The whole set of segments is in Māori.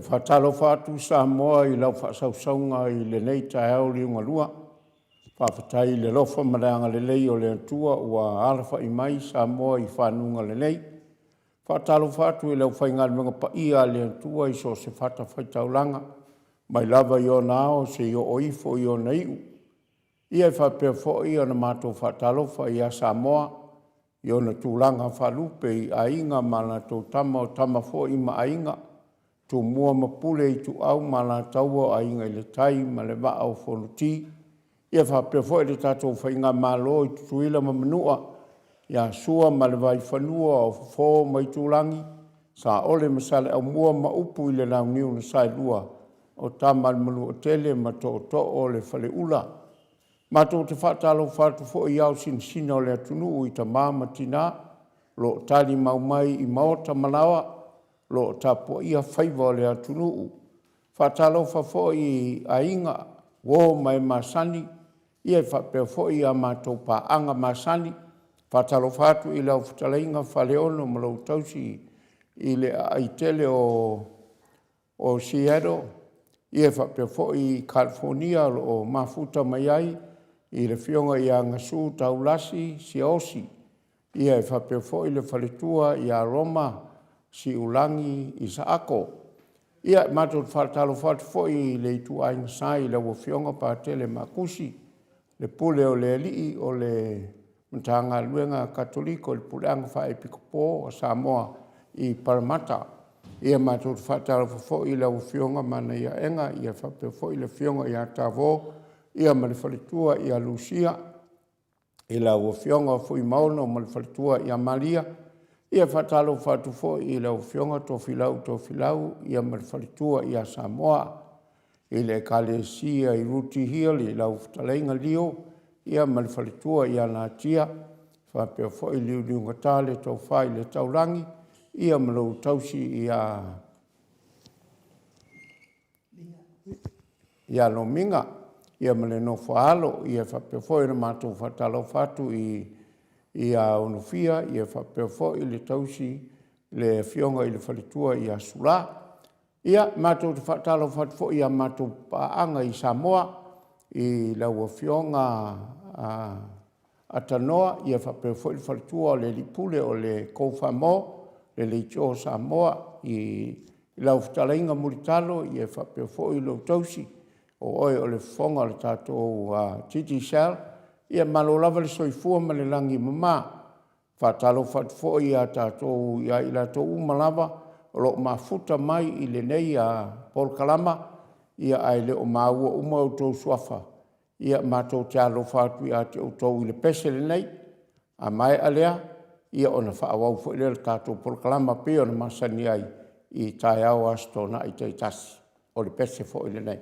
whatalo whātu Samoa I lau whasausaunga I le nei tae au liunga lua. Whawhatai le lofa maranga le lei o le atua ua alafa I mai Samoa I whanunga le nei. Whatalo whātu I lau whaingal mga pa ia le atua I so se whata whaitaulanga. Mai lava I o nao se I o oifo I o neiu. Ia I whapea fo I o na mātou whatalofa I a Samoa. I o na tūlanga whalupe I ainga mana tō tama o tama fo I ma ainga. Tu mua mapule I tu au mana taua ainga I le tai ma le waa o whonuti. Ia whapea fo I le tātou whainga malo I tutuila ma manua. Ia sua ma le vai whanua o fo mai tūlangi. Sa ole masale au mua ma upu I le nau niu na sai lua. O tama le manu o tele ma to o le whale ula. Mātou te whatalo whatu fo I au sin o le atunu I ta māma tina. Lo tali mau mai I Maota Manawa. Lo tapo ia whaiva le atunu. Whatalo whafo I ainga. Wo mai masani. Ia whapea fo I a mātou paanga masani. Whatalo whatu I lau whatalainga whaleono ma lau tausi I le aitele o Seattle. Ia whapea fo I California o mafuta mai ai. I le fionga I a ngasu taulasi si osi. Ia whapea fo I le whaletua I a Roma si ulangi I saako. Ia mātou whatalo whatu fo I le itu ainga sai le wafionga pa tele makusi. Le pule o le alii o le mtanga luenga katoliko le puleanga wha epikopo o Samoa I Parramatta. Ia mātou whatalo fo I le wafionga mana ia enga. Ia whapea fo I le fionga I a Tavo. Ia ma le whaletua I a Lucia. I la wafionga fo I maono ma le whaletua I a Maria. Ia whatalo whatu fo I lau whionga tō whilau, ia ma le whalitua I a Samoa. I le kalesia I Ruti Hill, I lau whatalenga lio, ia ma le whalitua I a Natia. Whapea fo I liu ngatale tō whai le taurangi, ia ma lau tausi I a Lominga, ia ma le no whaalo, ia whapea fo I na mātou whatalo whatu I a onofia, I a whapea fo I le tausi, le fionga I le whalitua I a Sula. Ia mātou te whatalo whatu fo I a mātou paanga I Samoa, I lau fionga a tanoa, I a whapea fo I le whalitua o le lipule o le kouwhamo, le leitio Samoa, I lau whtalainga muritalo, I a whapea fo I lau tausi, o oi o le whonga le tātou Titi Sal, Ia malo lava le soifua ma le langi mama. Whatalo whatu fo I a tātou ia I la tō umalava. O lo mafuta mai I le nei a Paul Kalama. Ia ai le o maua uma o tō suafa. Ia mātou te alo whatu I a te o tō I le pese le nei. A mai alea. Ia ona whaawau fo I le tātou Paul Kalama pe ona masani ai. I tai au asto na I te tasi. O le pese fo I le nei.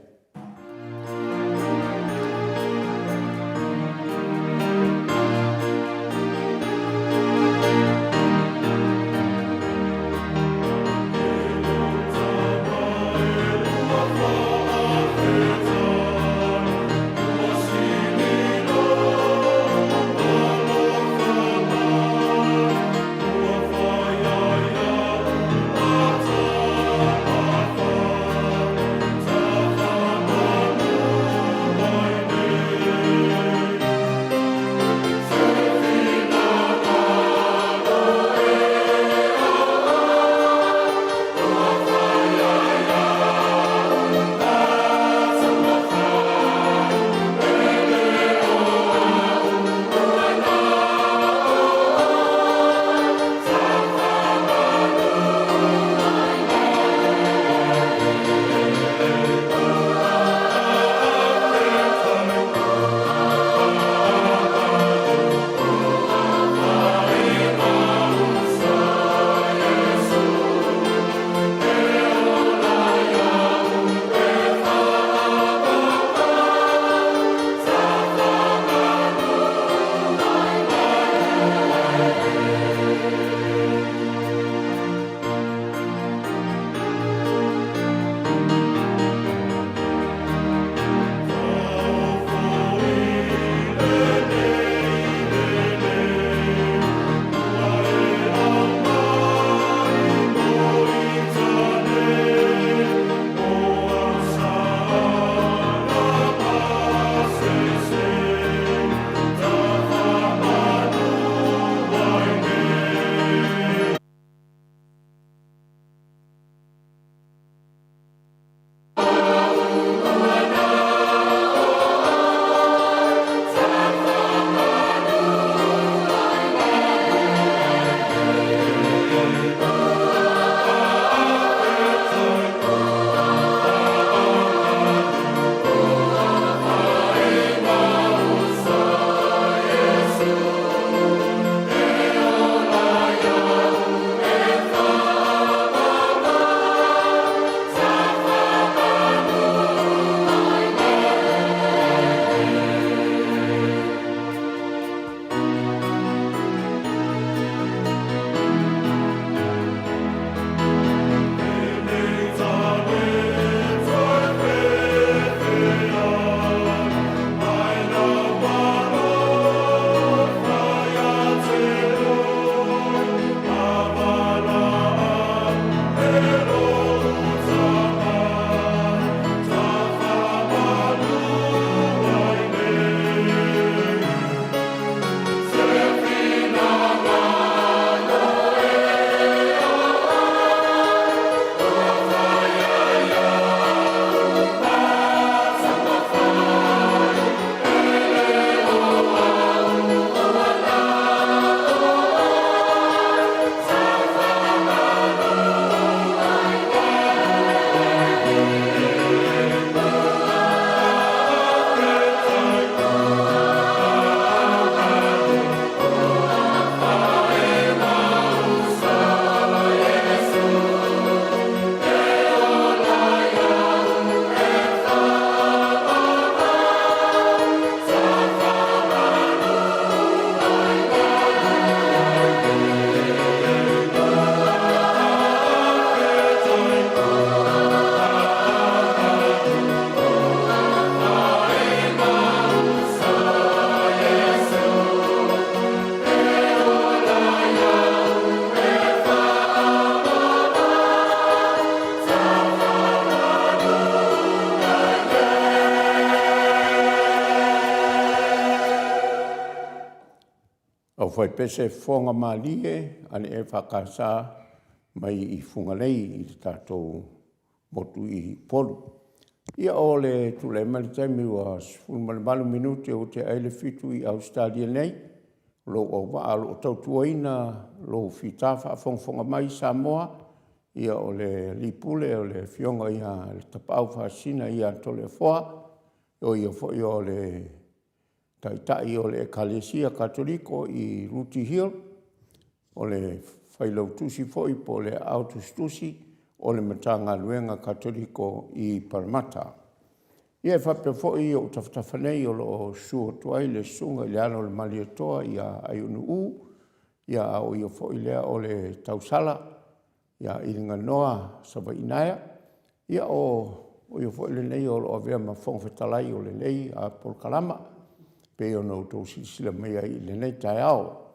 fai pese fonga malie, ane e whakasa mai I funga nei I tātou motu I polu. Ia o le tule mali taimi wa malu minuti o te aile fitu I Australia nei, lo o waa lo Tautua ina lo fitafa a fonga mai Samoa, ia o le lipule o le fionga ia le tapau whaasina ia tole foa, o ia fo ia o le taitai o le Ekalesia Katoliko I Ruti Hill, o le whailautusi fo I po le autostusi, o le matanga luenga Katoliko I Parramatta. Ia whape fo I o tawhatafanei o lo sua tuai le sunga le ano le maliatoa ia aiunu u, ia o ia fo I lea o le tausala, ia iringa noa sawa inaia, ia o ia fo I le nei o lo avea ma whongwhetalai o le nei a polkalama, pe o no tau sisila mea I le nei tai ao.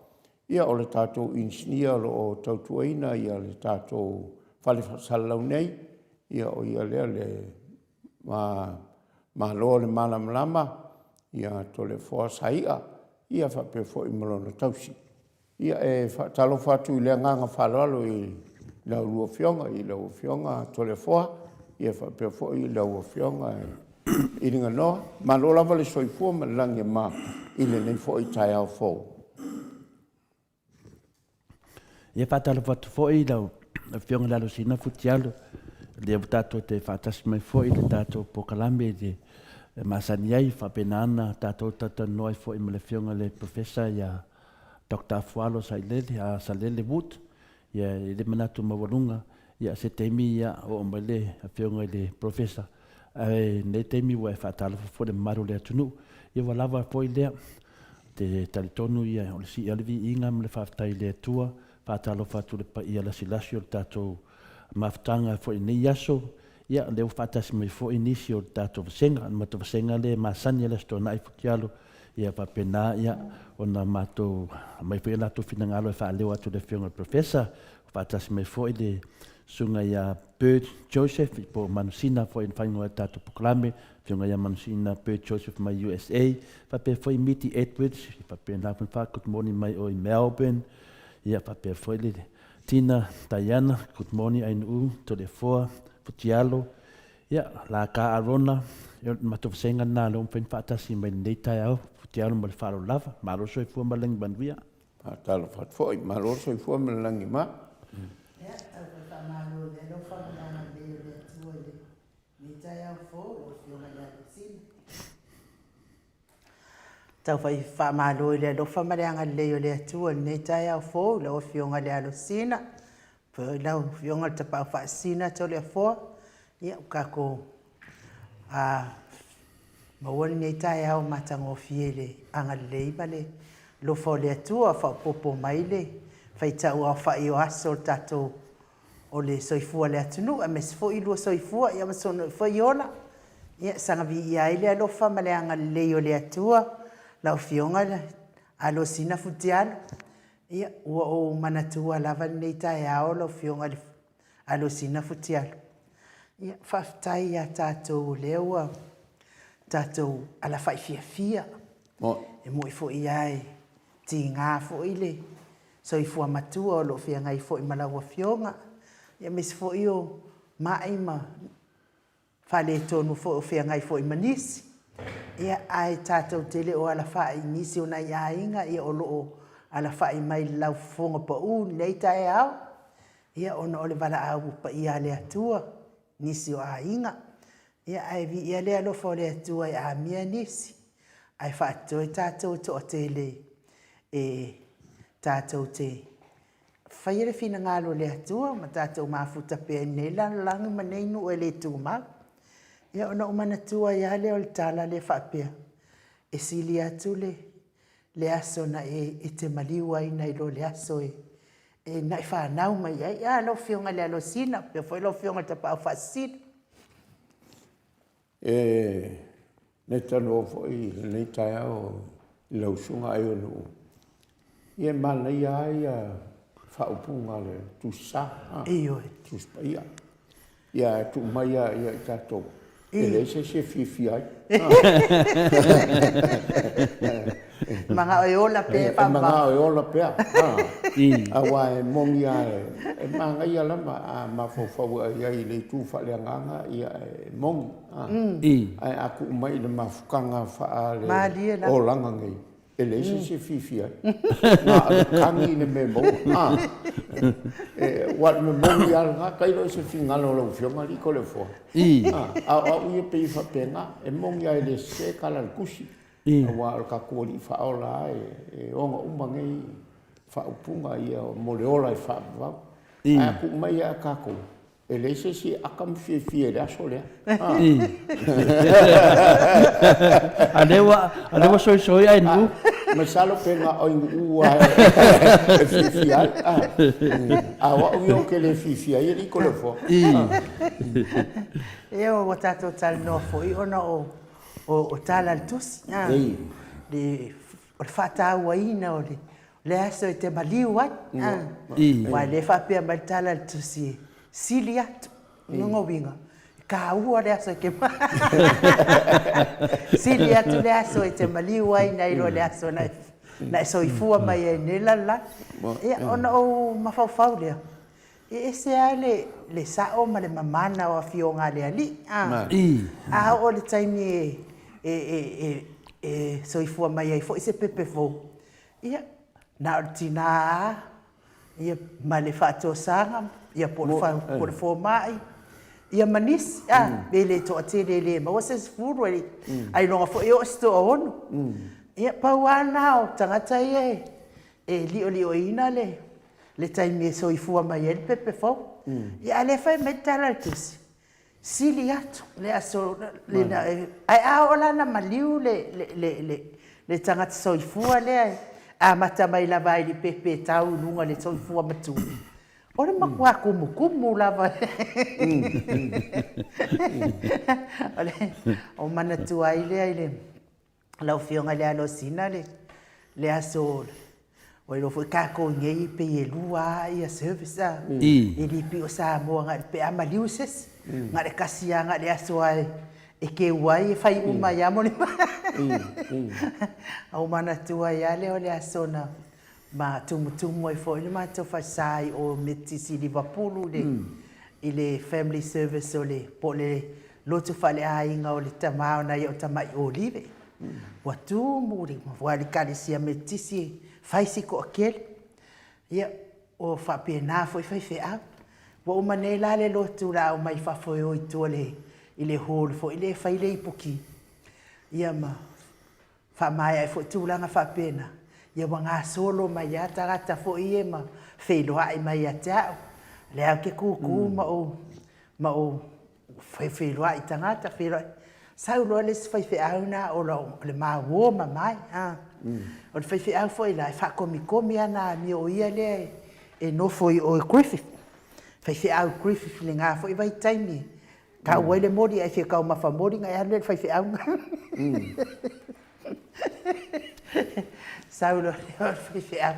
Ia o le tātou insinia o tautuaina, ia le tātou whalewhasalau nei, ia o ia lea le ma loa le malamalama, ia to le whoa saia, ia whape fo I malona tausi. Ia e talo whatu I lea nganga whalalo I lau lua fionga, I lau fionga to le whoa, ia whape fo I lau fionga I ringa noa, ma lo lava le soifua ma lange ma I le nei fo I tai au fo. Ia whatalo whatu fo I lau fionga lalo sina futialo, le tato te whatasi mai fo I le tato pokalame le masani ai whapenana tato tata noi fo I le fionga le profesa ia Dr. AFUALO Sailele a SALELE Wood, ia le manatu mawalunga, ia se teimi ia o mbale a fionga le profesa. Ne teimi wa whatalo fo le maru le atunu, ia walawa fo I lea, te talitonu ia o le si alvi inga mle whaftai le atua, whatalo whatu le pa ia la silasi o le tato maftanga fo I nei aso, ia leo whatasi mai fo I nisi o le tato vasenga, mato vasenga le masani le stona I futialo, ia papena ia ona mato mai fo lato finangalo e whaaleo atu le fionga profesa, whatasi mai fo I le sunga ia Bird Joseph po manusina fo I whaingoa tato poklame, fionga ia manusina Bird Joseph mai USA, pape fo I Miti Edwards, pape na good morning mai o I Melbourne, ia pape fo I le Tina Diana, good morning ainu to le foa, futialo, ia la ka arona, mato vasenga na lo mpen whatasi mai nei tai au, futialo ma le whalo lava, maro soi fua malangi banduia. Talo what fo I maro soi fua malangi ma. Ia, au whamalo le lo whamalanga leo le atua le tai au fo, lo fionga le alusina. Tau whai whamalo le lo whamalanga leo le atua le tai au fo, lo fionga le alusina. Poi lau fionga le tapau whaasina to le fo, ia kako mawani nei tai au matango fiele anga leiba le lo fo le atua wha popo mai le whai tau au whai o aso tato o le soifua le atunu a mes fo I lua soifua ia masono fo I ona ia sanga vi ia ile lo whamale anga leo le atua lau fionga le alo sina futialo ia ua o manatua lava nei tai au lo fionga le alo sina futialo ia whaftai ia tato leua tato ala whai fia e mo I fo I ai ti ngā fo I le soifua matua o lo fia ngai fo I malaua fionga ia mes fo I o maima whale tonu fo o fia ngai fo I manisi ia ai tato tele o ala whai nisi o na ia inga ia o loo ala whai mai lau fonga pa u nei tae au ia ona ole wala au pa ia le atua nisi o a inga ia ai vi ia le alo fo le atua ia mia nisi ai whaato e tato to o tele tato te whaiere fina ngalo le atua ma tato mafuta pe nei langi maneinu e le tuma ia ona umanatua ia le o le tala le whapea e sili atu le aso na e te maliwa ina I lo le aso na I whanau mai ai ia lo fionga le alo sina pe foi lo fionga te pao whasina ne tano foi nei tai au lau sunga ai onu ia mana ia whaupunga le tu sa tu spaia ia tu mai ia tato ele se fifi ai Manga ola pe pa. Manga ola pe. Awa e mongi ai. E manga ia lama ma fo ia I le tu fa le nganga ia mongi. Ai aku mai le mafukanga fa le o langa ngai. Ele se fifia. Na kangi ne me mo. Wat me mongi al nga kai lo se fingalo lo fioma li ko le fo. A ia pe fa pena e mongi ai le se kala kusi. Wa ka ko li fa ola e onga umangai fa upunga ia mo le ola fa va. Aku mai a ka ko. Ele se si akam fifia da sole. Alewa soi ai nu. Masalo penga o ua fifia. Awa uyo ke le fifia ia iko le fo. Eo o tato tal no fo I ona o tala tus. Le o fata waina o le aso te maliu ai. Wa le fa pe mal tala tusi. Siliat ngo winga. Ka ua le aso ke Siliat le aso te maliu ai na ilo le aso na so ifua mai e nela. E ona o mafau le. E se ale le sao ma le mamana o fionga le ali. A o le taimi e so ifua mai e fo se pepe fo. Ia na tina ia ma le fato sanga ia por fo mai. Ia manis bele to atele ma was food ready. Ai longa fo yo sto on. Ia pawana o tangata e li ina le taimi so ifua mai el pepe fo. Ia le fai metala tus. Siliat le aso le ai ola na maliu le tangata so ifua le a mata mai la vai di pepe tau lunga le so ifua matu. Ora makua kumu lava. Ole o mana tu ai le lau fionga le alo sina le aso o lo foi ka ko ngei pe e lua ia service e li pi o Samoa nga pe amaliu ses nga le kasia nga le aso ai e ke wai fai uma ya mo ni au mana tu ai ale o le aso na ma tumu e foi ma to fa sai o metisi Liverpool le family service o le po le lotu fa le ai nga o le tamao na yo tamai olive watu muri wa le kalisia metisi faisi ko aquel ia o fa pena foi fe a o manela le lotu la o mai fa foi o itole ile hol fo ile fa ile ipuki ia ma fa mai ai fo tu langa fa pena ia wanga solo mai ata gata fo ie ma fe lo ai mai ata le a ke ku ma o fe lo ai tangata fe lo sau lo le fe a una o le ma wo ma mai o fe a foi la fa komi ana mi o ia le e no foi o Griffith fe a Griffith le nga foi vai taimi ka wele mori ai fe ka ma fa mori nga le fe a sau lo fe a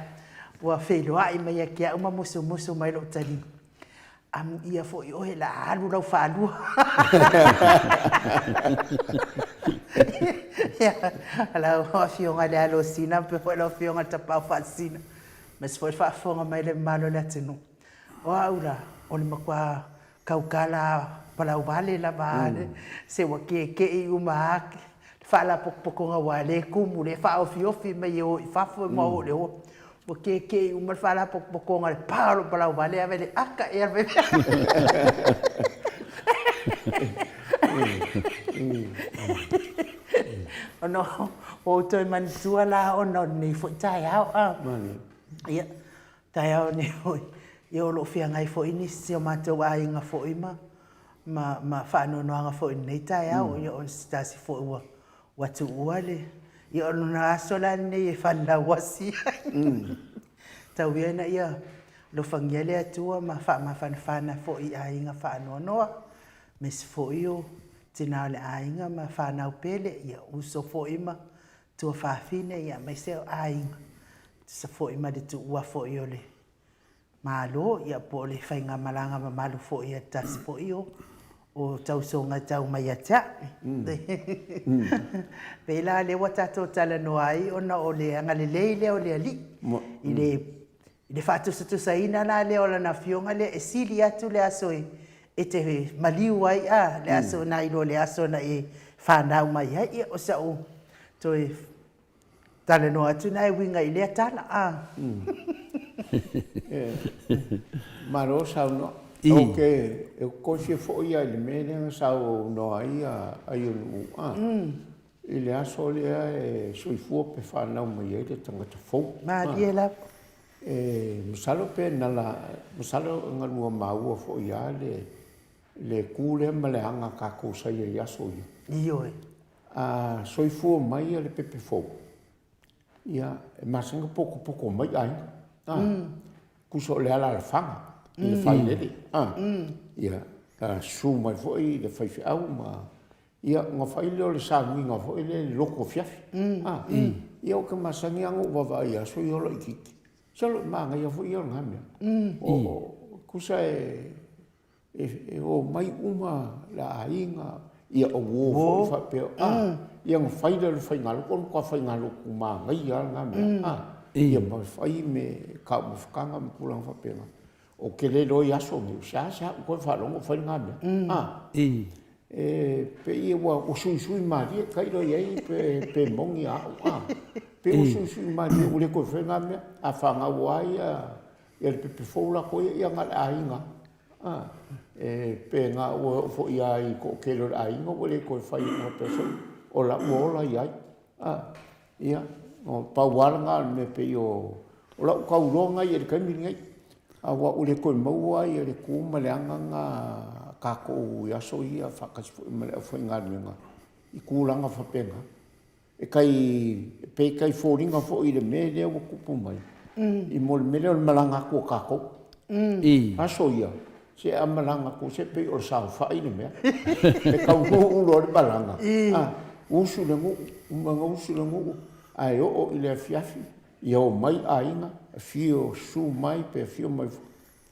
wa fe lo ai mai ke a uma musu mai lo tali am ia foi o la alu lo fa alu ala o fionga le alo sina pe foi lo fionga tapa fa sina mas foi fa fonga mai le malo la tenu o aula o le makwa kaukala pala vale la vale se wa ke uma fa la poko nga wale kumu le fa ofi mai o fa fo mo le o ke uma fa la poko nga palo pala vale ave aka erve ono o to man tuala ono ni fo tai au ia tai au ni yo lo fia ngai fo ini se o mato ai nga fo ima ma fa no nga fo ni tai au yo on stasi fo watu uale yo na sola ni fa la wasi tau na ia lo fangiale atua ma fa na fo i ai nga fa no mes fo yo tinale ai nga ma fa na pele ia uso fo ima tu fa fine ia mai se ai sa fo ima de tu wa fo yo le malo ia po le fa nga malanga ma malo fo ia tas fo yo o tausonga tau mai ata. Pela le watato tala no ai ona o le angalelei le o le ali. I le whaatusa la le o lana fionga le e sili atu le aso e te maliu ai le aso na ilo le aso na e whanau mai ai o sa o toi tala no atu na e winga i le atala Maro sau no. Okay, e ko se fo ia le mele sau no ai ai no I le aso le e soifua pe whanau mai e te tangata fo. Ma diela. Masalo pe nala, masalo ngalua maua fo ia le kule ma le hanga kako sa ia aso ia. Iyo e. Soifua mai le pepe fo. Ia, masanga poko mai ai. Kuso le ala le whanga. I le whailele. Ia, su mai fo i le whaifi au ma. Ia, ngā whaile o le sāngi ngā fo i le loko fiafi. Ia o ka masangi ango wawai aso i ola i kiki. Salo manga ia fo i ola ngā mea. Kusa o mai uma la ainga. Ia o wo fo i whapeo. Ia ngā whaile le whaingalo. Kono kua whaingalo ku manga i ola ngā mea. Ia ma whai me ka mwhakanga me pulang whapenga. O ke le roi aso me. Sa koe whalongo whai ngā mea. Pe ia wa o sui mari kai roi ai pe mongi au pe o sui mari o le ko fenga me a fanga wai ia pe fola ko ia ngal ainga pe nga o fo ia i ko ke lo ainga o le ko fai na peso o la mola ia ia o pa waranga me pe o la ka uronga ia ka mi ngai a wa o le ko mo ai le ku ma le anga kako ia so ia whakasi fwoi ngā runga. I kūranga whapenga. E kai fōringa fo i le me leo wa kupu mai. I mo le me leo le malanga kua kako. Aso ia. Se a malanga ko se pe o le sao whai le mea. E kau ulo le malanga. Usu le ngu, umanga usu le ngu. Ai o i le fiafi. I au mai a inga. Fio su mai pe fio mai.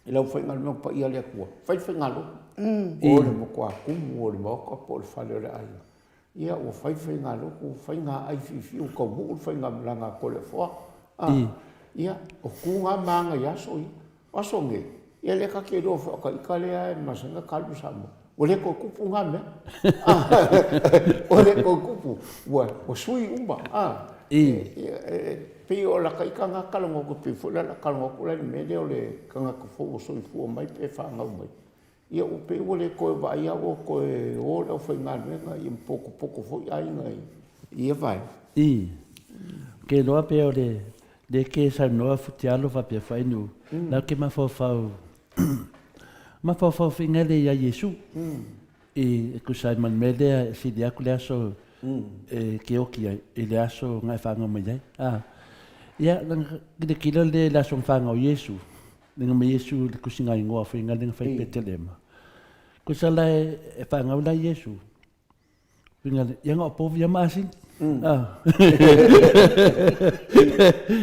I lau whai ngā runga pa ia lea kua. Whai ngā runga. O le mo kua kumu o le mauka po le whale o le aina. Ia o whai ngā loko, whai ngā aififi o kau huu whai ngā mlanga ko le whoa. Ia o ku ngā maanga i aso i. Aso nge, ia le ka ke rofa o ka ika lea e masanga kalu samo. O le ko kupu ngā mea. O le ko kupu. O sui uma. Pei o la ka ika ngā kalango ko pe fula la kalango ko le me leo le kanga ko fo o sui fua mai pe whangau mai. Ia o pe o le koe vai o koe o le o whai ngā renga i poko fo i ainga i e vai. Ke loa pe o le ke sa noa futi alo wa pe whai nu. Lau ke mawhawhau. Mawhawhau whinga le ia Yesu. E kusai man melea si le aku le aso ke oki ai. E le aso ngai whanga mai ai. Ia, le kila le aso whanga o Yesu. Nenga me Yesu le kusinga ingoa whinga nenga whai petelema. Kusala e whangau la Yesu. Whinga ianga o povi a maasin.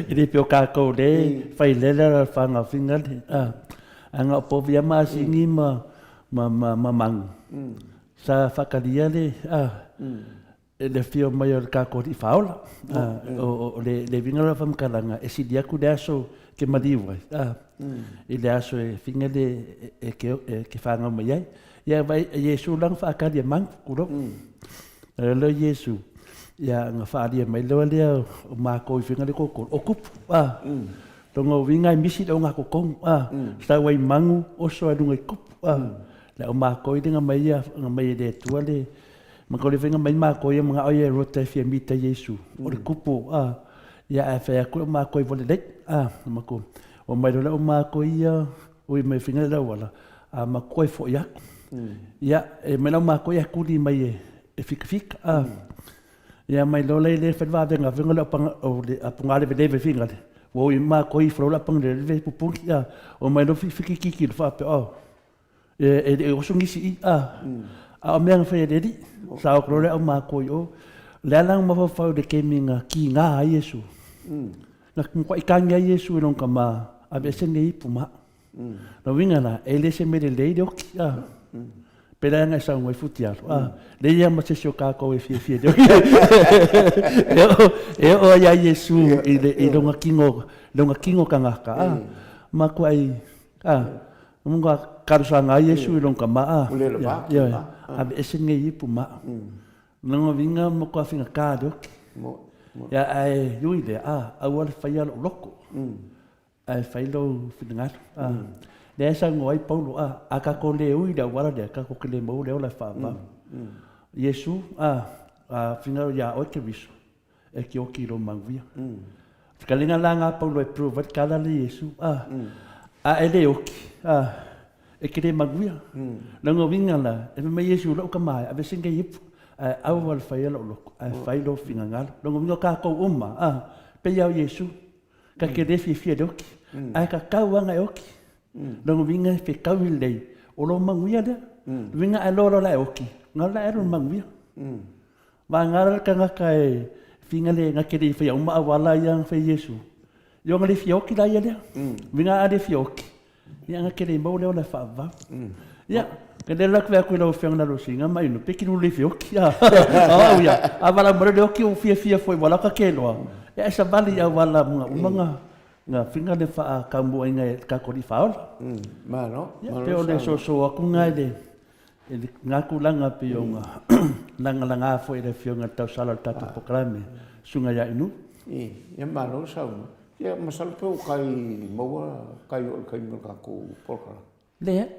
Iri pio kākou le, whai lela la whanga whinga le. Anga o povi a maasin i ma mangu. Sa whakaria le, le fio mai o le kākou di whaola. Le whinga la whamkaranga, e sidi aku le aso ke maliwai. I le aso e whinga le ke whangau mai ai. Ia vai Yesu lang whaakaria mang kuro. Lo Yesu. Ia ngā whaaria mai loa lea o mākoi whinga le koko. O kupu. Tonga winga i misi o ngā kokong. Sta wai mangu o soa runga i kupu. La o mākoi le ngā mai le tua le. Mako le whinga mai mākoi mga oia rota e fia mita Yesu. O le kupu. Ia e whea kua mākoi vole lek. Mako. O mai rola o mākoi o i mai whinga le wala. Makoi fo iaku. Ia, e mai lau mākoi a kuri mai e whika. Ia mai lola i le whenwawenga whinga le apungare ve lewe whinga le. Wo i mākoi wharola pang le lewe pupungi. O mai lau whiki kiki le whape. E osungisi i. A o mea ngā whai redi. Sa o krore au mākoi o. Le alang mawhawhau le keminga ki ngā a Yesu. Nga kwa ikangi a Yesu e nonka mā. A vese nei ipu maa. Na winga na, e le se me le leide oki. Pela nga sa ngoi futi alo. Le ia ma se ka ko e fie de. O ya Yesu i longa kingo kangaka. Ma ko ai munga karusanga Yesu i longa ma. Ya. Abe ese ngai pu ma. Nanga vinga mo ko finga ka do. Ya ai yui de awal fai alo loko. Ai fai lo finga. Le sa ngoi Paulo aka ko le ui da wala de aka ko le mo le ola fa ba. Yesu finga ya o ke viso. E ki o ki ro mangvia. Kalinga langa Paulo e prova kala le Yesu ele o ki e ki le mangvia. Lango vinga la e me Yesu lo ka mai ave singa yip awal fai lo fai lo finga ngal. Lango vinga ka ko pe ya Yesu ka ke de fi do ki. Ai ka wanga o ki. Lango vinga fe kawilei o lo manguia de vinga a loro la oki ngala era manguia va ngara kanga kai finga le ngakeri fe uma awala yang fe Yesu yo ngali fi oki la ya de vinga ade fi oki ya ngakeri mo le ola fa va ya kende la kwa ko lo fe ngala singa mai no pekinu le fi oki ya avala mo le oki o fi foi wala ka kelo ya esa vali ya wala mga nga finga le fa kambu ai ka ko di faul Malo. Pe o le so aku ngai le ngaku langa pe o langa foi le fionga tau sala tatu programe sunga ya inu Ya malo sa ya masal pe kai mo kai mo ka ko porka le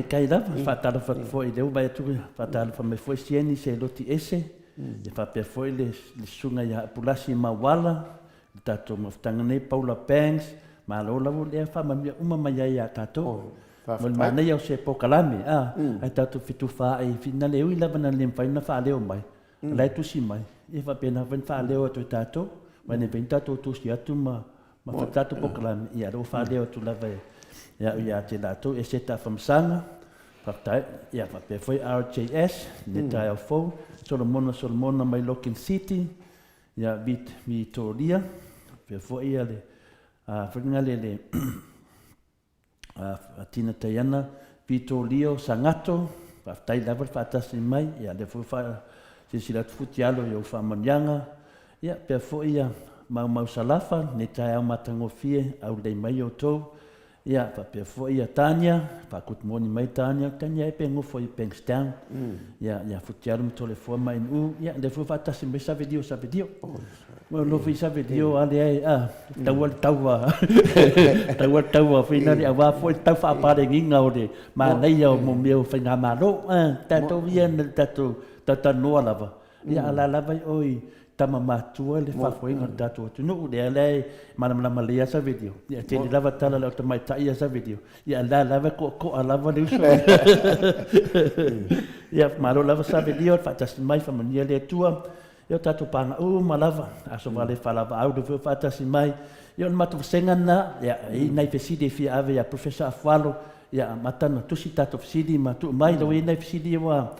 kai da fatala fa foi le ba tu fatala fa me foi sieni se loti ese le fa pe foi le sunga ya pulasi mawala tato maftanga nei Paula Pangs ma lo la le fa ma uma mai ya tato mal mana ya se pokalame ai tato fitu fa ai fina le ui la bana le fa na fa le mai la tu si mai e fa pena fa le o tato ma ne penta to tu si atu ma fa tato pokalame ya lo fa le o tu la vai ya te tato e se ta fam sanga fa tai ya fa pe foi RJS ne ta o fo Solomona mai Lokin City ya Victoria pe foi ale fringale le tina tayana Vitolio Sangato pa tai lava fatasi mai ya le foi fa sisilat futialo yo fa manyanga ya pe foi ya mau salafa ne tai matangofie au le mai o to ya pa pe foi ya Tanya pa kutmoni mai Tanya e pe ngofo i Pengstang ya futialo to le foi mai u ya le foi fatasi mai sa video lo fi sa video ale tawa fina dia wa foi tau fa pare nginga ode ma nei yo mo meu finga malo tato bien tato no lava ya ala lava oi tama matua le fa foi ngon tato tu no de ale mana malia sa video ya te lava tala le mai ta ia sa video ya ala lava ko lava de so ya malo lava sa video fa tas mai fa mania le tua yo tatu panga malava aso vale falava au de fatasi mai yo matu senga na ya nei fesidi fi ave ya professor AFUALO ya matana tusi tatu fesidi matu mai do nei fesidi wa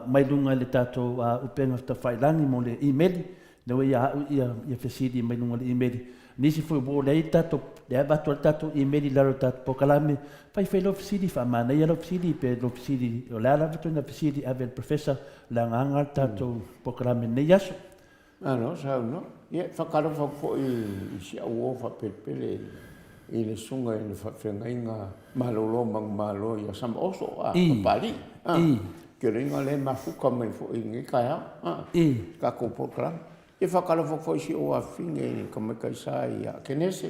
mai lunga le tatu upenga ta failangi mo le email do ya fesidi mai lunga le email nisi foi bo le tatu le batu tatu email la tatu pokalame fai lo fesidi fa mana ya lo fesidi pe lo fesidi o la na fesidi ave professor la nganga tatu pokalame ne yaso sa no ye fa kalo fa fo i si o fa pele i le sunga i le fa fenga malolo mang malo ya sam oso pali ke ringa le mafuka mai fo i ngi kaya ka ko pokalame e fa kalo fo i si o a finge como kai sai ya kenese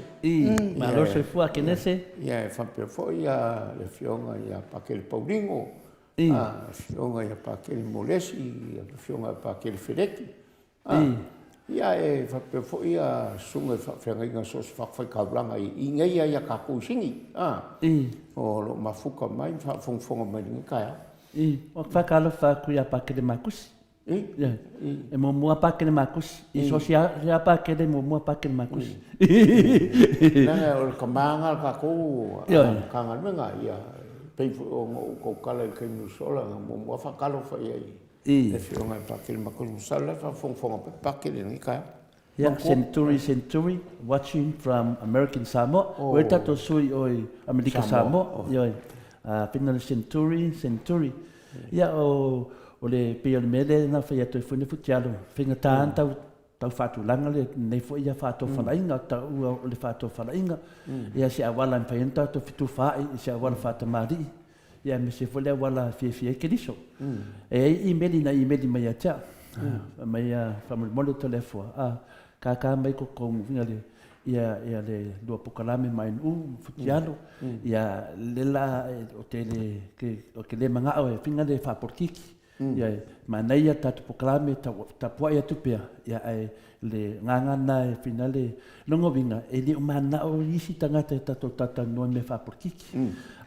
malo se fu a kenese ya fa pe fo ya le fionga ya pa ke el paulingo fionga ya pa ke el molesi ya fionga pa ke el fedeki ia e fa pe fo ia sunga fa fenga so fa ka blanga i ngai ya ka ku singi o lo mafuka mai fa fonga mai ni ka o fa kalo fa ku ya pa ke de makus e mo mo pa ke de makus i social ya pa ke de mo pa ke de makus na o kamanga ka ku ka ngal menga ia pe ko kala ke no sola mo fa kalo fa ia e fionga pa ke makus sala fa fonga pa ke ni ka Century watching from American Samoa we tato sui oi America Samoa yo final Century Ia o le pia le mele na fai atu fune futialo. Finga taan tau whatulanga le nei fo ia whato whalainga, tau ua o le whato whalainga. Ia si awala mpaienta to fitu whai, si awala whata mari. Ia me se fole awala fie keriso. E emaili na emaili mai atia. Mai whamole to le fua. Kaka mai ko kongu vinga le. Ia le lua pukalame mai nu futialo. Ia lela o te le mangao e finga le whaporkiki. Ia manai tatu pukalame tapua ia tupea. Ia le ngangana e fina le longo vinga. E le umana o isi tangata e tatu nua me whaporkiki.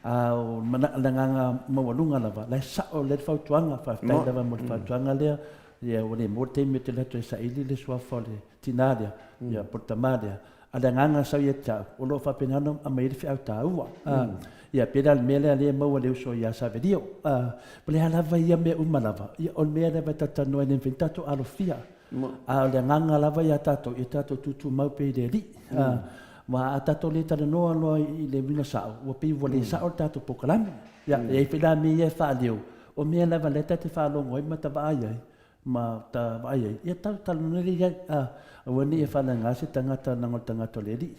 O mana le nganga mawalunga lava. Lai sao le whautuanga. Whaftai lava mo le whautuanga lea. Ia o le morte me te leto e Sailele le suafa le tinaria. Ia portamaria. Ada nganga sau ia tau, o lo whapenano a mairi whiau Tautua. Ia pera le mele alea maua leo so ia saverio. Pale halava ia mea umalava. Ia o mea leva tatanoa ne ventato alofia. O le nganga lava ia tato tutu mau pe le ri. Ma a tato le tana noa loa i le wina sao. Ua pei wale sao tato pokalame. Ia e pera me ia wha leo. O mea leva le tate wha longo i mata ai. Ma ta vai ia tau nere ia wani e fala ngase tangata nangol tangata leri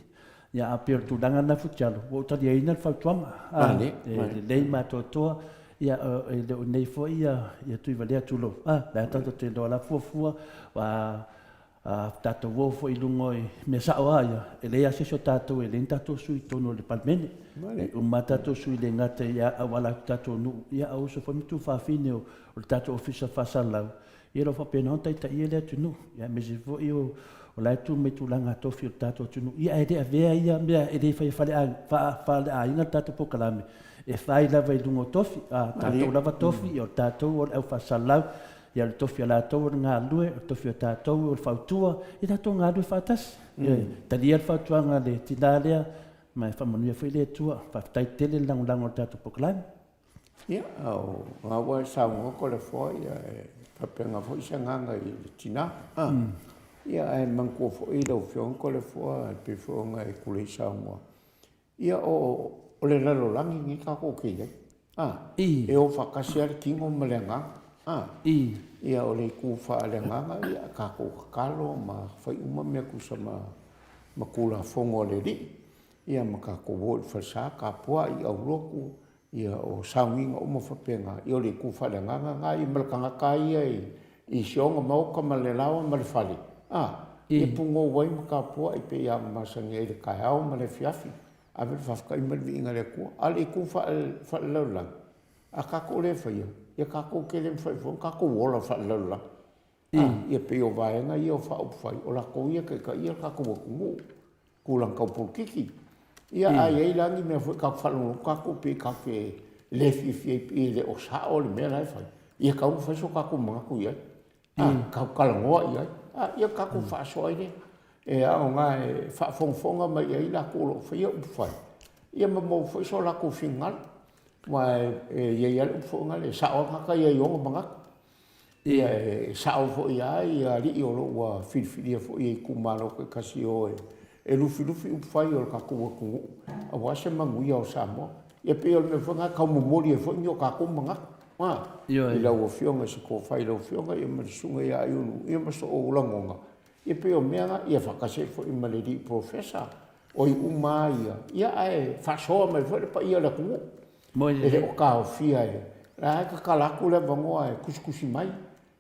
ia apir tu danga na futialo o tali ina fautuanga le ma toa ia le nei fo ia tu vale tulo la tanto te do la fua wa tato wo fo ilungo me sa ia ele ia se tato ele tato sui tono le palmene o matato sui le ngata ia wala tato nu ia o so fo mitu fa fine o tato ofisa fa salau ia lo fa pena tai tai ele tunu ia me se fo io o lai tu me tu langa tofi o tato tunu ia e de avea ia mea e de fale a inga tato pokalame e fai lava i lungo tofi tato lava tofi o tato o au fa salau ia le tofi ala tau o ngā lue o tofi o tato o le fautua i tato ngā lue fatas talia le fautuanga le tinalea mai whamanuia fai le tua whaftai tele lango o tato pokalame ia au ngā wai sao ngoko le fwoi papenga fo isa nganga i tina ia ai mangko fo i lau fiong ko le fo pe fo nga e kule sa mo ia o le lalo langi ni ka ko ke e o fa kasiar kingo malenga ia o le ku fa lenga ia ka ko kalo ma fa uma me ku sama makula fongo le ri ia maka ko wo fa sa ka po i au roku ia o sanginga o mo fa penga i o le ku fa lenga nga i malkanga kai i sionga mau ka malelawa mal fali e pungo wai maka po i pe ia masange i le kai au ma le fiafi a ver fa ka i mal vinga le ku ale ku fa laula a ka ko le fa ia ka ko ke le fa ka ko wola fa laula ia pe o vaenga ia o fa o fa o la ko ia ka ia ka ko ku kulang ka po kiki ia ai langi me foi ka falu ka ko pe ka ke le fi le o sa o le me lai fa ia ka fa so ka ko ma ku ia ka ka ngo ia ia ka ko fa so ai e a nga fa fonga mai ai la ko lo fa ia u fa ia mo foi so la ko fingal ma ia u fonga le sa o ka ia yo ma ia sa o fo ia ri o lo wa fi fo ia ku ma lo ka si o e lufi u fai o ka ku a wase mangu o Samoa e pe o me fonga ka mo mori e fo nyo ka ku manga i la o fionga se ko fai lo fionga e ma sunga ia unu e ma so o langonga e pe o mea ia fa ka se fo i maleri professor o i uma ia ai fa so me fo pa ia la ku e o ka o fia e la ka kala ku le bango ai kuskusi mai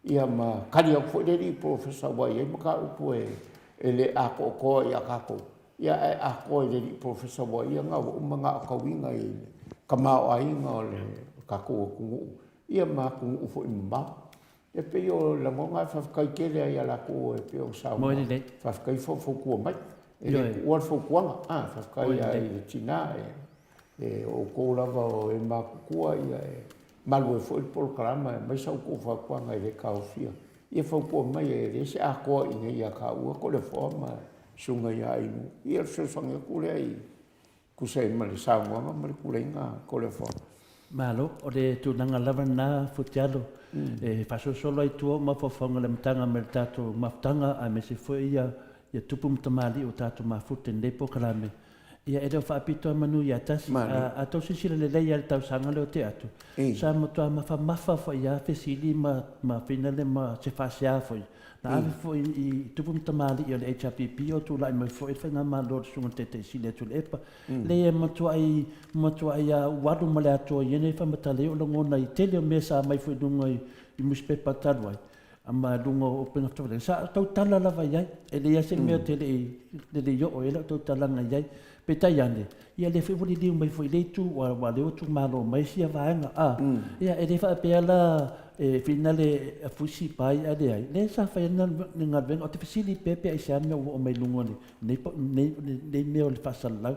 ia ma kali o fo de professor wa ia ma ka u ele a ko ia ka ko ia a ko le professor wa ia nga o manga ka winga i ka ma ai nga le ka ko ku ia ma ku fo imba e pe yo la monga fa ka ke le ia la ko e pe o sa fa ka fo ku mai e o fo ku fa ka ia i China e o ko la va e ma ku ia ma lo fo il programa mai sa ku fa ku nga le ka o fia ia fo po mai e se a ko i ia ka u ko le forma sunga ia i ia se sanga ku le ai ku se ma le sa mo ma le ku le nga ko le forma malo o le tu nanga lava na futialo e faso solo ai tu ma fo fonga le mtanga me tato maftanga a me se foi ia tupu mtamali o tato ma fute ndepo kalame Ia e reo whaapitoa manu i atasi. A tau sisira le lei ale tau sanga leo te atu. Sa matua mafa fo ia fesili ma finale ma se fasea fo. Na ave fo i tupu mtamali i o le HRPP o tu lai mai fo e whainga ma lor sunga te sile tu le epa. Le e matua i a wadu ma le atua i ene whamatale o langona i tele o mesa mai fo i dunga i muspepa taruai. Ama lunga o penga tawale. Sa tau tala lava iai. E le ia se mea tele le yo o ela tau talanga iai. Pe tai ane. Ia le whiwuri liu mai fo i leitu wa leo tu malo mai sia vaenga. Ia e le whaapea la finale a fusi pai ale ai. Le sa whaena ngā venga o te whisili pepe ai se ame o mai lunga nei mea o le whasalau.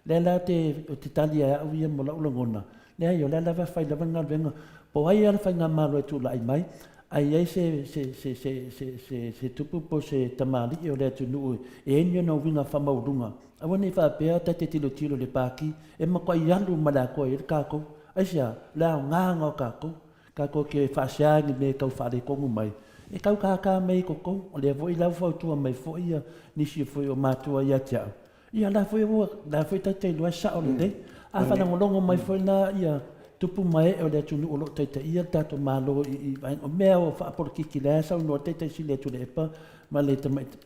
Le la o te tali ai au ia mo la ulangona. Le ai o le la whaila ngā venga. Po ai ala whainga malo e tu la ai mai. Ai ai se tupu po se tamali o le atu nuu e enyo na winga whamaurunga. Awa nei whaapea ta te tilo le pāki e mako i alu malako e kako. Aisia, leo nganga o kako. Kako ke whaasiangi me kau whare kongu mai. E kau kaka mei koko, o le voi lau whautua mai fo ia nisi foi o mātua ia tiao. Ia la foi ta te lua sa o le dei. A whanangolongo mai foi na ia tupu mai o le tunu o lo teita ia tato malo i o mea o whaaporo kiki lea sau no teita si le tu le epa ma le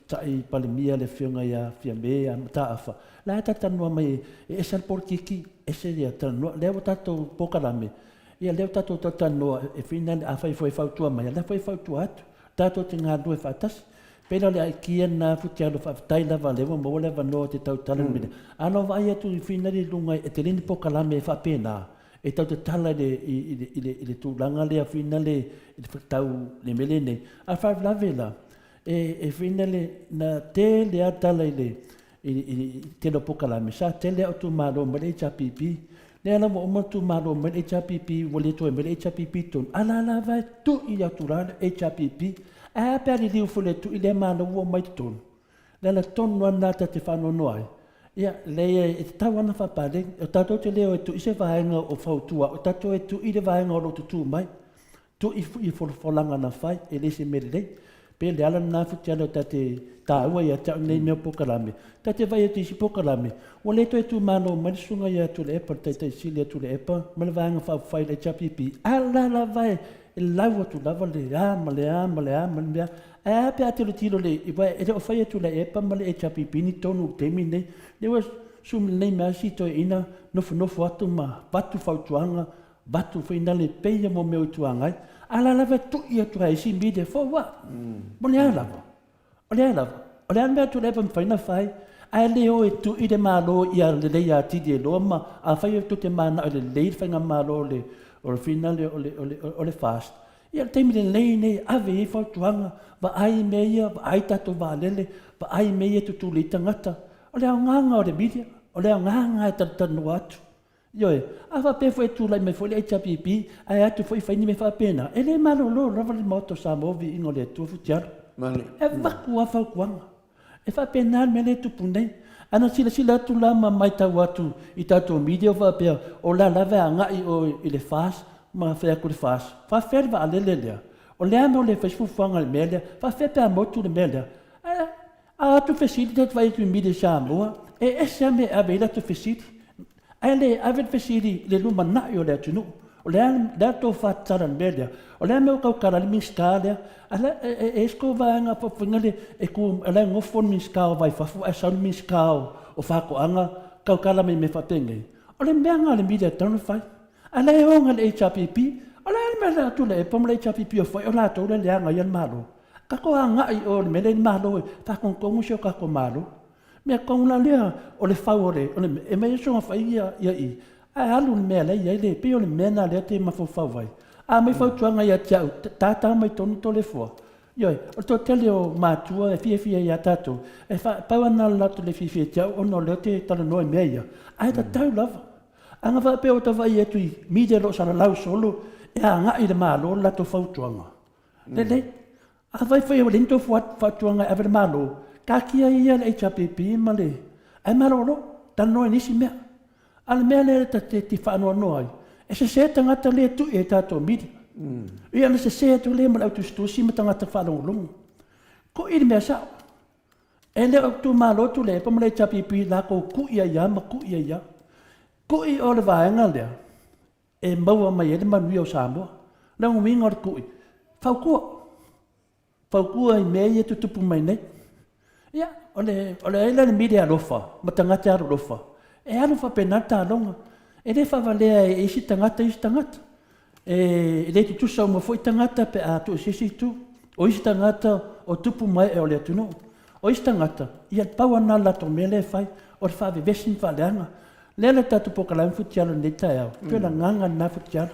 tai palemia le whiunga ia whia mea mataafa. La tata noa mai e salporo kiki e se rea tanua leo tato pokarame. Ia leo tato tata noa e whina a whai foi whautua mai. La whai whautua atu. Tato te ngā rue whaatasi. Pena le ai kia na futialo whaatai lava lewa mo lewa noa te tau talanmine. Ano vai atu i whina le lungai e te rini pokarame e whapena. E tau te tala i le tūlanga lea whina le tau le mele nei. A whawlawe la, e whina le na te lea tala i te no pokalame. Sa te lea o tu maro ma le HRPP. Lea la mo o tu maro ma le HRPP wale to e ma le HRPP ton. Ala vai tu i aturana HRPP. A pēri liu fule tu i le mana ua mai ton. Lea la ton noa nata te whano noai. Ia, leia e te tawana whapare, o tatou te leo e tu i se vaenga o whautua, o tatou e tu i le vaenga o roto tū mai, tu i wholanga na whai, e le se mere rei, pe le ala nā futi ala o tate tāua ia tau nei mea pokarame, tate vai e tu isi pokarame, o le to e tu mano mai sunga ia tu le epa, tai sili tu le epa, ma le vaenga whai le chapipi, ala la vai, e lau atu lava le ama, mea, a pe ate le tiro le, e le o whai atu le epa, ma le HRPP ni tonu temi nei, le was sum nei mea si to ina, nofo atu ma, batu whautuanga, batu whaina le peia mo meo tuangai, ala lava tu i atu hai si mide, fo wa, mo le alava, o le mea tu lepa mwhaina whai, a leo e tu i le malo i a le lei a tidi e loa ma, a whai e tu te mana o le lei whainga malo le, o le finale o le fast. Ia teimi le lei nei ave e whautuanga, wa ai meia, wa ai tato wa lele, wa ai meia tutu le tangata. O leo nganga o le media, o leo nganga e tatanu atu. Ioe, awa pe fo e tu lai me fo le HRPP, ai atu fo i whaini me whapena. E le malo lo, rawa le Maota Samoa vi ingo le atua futiaro. E waku a whaukuanga. E whapena me le tupu nei. Ana sila atu lama mai tau atu i tato media o whapea, o la lawe a ngai o i le fast, ma whea ku le fast. Whawhere wa alele lea. O lea me o le whaisfufuanga le mea lea, whawhere pea motu le mea lea. A atu whesiti tatu vai tu mide Samoa, e ese ame ave ila tu whesiti. Ai le ave whesiti le luma nai o lea tunu. O lea tō whatara le mea lea. O lea me o kau kara le minska lea. E esko vaenga whawhingale e ku lea ngofon minska o vai whafu, e saun minska o whakoanga, kau kara me whapengei. O le mea ngā le mide tanu whai. A le honga le HRPP, o lea me lea tu le e pom le HRPP o whai, o lea tō le lea ngai an malo. Kako a ngai o le mele ni malo e, whakongongu seo kako malo. Mea kongula lea o le whauore, e mea songa whai ia i. A alu ni mea lei le, pe o le mea nā lea te mawhau vai. A mei whautuanga ia tiau, tātā mai tonu to le fua. Ioi, o tō tele o mātua e fia ia tātou. E pau ana latu le fia tiau, ono leo te tala noe mea ia. A e ta tau lava. Anga wha pe o ta vai e tui, mide lo sara lau solo, e a ngai le malo lato whautuanga. Le, a vai whai o lento whautuanga e le malo, ka kia ia le HRPP ma le. E maroro, tala noe nisi mea. Ale mea le te whanua noai. E se tangata le tu e tātou midi. Ia na se tu le ma lau tu stusi ma tangata whanau lungu. Ko iri mea sao. E le o tu malo tu le pa male chapipi la ko ku ia ma ku ia. Ku I o le vaenga lea. E maua mai ele manu o Samoa. Na un winga o ku I. Faukua I mea ia tutupu mai nei. Ia, ole ele le mire alofa, ma tangata alofa. E alofa penata alonga. E le whawalea e isi tangata. E le tutu sau ma foi tangata pe a tu sisi tu. O isi tangata o tupu mai e ole atunu. O isi tangata, ia pau ana lato mele fai, o le whawe vesin whaleanga. Lele tatu pokalaim futialo nei tae au. Pena nganga na futialo.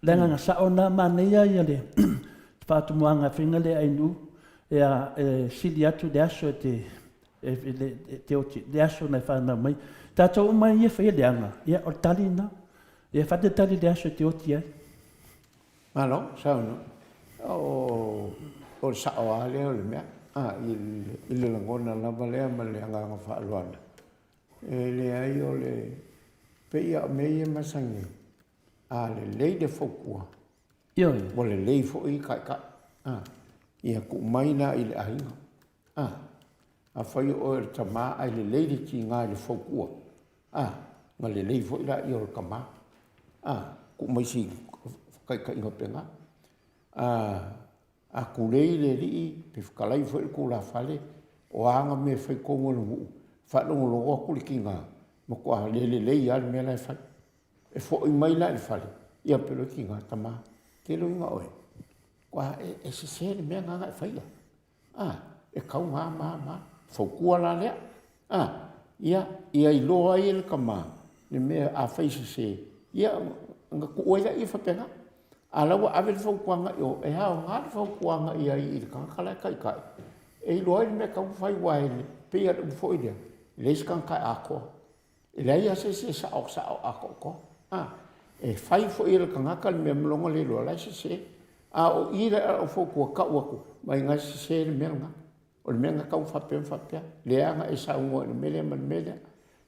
Lenga nga saona manea ia le. Fatu muanga whinga le ainu. Ea sili atu le aso te oti. Le aso nei whanau mai. Tātou umai ia whaia leanga. Ia o tali na. Ia whate tali le aso te oti ai. Malo, sauna. O sao a leo le mea. I le langona lava lea ma le anganga whaaluana. Le ai o le peia o meia masangi. Le lei de fokua. Ioi. Mo le lei fo I kai. Ia ku maina I le ainga. A whai o e tama ai le lei de ki ngā le fokua. Ma le lei fo I la I o le kama. Ku mai si kai inga penga. A ku lei le li pe whakalai fo I ku la whale. O anga me whai kongo le muu. Whalongo loa ku le ki ngā. Ma kua le lei ale mea lai whai. E fo I mai lai whale. Ia pero ki ngā tama. Ke lo inga oe. Kua e se le mea ngā e whaia. E kau ngā. Fokua la lea. Ia I loa I le kama. Le mea a whai se. Ia nga ku oia I whapenga. A lawa ave le whaukuanga I o. E hao ngā le whaukuanga I ai I le kankalai kai. E loa I le mea kau whai waele. Pea le ufo I lea. Leis kankai a koa. E lei a se sao a koa. E whai fo I le kangaka le mea mlonga le loa lai se. O I le a whokua kau aku. Mai ngai se le mea ngā. O le mea ngā kau whapea. Le anga e sa ungo le mele man mele.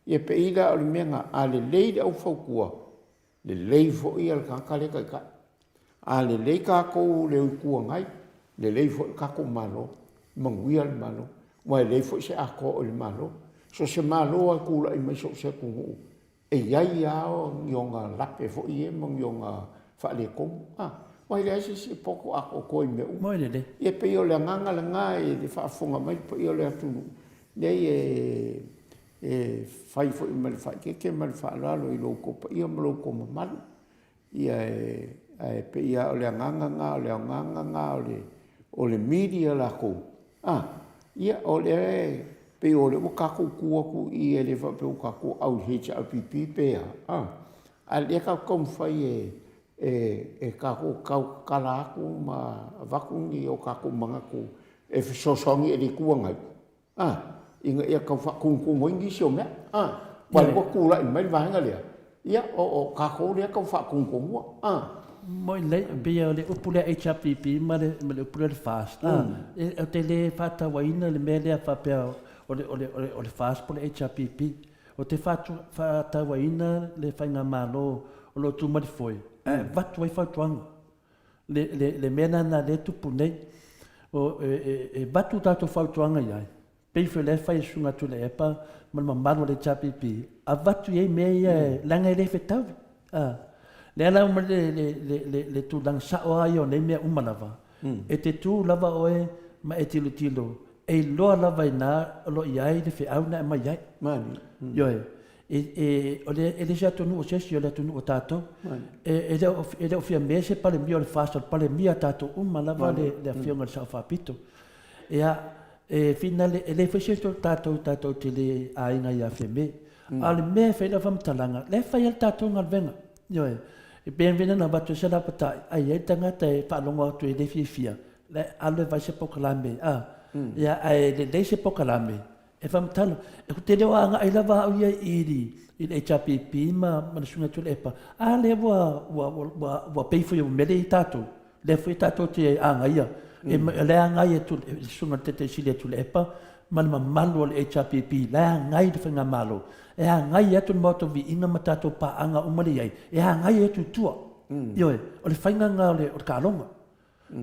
Ia pe ida o le mea ngā. A le lei le au whokua. Le lei fo I le kangaka le kai. A le lei kako le ukua ngai. Le lei fo I kako malo. Manguia le malo. Mai lei fo I se ako o le malo. So se malo a kula I mai so se kungu. E iai ao ngionga lape fo I mo ngionga whaale komu. Wai le aise si poko ako koi me u. Moi le. Ia pe I o le nganga le ngā e le whaafonga mai pe I o le atunu. Nei e whai fo I mali whai ke mali whaalalo I loko pa ia maloko mamalu. Ia pe ia o le nganga ngā o le media la kou. Ia o le pe o le kako kuaku I le whape o kako au HRPP pea. A le kako whai e kako kau kalaku ma wakungi o kako mangaku e whisosongi e le kuangai. Inga ia kau whakungkungo ingi sio mea. Wale wakula I mai vahenga lea. Ia o kako lea kau whakungkungo. Moi le bia le upule HRPP ma le upule le fast. O te le whata waina le mea lea whapea o le fast po le HRPP. O te whata waina le whainga malo o lo tu mari foi. Vatu wai whautuanga. Le mena na le tupu nei. O vatu tato whautuanga iai. Pei le whai sunga tu le epa ma mamaro le HRPP. A vatu iei mea ia langa i le whetau. Le ala uma le tu lang sao ai o nei mea umalawa. E te tu lava oe ma e tilo. E loa lava ina lo iai le wheau na e mai iai. Mani. Ioe. O le se atonu o sesi o le atonu o tātou. E le ofia mea se pale mia o le fasta, pale mia tātou umalawa le afionga le sao whapito. Fina le whaiseto tātou te le ainga i a wheme. A le mea whaila whamtalanga. Le whai al tātou ngalvenga. Ioe. E ben vena na batu se rapata ai e tangata e whalonga atu e le fia. Le alo vai se pokalame. Ia le se pokalame. E whamtalo. E ku te leo anga ai lava au ia iri. I le HRPP ma na sunga tu le epa. Le wa peifo i mele i tātou. Le fui tātou te anga ia. E le anga ia tu sunga te sile tu le epa. Mana malu o le HRPP. Le anga ia te whinga malo. E ngai atu moto vi inga matato pa anga umari ai. E ngai atu tua. Ioe, o le whainga ngā o le kalonga.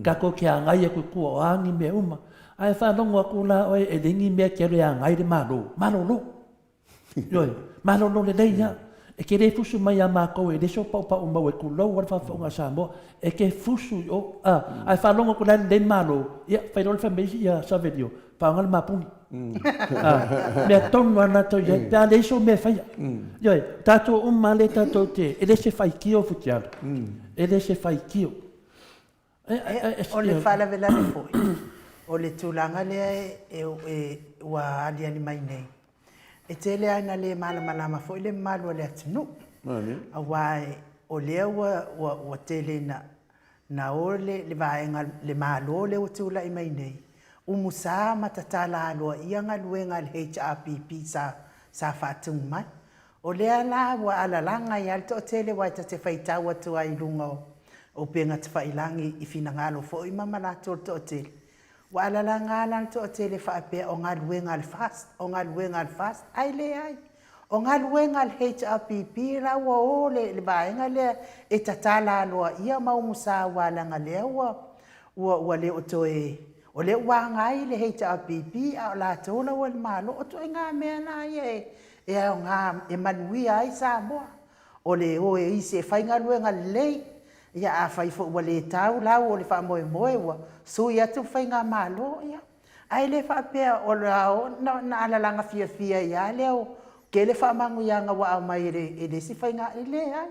Kako ke ngai aku kua o angi me uma. Ai whanonga kula oi e ringi mea kere a ngai re malo. Malo lo. Yoi, malo lo le leia. E ke re fusu mai a mākou e reso pau pau mau e kulau wala whawhaunga Samoa. E ke fusu o, ai whanonga kula le malo. Ia, whairole whamesi ia saverio. Whaonga le mapuni. Mea tonu ana tau ia, pia leiso mea whaia. Yoi, tātou umale tātou te, e le se whai kio futiara. E le se whai kio. O le whala vela le foi. O le tūlanga lea e ua ali ali mai nei. E te lea ina le malamalama foi le malua le atinu. A wae o lea ua tele na o le vaenga le malo le o tūla i mai nei. Umusa matatala aloa ianga luenga le HRPP sa whātungu mai. O lea la ua alalanga i alto o tele wai ta te whaitau atua i lunga o penga te whailangi i whina ngalo fo i mamana to o tele. Wa ala nga lan to tele fa pe o nga luenga al fast ai le ai o nga luenga al HRPP la wo le baenga le e tatala lo ia mau musa wala nga le wa le o to o le wa nga i le HRPP a la to la wal malo o to nga me na ye e nga e manui ai sa mo o le o e se fa nga luenga le ia a fai fo wale tau la o le fa moe wa so ia tu fai nga malo ia ai le fa pe o la na ala langa fia ia le o ke le fa mangu ia nga wa mai le si fai nga le ai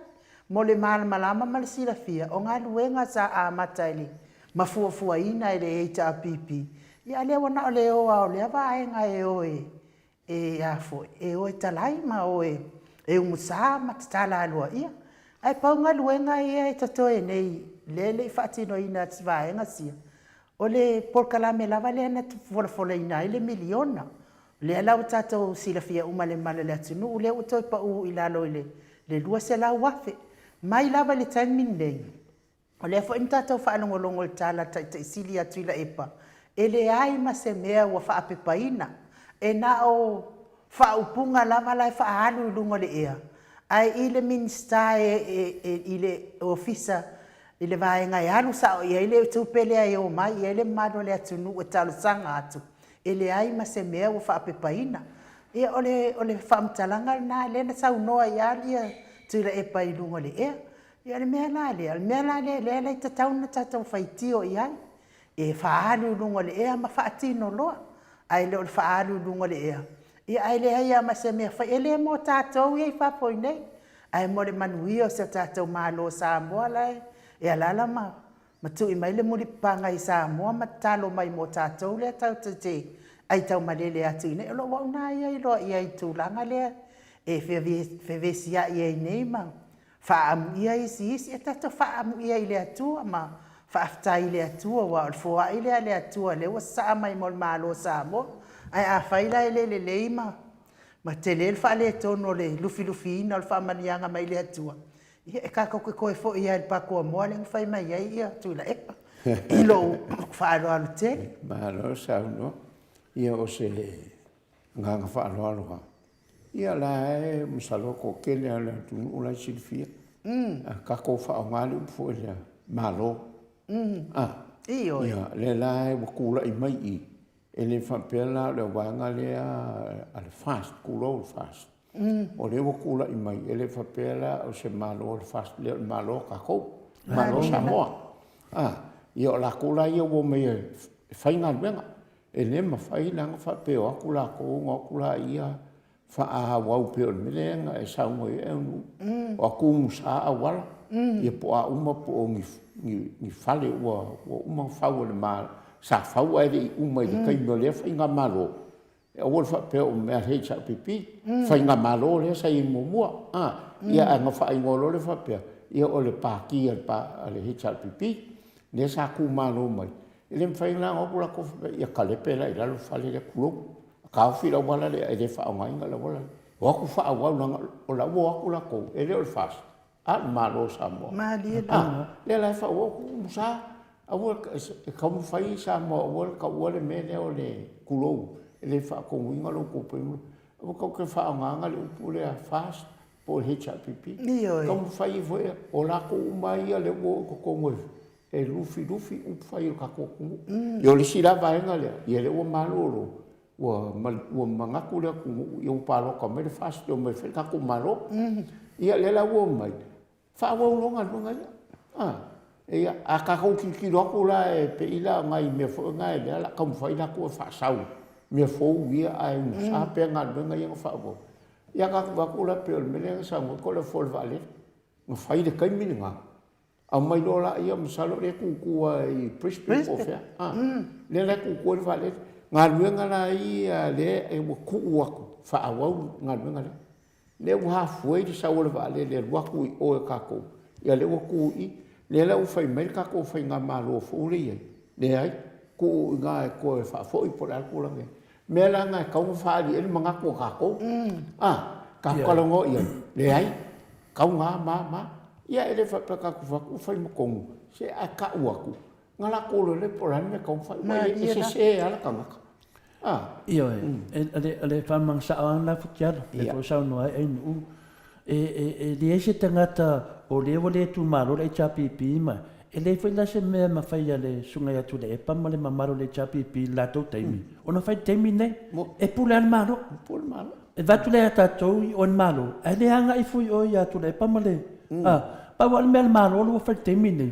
mo le mal malama mal si la fia o nga luenga sa a mataili mafuafua ina le HRPP ia le wana o le o le va nga e a fo e o talai ma o e umusa matala lo ia ai pau nga luenga ia e tatoe nei lele whaatino ina tsivaenga sia. O le porkala me lava le ana fola ina ile miliona. Le alau tatou sila fia umale male le atinu le utoi pa u ilalo ile le lua se lau wafe. Mai lava le taimin nei. O le fo imtatou whaalongolongo le tala ta isili atuila epa. E le ai ma se mea wa whaapepaina. E na o whaupunga lava lai whaalu lungo le ea. Ai ile minsta ile ofisa ile vaenga e alu sa ile tupele ai o mai ile mado le atunu o talo sanga atu ile ai ma se mea o fa pepaina e ole famtalanga na le na sa no ia ia tira e pai lungo le e le mea le tatau na tatau faitio ia e fa alu lungo le e ma fa atino lo ai le fa alu lungo le e ia ai le ia ma se me fa ele mo tatou ia fa poine ai mo le manuio se tatou malo Samoa lai e alala ma tu i mai le muri panga i Samoa ma talo mai mo tatou le tau te ai tau malele atu ne lo wa na ia lo ia tu langa le e fe vesia ia nei ma fa am ia isi e tatou fa am ia ile atu ma fa afta ile atu wa fo ile atu le wa sa mai mo malo Samoa ai a faila le ma tele fa le tono le lufi na fa manianga mai le atua e ka ko fo ia el pa ko mo le fa mai ia tu la e lo fa lo al te ma lo sa no ia o se nga fa lo ia la e musalo ko ke le ala tu ula silfia ka ko fa ngali fo le malo io ia le la e kula i mai i ele fa pela le wanga le al fast kulo fast o le kula i mai ele fa pela o se malo fast le malo ka ko malo Samoa io la kula io wo me faina venga ele ma faina fa pe o kula ko ngo kula ia fa a wa pe o melenga e sa mo e o ku sa a wala ia po a uma po ni fale o uma fa o le mal sa fau ai uma i kai no le fainga malo e o fa pe o me HRPP fainga malo le sa i mo ia nga fa ngolo le fa pe ia o le pa ki pa le HRPP le sa ku malo mai ele fainga o kula ko ia kale pela ila lo fa le kulo ka fi la wala le e fa ngai ngala wala o ku fa wa o la wo kula ko ele o fast malo Samoa ma le la fa o musa awol como fai Samoa awol ka wole mele o le kulo ele fa ko winga lo ko pe o ko fa nga le pule a fast po HRPP como fai foi o la ko mai le wo ko mo e lufi upu fai o kakokungu. Yo le sila vaenga lea, ia le ua malolo, ua mangaku lea kungu, ia upalo ka mere fast, o me whai kako malo, ia le la ua mai, whaawauronga lunga ia. Ia, a kakau ki roko la e pe ila ngai me fo ngai le la kam fai la ko fa sau. Me fo ia ai sa pe nga lunga ia fa bo. Ia ka ko la pe me le sa mo ko le fo vale. Mo fai de kai minga. A mai lo la ia msalo le ku ai prespe ko fa. Le la ku vale. Nga lunga la ia le e ku ku fa awau nga lunga le. Le wa foi de sa o vale le wa ku o ka ko. Ia le ku i le la u fai mai ka ko fai nga malo fo le le ai ko nga ko fa fo i por algo la me la nga ka u fa di el manga ko ka ko ka ko lo ia le ai ka nga ma ia ele fa ka ku fai mo ko se a ka u aku nga la ko le por an me ka fa mai se ala ka nga io le fa mang sa ana futia le ko sa no ai nu e ese tangata o le wale tu maro le chapipi ma e le foi la se me ma fai le sunga ya tu le pa ma le maro le chapipi la to taimi ona fai taimi ne e pule al maro e va tu le ta to on malo e le anga i foi o ya tu le pa ma le pa wal me al maro lo fai taimi ne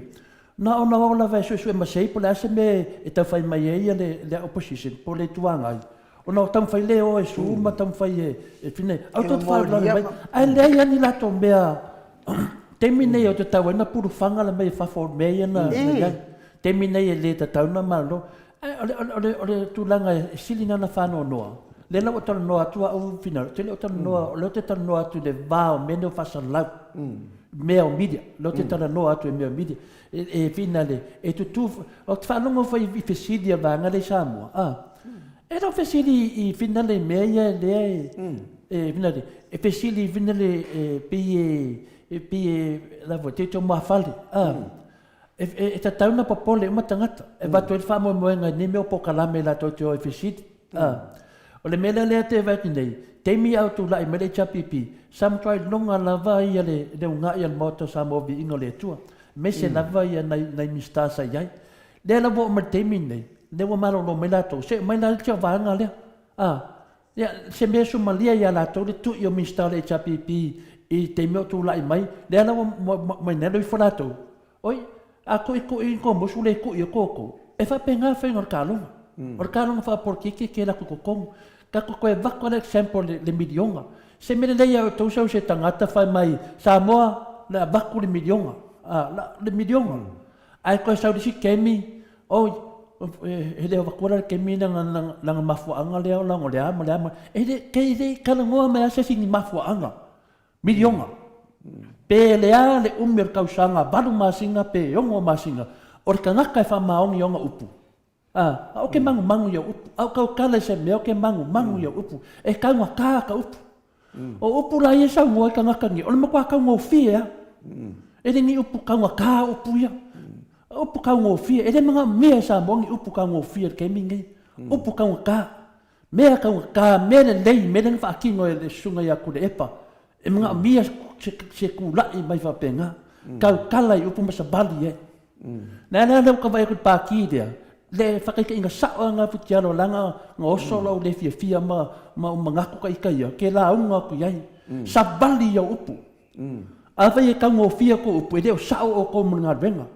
na ona wala va so ma sei pole se me e ta fai mai e le opposition pole tuanga ona tam fai le o e su ma tam fai e fine auto fa la mai ai le ya ni la to mea Terminei o te tau ena puru whanga la mei whafo mei ena. Terminei e le te tau na malo. Ole tūlanga e silina na whānau noa. Le lau o tala noa atua au whina. Te leo tala noa, leo te tala noa atu le vāo mene o whasa lau. Mea o media. Leo te tala noa atu e mea o media. E whina le. E tu tū, o te whanongo whai i whesidia vānga le Samoa. E rau whesidi i whina le mea ia lea e whina le. E whesidi i whina le e la vo te to mafali e ta tauna popole uma tangata e va to fa mo nga ni me pokalame la to to efficit o le mele le te va nei te mi auto la me le chapipi sam try longa la va ia le nga ia moto Samoa Viiga le tua me se la va ia nai mista sa ia le la vo me te mi nei le vo malo no me la to se mai la cha va nga le ya se me su malia ia la to le tu io mista le chapipi i te meo tū lai mai, le ana mai nero i whanato. Oi, a ko i ko mosu le ko i koko. E wha penga whainga or kālunga. Or kālunga wha porkike ke la kukokong. Ka ko e wako le example le midionga. Se mele leia o tōsau se tangata whai mai Samoa le wako le midionga. Le midionga. Ai ko e sau disi kemi, oi, he leo wakura le kemi langa mafuanga leo lango le ama. E le kei le kalangoa me ase sini mafuanga. Milionga. Pe lea le umir kausanga, balu masinga pe yongo masinga. Or ka ngaka e wha maongi yonga upu. Au ke mangu ya upu. Au kau kale se meo ke mangu ya upu. E kaunga ka upu. O upu la ia sa ngoi ka ngaka ngi. Ole makua kaunga o fia. E le ni upu kaunga ka upu ya. Upu kaunga o fia. E le mga mea sa mongi upu kaunga o fia ke mingi. Upu kaunga ka. Mea kaunga ka. Mea le lei. Mea le nga akingo e le sunga ya kule epa. E mga mia se kulai mai whapenga. Kau kalai upu masa bali e. Nā leo ka vai kut pāki dea. Le whakaika inga sawa ngā putiaro langa ngā oso lau le fia ma ngako ka ika ia. Ke la unga ku iai. Sa bali ya upu. A vai e kau ngō fia ko upu. E leo sao o ko mga renga.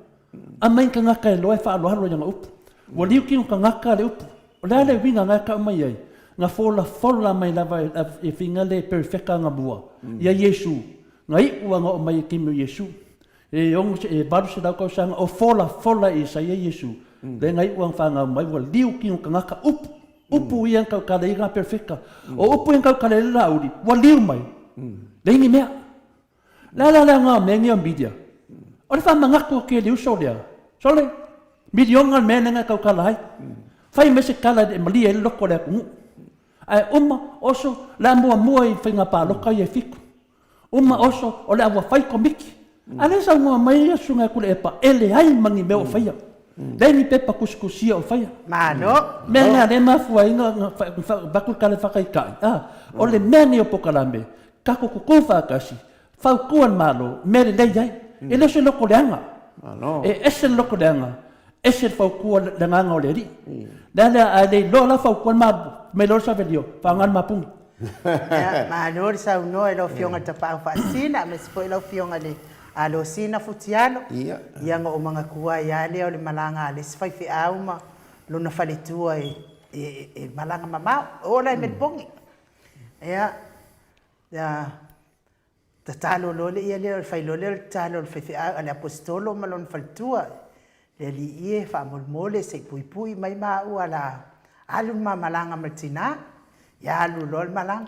A mai ka ngaka e loe wha aloha ya ngā upu. Wa liu kinu ka ngaka le upu. O lea le winga ngā ka mai ai. Ngā fola mai lava e whinga le perfeka ngā bua. Ia Yesu. Ngā iua ngā o mai e kimu Yesu. E ongo se e baru se dau kau sanga o fola e sa ia Yesu. Le ngā iua ngā mai wa liu kinu ka ngaka upu. Upu ia ngau kale i ngā perfeka. O upu ia ngau kale le lauri. Wa liu mai. Le ingi mea. La ngā mengi o media. O le wha mangako ke liu so lea. Sole. Midionga mea ngā kau kala hai. Whai me se kala e malia e loko lea kungu. Ai oso la mua I whainga pāloka I e whiku. Oso o le awa whai komiki. Ale sa ngā mai a sunga kule epa ele ai mangi meo whaia. Le ni pepa kuskusia o whaia. Mano. Mea ngā le mafua inga bakul kale whakaikai. O le mea ni o pokalame. Kako kuku whakasi. Whaukuan malo. Mere lei ai. E leo se loko le anga. Ano. E ese loko leanga. Ese faukua leanga o le ri. Lea a le lo la faukua me lo sa velio. Whangan mapung. Ma nori sa uno e lo fionga tapau whaasina, me sipo e lo fionga le alo sina futiano. Ianga o mga kua ia leo le malanga le sifaifi auma, luna whaletua e malanga mamau, ola e melpongi. Ia, ta talo lole ia leo le whai lole le talo le whaifi au, ale apostolo malon whaletua, le li ie whamolmole se pui pui mai mau ala alu malanga martina. Ya lu lol malang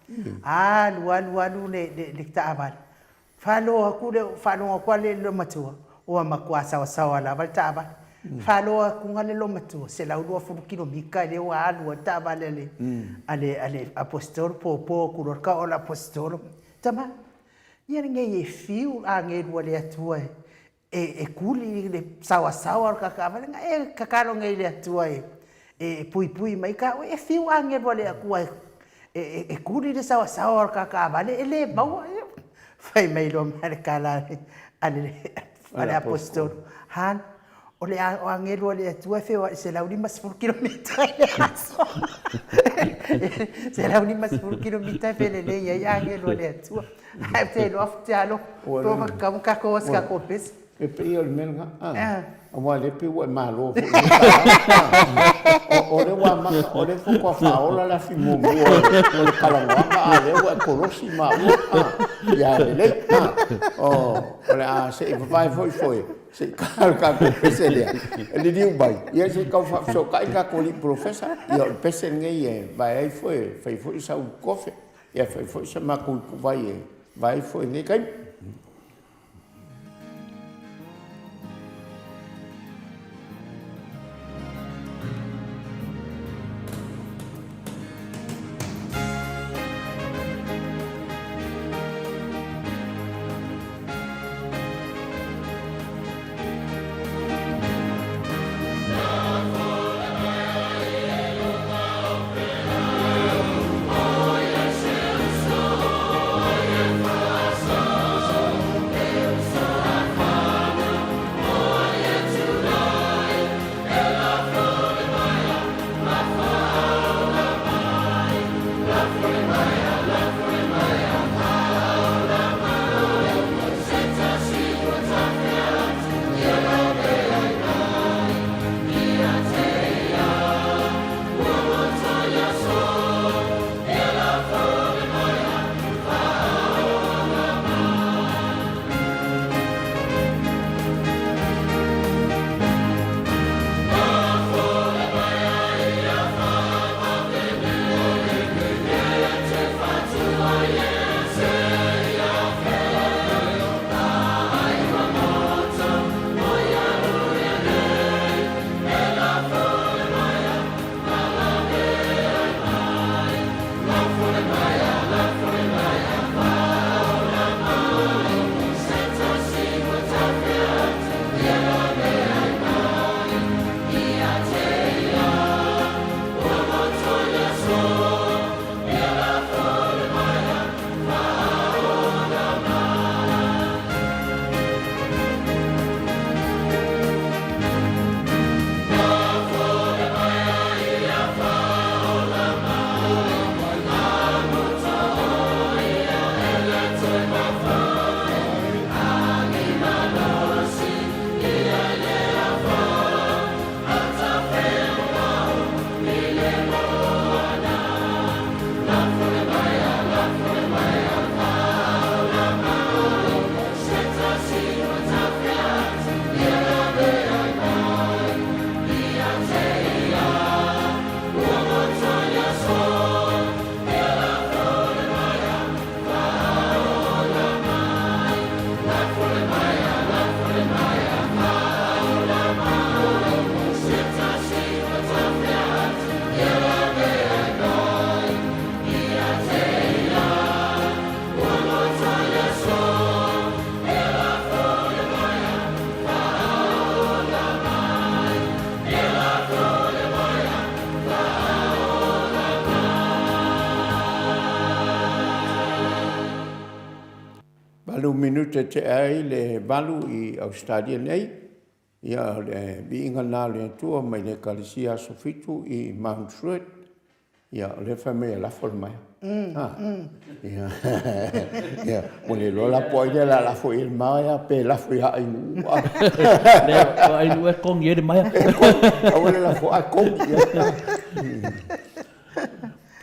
lu le taabal falo aku le falo aku le lo matua o makua sawa la val taabal falo aku ngale lo matua se la lu fu kilomika le wa lu taabal le ale apostol po ku ka o apostol tama ia nge fiu a nge le atua e kuli le sawa ka val e kakalo nge le atua e pui mai ka e fiu ange vole aku e kuri de sawa ka vale ele bau fai mai lo marcala ale apostol han ole ange vole tu e feo se la ulimas por kilometra se la ulimas por kilometra pele le ya ange vole tu ai te lo aftalo pro ka ko pes e pe o le melga o le pe o malo o le wa ma o le fu ko fa o la fi mo o le kala wa le wa kolosi ma ya le o le se vai foi se kal ka ko pese le di bai ia se ka fa so ka ko li professor ia pese ngai vai foi sa un kofe ia foi sa ma ku vai foi ngai kai lu minute te ai le balu I Australia nei. Ia le Viiga nā le tua mai le kalisia sofitu I Mount Fruit. Ia le whamea lafo le mai. Ia, mo le lola poi le la lafo I le mai, pe lafo I hae ngua. Le ai nu e kongi e le mai. Au le lafo a kongi.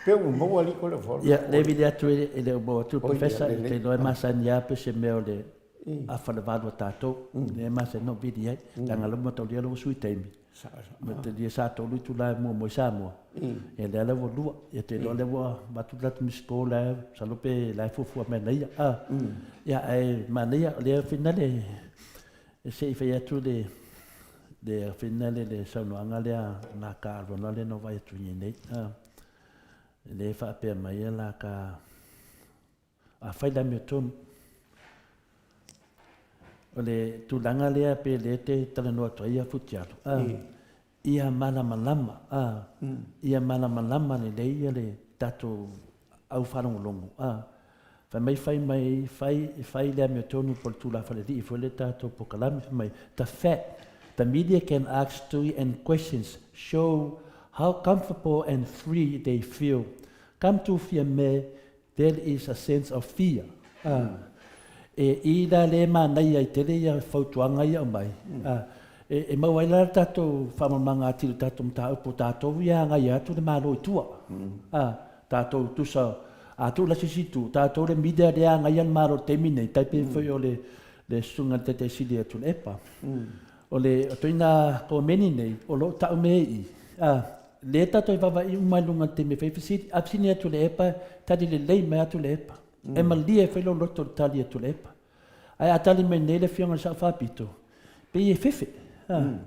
Pe un mo ali ko le fo. Ia, le vide atu e le mo atu professor, te loe masani a pe se meo le a whale wālua tātou. Le masa no vidi ai, tanga lama tau lia lawa sui teimi. Ma te lia sa tau lui tu lai mua mo I Samoa. E le alawa lua, e te loa lewa batu latu misko lai, salope lai fufua mena ia. Ia, e mana ia, le whina le, e se I whai atu le whina le saunoanga lea nā ka arona le no vai atu nei. Le whaapea mai e la ka a whaila mea tonu. O le tūlanga lea pe le te talanoa toa ia futialo. Ia malama lama. Ia malama lama le leia le tato au whanongolongo. Whai lea mea tonu po le tūla whale di. Fo le tato po kalami mai. The fact the media can ask and questions show how comfortable and free they feel. Come to fear me, there is a sense of fear. E ida le manai ai tere ia whautuanga ia mai. E mawailara tātou whamamanga atiru tātou mtau po tātou ia ngai atu le malo I tua. Tātou tusa atu la sisitu, tātou le mida rea ngai an maro temine, taipe whai o le sunga te sidi atu le epa. O le toina ko meni nei, o lo tau mei le tātou I wawa I umailunga te me whaifisiti, apsini atu le epa, tadi le lei mai atu le epa. E malia e whailo loto le tali atu le epa. Ai atali mai nei le whionga sa whapito. Pe e whewhe.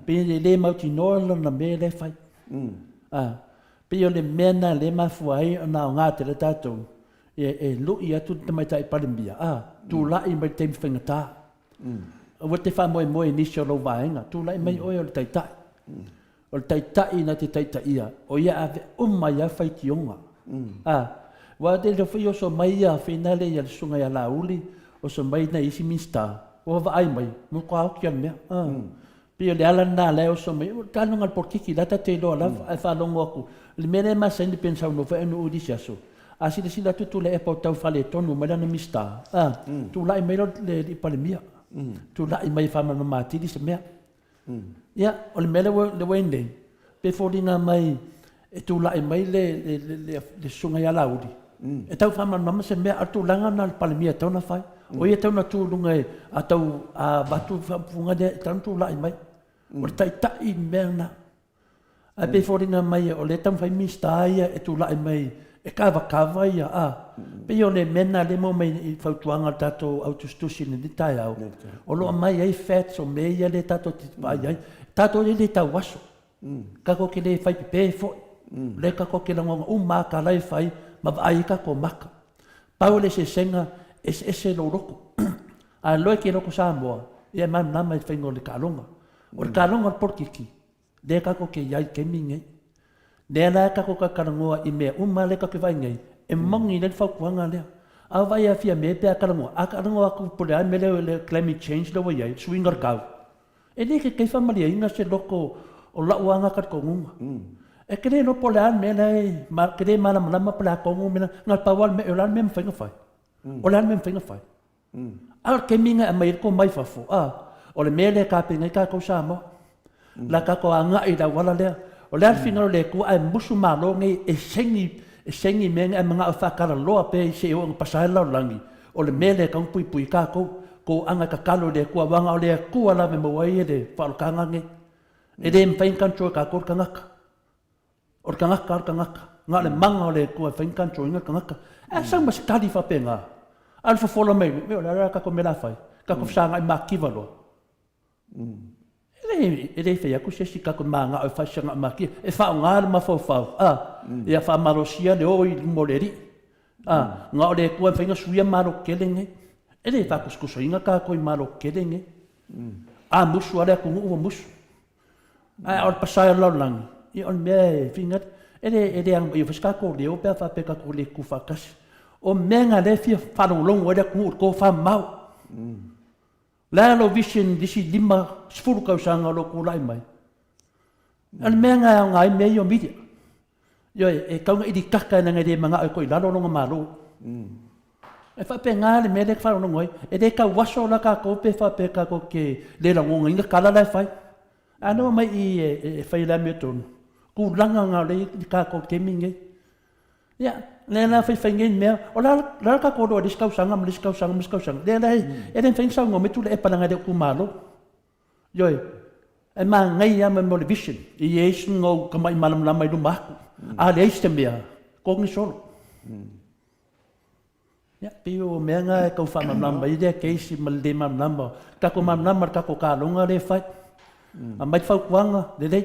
Pe le mauti noa na me le whai. Pe o le mena le mafuai o nā o ngā te le tātou. E lui atu te mai tai parimbia. Tu lai mai te mwhingatā. O te wha moe nisi o lau vaenga. Tu lai mai oi o le taitai. O le taitai na te taitai ia. O ia ave umai a whai tionga. Wa te le whi o so mai a whenale ia le sunga ia la uli. O so mai na isi minsta. O wa ai mai. Mo kwa au kia mea. Pio le ala nā leo so mai. Ka nunga le porkiki lata te loa lava. Ai whalongo aku. Le mene ma sa independence au no wha enu udisi aso. A sila sila tutu le epa o tau whale tonu mai lana minsta. Tu lai mai lo le palemia. Tu lai mai whamana mātiri se mea. Ia, o le mele le wendei. Pe fōringa mai. E tu lai mai le sunga ia la uli. E tau whamana se mea atu langa na le palemia tau na whai. O ia tau na tūrunga e a tau a batu whampunga de tau tu lai mai. O le tai mea na. A pe fōringa mai o le tau whai mista ia e tu lai mai. E kawa ia Pe o le mena le mo mai I whautuanga tato autostusi ni tai au. O loa mai ai fats o me ia le tato tipai ai. Tato le tau waso. Kako ke le whai pipe fo. Le kako ke la ngonga maka lai whai. Ma vai kako maka. Pau le se senga ese lo roko. A loe ke roko Samoa. Ia man nama I whaingo le kalonga. O le kalonga porkiki. Le kako ke iai ke mingai. Le ala kako ka karangoa I mea le kako vai ngai. E mongi le whaukuanga lea. A vai a fia me pe a karangoa. A karangoa ku pole ai me le climate change le waiai. Swingar kau. E le ke whamalia inga se loko o lauanga katkongunga. E kere no pole ai me le kere mana malama pole a kongu mena. Ngal pawal me olan me mwhinga whai. Olan me mwhinga whai. A ke minga a mai ko mai whafo. O le mele ka pe ngai ka ko Samoa. La kako a ngai da wala lea. O le alfina le ku ai musu malo ngai e sengi menga e mga whakara loa pe se o ang pasai lau langi. O le mele ka pui ka ko anga ka kalo le kua wanga o le kua la me mawai e le whalokanga ngai. E le mwhainkancho ka kor ka ngaka. O ka ngaka. Nga le manga o le kua whainkancho inga ka ngaka. E sang mas tali whapenga. Alfa fola mai, me o le ara kako me la whai. Kako whsanga I makiwa loa. E rei whai aku sesi kako maanga o whaisanga maki. E whao ngāra ma whau. E a whamarosia le oi moleri. Nga o le kua whainga suia maro kelenge. E rei whakuskuso inga kako I maro kelenge. A musu ale aku ngu musu. A o pasai lau langi. I on mea e whingat. E rei ang i whaskako leo pia whapeka ko le ku whakasi. O menga le fia whanolongo e le ku ko whamau. La lo vision disi 5 kausanga lo kulai mai. Al mea ngai mea yo media. Yo kaunga idi kaka na ngai manga ko ilalo no malu. E fa pe ngale me le fa no ngoi. E de ka waso la ka ko pe fa pe ka ko ke le la ngonga inga kala la fai. Ano mai e fai la meton. Ku langa nga le ka ko ke minge. Ya, le na fai fai ngin me. O la ka ko do diskau sanga diskau sanga. Le la e den fai sanga me tu le e pa nga de ku malu. Yo e ma ngai ya me motivation. I yesu ngo kamai malam lamai lu maku. A le este mea. Ko ngi solo. Ya, pio menga e kau fa mamlamba i de keisi malde mamlamba. Ka ko mamlamba ka ko ka longa le fai. A mai fa kuanga de dei.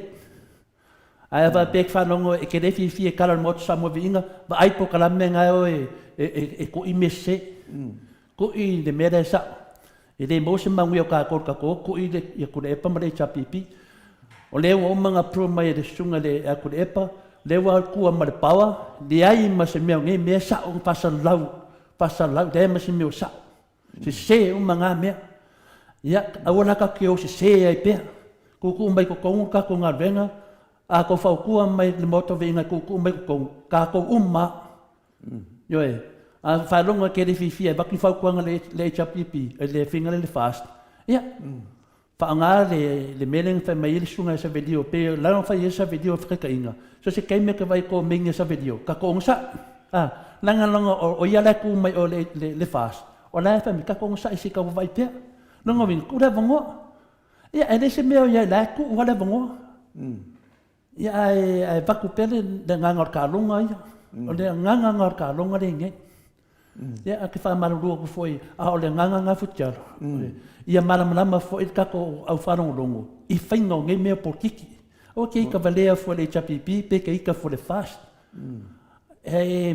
Ai va pek fa longo e ke defi fi e kala mo Samoa Viiga, va ai po kala menga o e ko i messe. Ko i de mera sa. E de mo se mangu ka ko i de e ko e pa mare cha pipi. O le o manga pro mai de sunga le e ko e pa, le wa ku ma de pawa, de ai ma se me nge me sa on pasal lau de ma se me sa. Se o manga me. Ya awala ka ke o se ai pe. Ku mai ko ka ko nga venga. A ko fa ku mai le moto Viiga ku mai ko ka ko Yo a fa longa ke de fi ba ki fa ku nga le cha pipi, le finga le fast. Ya. Fa nga le meleng fa mai le sunga sa video pe la fa esa video freka inga. So se kai me ke vai ko menga sa video. Ka ko sa. Langa o ya la ku mai o le fast. O la fa mi ka ko sa isi ka vai pe. Longa vin ku da bongo. Ya ene se me o ya la ku wala bongo. Ya ai vaku pele de ngangor ka lunga ya. O le ngangor ka lunga le nge. Ya ke fa malu ko foi o le nganga futsal. Ia malam foi ka ko au farong longo. I faingo nge me por kiki. O ke ka valea fo le chapipi pe ke ka fo le fast.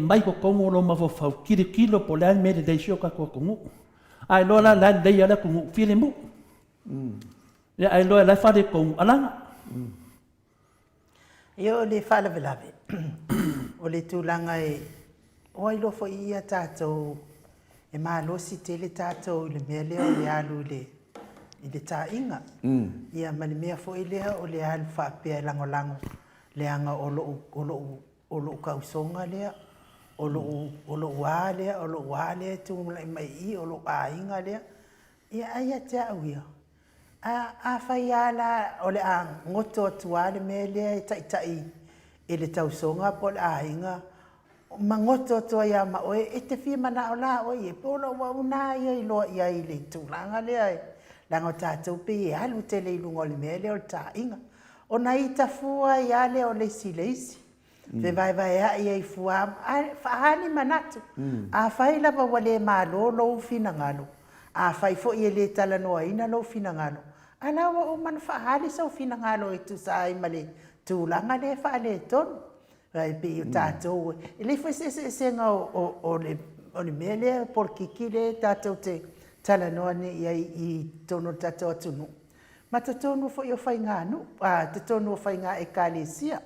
Mai ko kongo lo ma fo fa kilo po le me de sho ka ko kongo. Ai lo la de ya la kongo file mu. Ya ai lo la fa de kongo alanga. Yo le fala velave. O le tulanga e oi lo fo ia tato e ma lo si tele tato le mele o le alu le ta inga. Ia mani mea fo ile o le al fa pe lango le anga o lo kausonga le o lo wale tu mai o lo ainga le. Ia ai te auia. A faiala o le ngoto atua le mele tai e le tausonga po le ainga mangoto atua ia ma oe e te fia mana o la oe e polo wa una ia i loa ia i le tūlanga le ai lango tātou pe e alu te le ilungo le mele o le tā inga o na i ta fua i ale o le sileisi ve vai a ia i fua faani manatu a fai lava wale malo lo fina ngalo a fai fo i le tala noa ina lo fina ngalo alawa o man faali so fina ngalo i tu sai male tūlanga le fa le ton ai pe o tātou ele foi se nga o le mele por kiki le tātou te tala noa ne i tono tātou atunu ma tatonu fo i o fai nganu tatonu o fai ngā e kalesia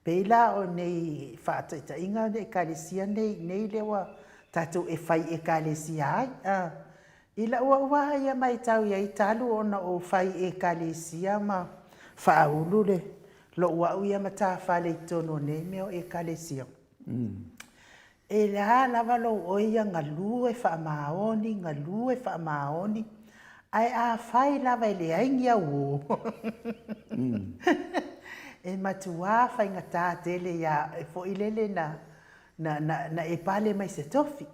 pe la o nei whaata inga e kalesia nei lewa tātou e fai e kalesia ai ila ua ia mai tau ia i talu ona o fai e kalesia ma whaulu le lo ua ia ma tā whale i tono ne meo e kalesia. E la lava lo o ia ngalu e whaamaoni ai a whai lava i le aingi au o. E matua whai ngata tele ia e fo ilele na e pale mai se tofi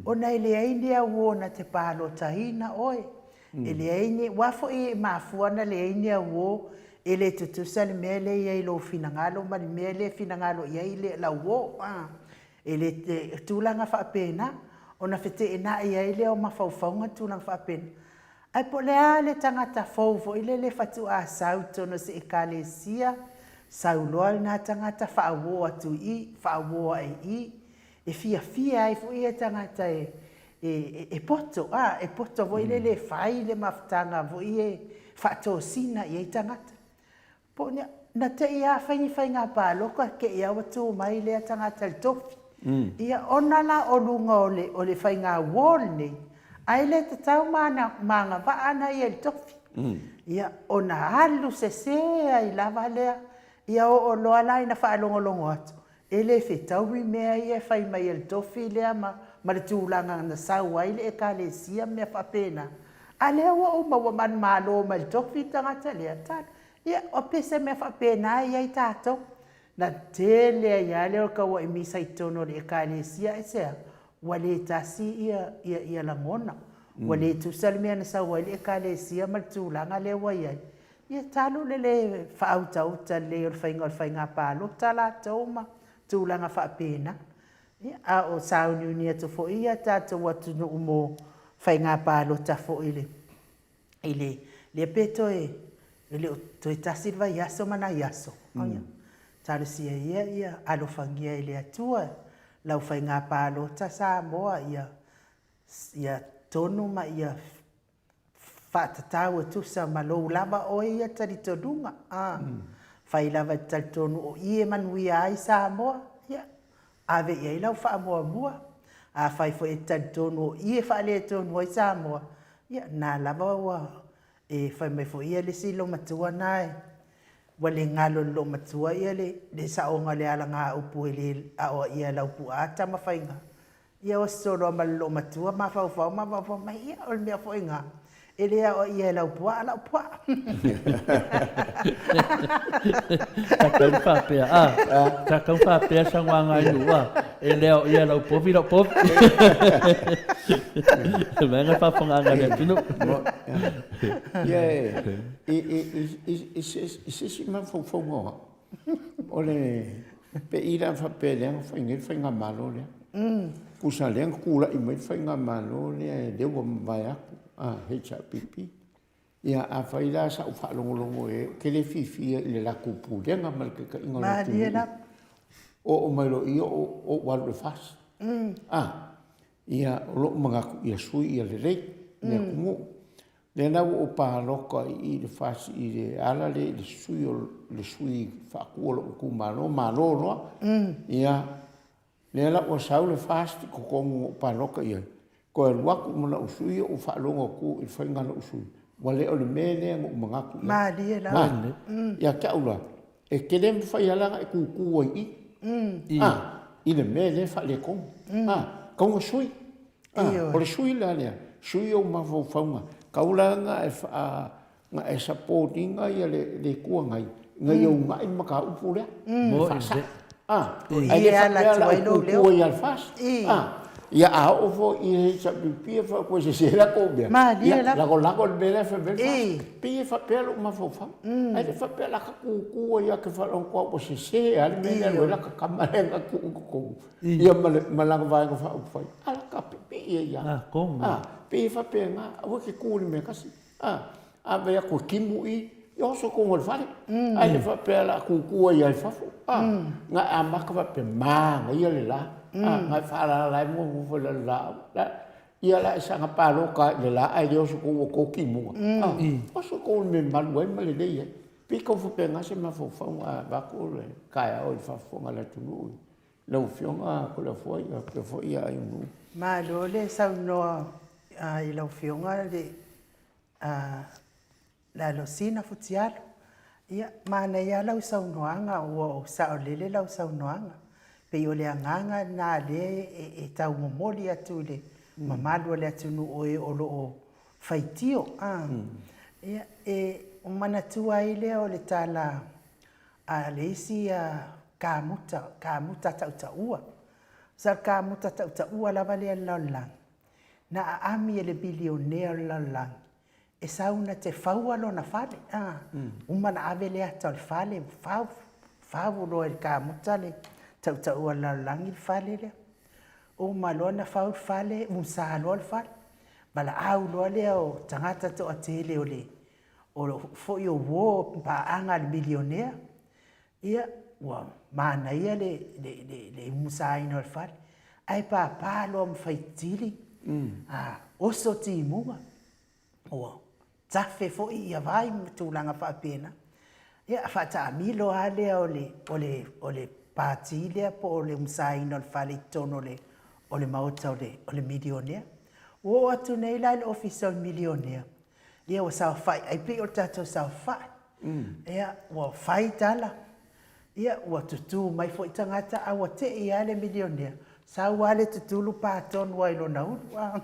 o na ele aini au na te palo tahina oe ele aini wafo e mafuana le aini au ele tutusa le mele ia i lo finangalo ma le mele finangalo ia i le la wo ele tulanga whaapena o na fete e na ia i le o mawhauwhaunga tulanga whaapena ai po le tangata fauvo ile le fatu a sauto no se ekalesia sauloa na tangata whaawo atu i whaawo e fia ai fu ia tangata e poto e poto vo ile le fai le maftanga vo ie fato sina i tangata po na te ia fai ngā pāloka ke ia watu mai le tangata le tofi ia onala o lunga o le fai ngā wall nei Ai le te tau manga wa ana ia le tofi. Ia ona halu se ai lava lea. Ia o loa lai na whaalongolongo atu. E le whetauwi mea ia whai mai le tofi lea ma le tūlanga na sau ai le e ka le sia mea whapena. A lea wa wa man malo ma le tofi tangata lea tala. Ia o pese mea whapena ia i tātou. Na tele ia leo ka wa imi saitono le e ka le sia e sea. Wale tasi ia la ngona. Wale tu salimia na sa wale ka le sia mal tu langa le wai. Ia talo le fauta uta le o whainga palo tala tauma tu langa whapena. Ia o sauni unia to fo ia tato watu no umo whainga palo ta fo ile. Le peto le to tasi va yaso mana yaso. Talo sia ia alofangia ile atua. Lau whainga palo ta Samoa ia tonu ma ia whātatau tusa ma lou lava o ia tari tonunga. Whai lava tari tonu o ie manui ai Samoa. Ave ia ilau whaamoa mua. A whai fo e tari tonu o ie whaale tonu o Samoa. Nā lava wa e whai mai fo ia le silo matua nai. Wale ngalo lo matua ia le saonga le ala ngā upu ele a o ia lau pu ata ma whainga. Ia o soro ma lo matua ma whau ma ia o mea whainga. Ele a o ia lau pu a lau pu a. Takau whapea takau whapea sa wanga inua. Ele o ia lau povi lau povi. Menga whapanganga le pino. Isi ma fau ngoa. Ole pe ira whape leanga whainga malo lea. Kusa leanga kula i mai whainga malo lea lewa mai aku. Hei cha pipi. Ia a whaila sa u whaalongolongo ke le fifia i le laku pu leanga malke ka inga lo tumi. O mailo ia o walu le fas. Ia lo mangaku ia sui ia le rei. Ia kumu. Le nau o pāloka i le fasi i le ala le sui whakua o kumano, malo noa. Ia, le la o sau le fasi ko kongu o pāloka ia. Ko e waku mana usui o whaalonga ku i whaingana usui. Wale o le mene o mangaku ia. Maali e la. Ia kia ula, e kelem whaialanga e kukua i. I le mene whaale kongu. Konga sui. O le sui la lea. Sui o mawau whaunga. Kaulanga e supportinga ia le kua ngai. Ngai au ngai maka upu lea. Fasa. Ia la tuaino leo. Kua ia alfas. Ia a ofo i he sapipia wha koe se sera kōbea. Ia lako le mele wha belfas. Pia wha pēlo mawau whau. Ai le wha pēla ka kukua ia ke whalongkua o se se. Ale mele alo laka kamarenga kuku. Ia malanga vaenga wha upwhai. Ala ka pipi ia. Konga. Pia wha pēnga. Awa ke kūri me kasi. A vea ko kimu i. Ia oso konga le whare. Ai le wha pēla kukua ia i whafu. Nga a maka wha pē maanga ia le la. Ngai whaara lai mo whala la. Ia la e sanga pāroka le la. Ai le oso konga ko kimu. Oso konga me malu ai male leia. Pika ufu pēnga se ma whauwhaunga wako le kaya o i whawhonga la tunu. Lau whionga ko la fwoi. Ko fwoi ai unu. Ma lo le sau noa i lau whionga le la lo sina futialo. Ia mana ia lau sau noanga o Sailele lau sau noanga. Pe o le anganga na le e tau momoli atu le mamalu le atu nu oe o lo o whaitio. Ia o manatua i le o le tala a le isi ka muta Tautua. Sa ka muta Tautua lava le laulang. Na a ami e le bilionea laulang. E sauna te whaualo na whale. Umana ave le ata o le whale. Whau lo e ka muta le Tautua laulang i le whale le. O malo na whau whale. Sa alo le whale. Bala au lo le o tangata to a tele o le. O foi o wo pa anga le bilionea. Ia wa mana ia le musai no fat ai pa lo mfaitili oso ti munga o tafe fo ia vai tulanga fa pena ia fa ta milo ale o le parti le po le musai no fali tono le o le Maota o le milionea O atu nei la le official millionaire. Ia o sa fai ai pe o tato sa fai. Ia o fai tala. Ia o tutu mai fo itangata a o te ia le millionaire. Sa wale tutulu paton wa ilo na ua.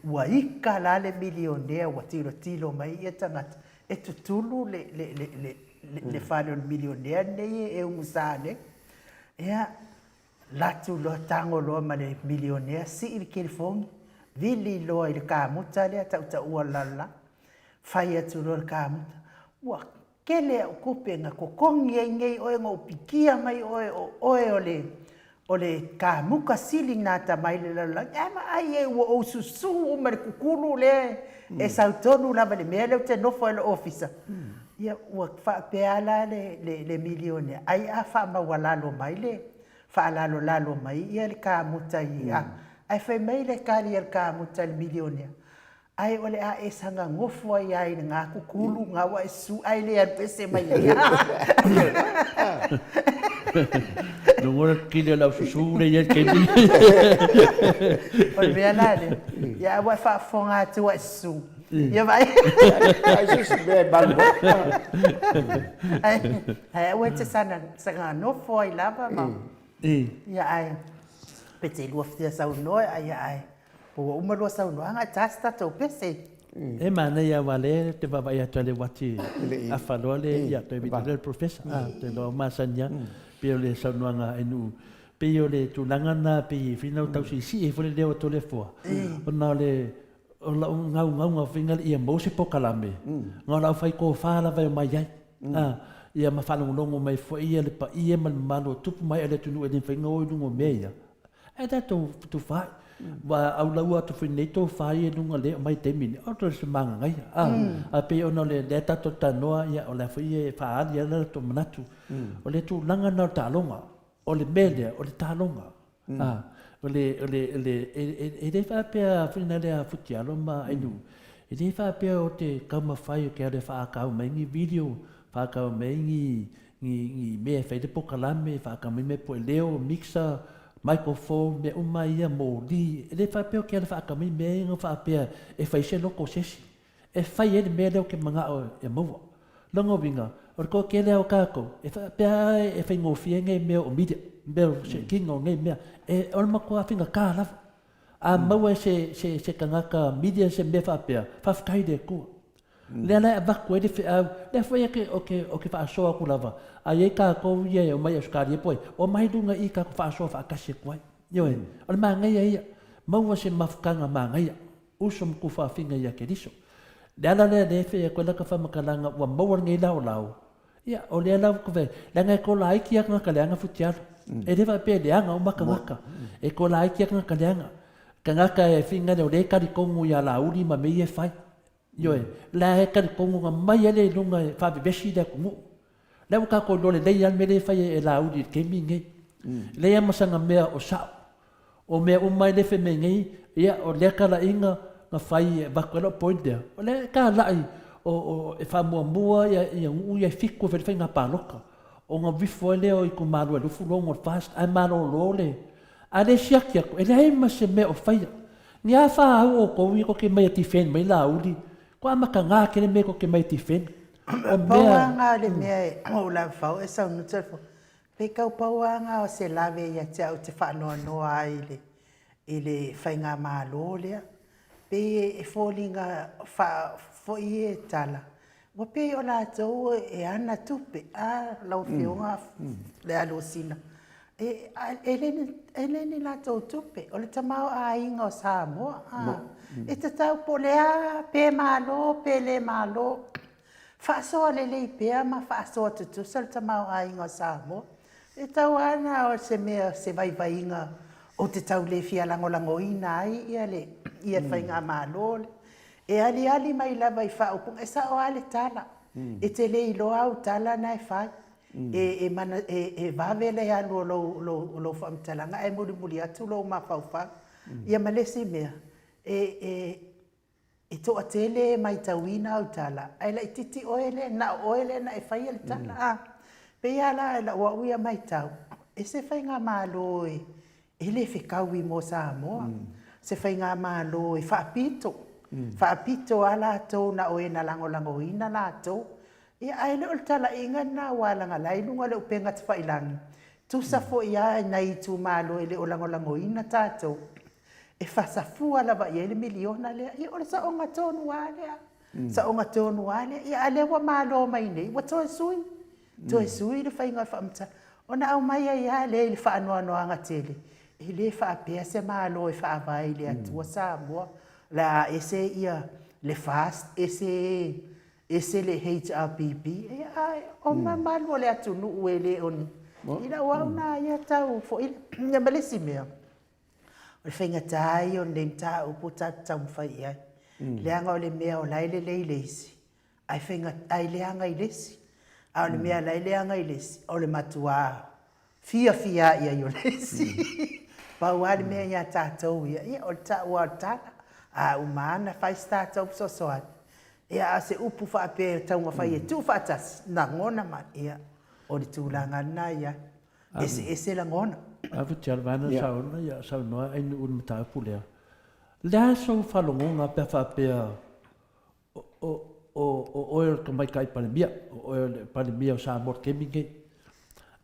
Wa ika la le millionaire wa tilo mai ia tangata. E tutulu le fale o millionaire nei e umusane. Ia latu lo tango lo ma le millionaire si il kelfongi. Vili lo il kamuta le Tautua lala. Fai atu lo il kamuta. Wa kele o kupe nga kokongi e ngei oe ngā upikia mai oe o le kamuka sili ngata mai le lala. Ama ai e ua o susu o ma le kukulu le e sautonu lava le mea leo te nofo e le ofisa. Ia ua whaapeala le milione. Ai a whaamawalalo mai le. Whaalalo mai ia le kamuta i a. Ai whai mai le kari al kamuta le milione. Ai ole a e sanga ngofo ai ai ngā kukulu ngā wa e su ai le pese mai ai. No ngora kile lau susu le ia ke ni. Ole mea nane. Ia wa whaafonga tu wa su. Ia vai. Ai sisi be balbo. Ai wa te sanga ngofo ai lava ma. Ia ai. Pete lua fia sau noe ai ai. Po uma lua sau noe anga tasta tau pese. E mana ia wale te baba ia tole wati AFUALO le ia te vitale professor te no masanya pe le sau noanga enu pe le tulanga na pe fina tau si e fole le tole fo. Ona le ola ngau fingal ia mo se pokalame. Ngala fai ko fala vai mai ai. Ia mawhanongonongo mai fo ia le pa ia man malo tupu mai ele tunu e ni whainga o nungo mea. E da tu whai. Wa au laua tu whinei tō whai e nunga le mai te mini. O tō se manga ngai. A pe ona le tato tanoa ia o le whai e whaari ala tō manatu. O le tu langa na tālonga. O le mele, o le tālonga. O le e le whapea whina lea futi alo ma enu. E le whapea o te kauma whai o ke ale whaakau mai ngi video. Whakau mai ngi mea whaide pokalame, whakau mai me po leo, mixer, microphone, me uma ia mōli. E le whapeo ke ala whakau mai mea inga whapea e whaise loko sesi. E whai ene mea leo ke mga o e maua. Longo winga, o ko ke leo kako, e whapea e whai ngofia ngai mea o media, mea se kingo ngai mea. E olma kua whinga kā lawa. A maua se kangaka media se mea whapea, whafkaide kua. Le ala vaku ele fe le foi que o que fa so ku lava ai ka ko ia o mai skari poi o mai dunga I ka fa so fa ka se kwai yo e o manga ia mau se mafkanga manga ia usum ku fa finga ia ke diso le ala le fe ko la ka fa makalanga wa mau ngai lau ia o le ala ku ve la ngai ko lai ki nga ka langa futial e le va pe le anga o maka e ko lai ki nga ka langa ka e finga le ka di ko mu ia la uri ma me e fai yo la he ka kongo nga mai ele lunga fa besi da kumu la ka ko le dei al mele fa e la udi ke minge le ya masanga mea o sa o me o mai le fe mengi ia o le ka la inga nga fai ba ko point there o le ka la o e fa mua ia u ia fiku fe fa nga paloka o nga vifo le o ku malu lu fu longo fast ai malo lole ale siakia ele ai ma se me o fai ni a fa o ko wi ko ke mai ti fen mai la udi ko amaka ngā kene me ko ke mai ti fen. Pauanga le mea o la fau e sau no telefo. Pe kau pauanga o se lave ia te au te whaanoa noa i le whainga mālo lea. Pe e fōlinga fōi e tala. Wa pe o la tau e ana tupe a lau whionga le alosina. E leni la tau tupe, o le tamau a inga o Samoa. E te tau po lea, pe malo, pe le malo. Whaasoa le lei pea, ma whaasoa tutu, sa le tamau a inga o Samoa. E tau ana o se mea, se vai inga, o te tau le fia lango ina ai, ia whainga malo. E ali mai lava I whaupung, e sa o ale tala. E te le ilo au tala na e whai. E vavele ya lo whamtalanga e muri atu lo mawhauwha ia malesi mea e to atele mai tauina au tala ai la titi oele na e whai ele tala pe ia la ua uia mai tau e se whai ngā malo e ele whekaui mo Samoa. Se whai ngā mālo e whaapito. Whaapito a lātou na oe na lango ina lātou. Ia aile o le tala inga nā wālanga lai lunga le upenga te whailangi. Tusa fo ia nei tu mālo ele o lango ina tātou. E whasafua lava ia ele miliona lea. Ia ole sa onga tonu wālea. Sa onga tonu wālea. Ia ale wa mālo mai nei. Wa toe sui. Toe sui le whainga whaamta. Ona au mai ia le le whaanoanoanga tele. E le whaapea se mālo e whaavai le atua Samoa. La ese ia le fast, ese le HRPP. E ai, o mamalo le atunu ue le oni. Ina wauna ia tau fo ia malesi mea. O le whainga tai o le mta upo tau mwhai ai. Leanga o le mea o laile leisi. Ai whainga ai leanga i lesi. A o le mea leanga i lesi. O le matua. Fia ia i o lesi. Pau ale mea ia tātou ia. Ia o le tāua o tāna. A umana fai tātou sosoat. Ia a se upu whaape taunga whai e tū whaatas. Na ngona ma ia. O le tūlanga na ia. Ese la ngona. Afu te alwana sauna ia saunoa ainu un matapu lea. Lea sau whalongonga pe whaapea o oil ka mai kai palemia. O oil palemia o Samoa kemike.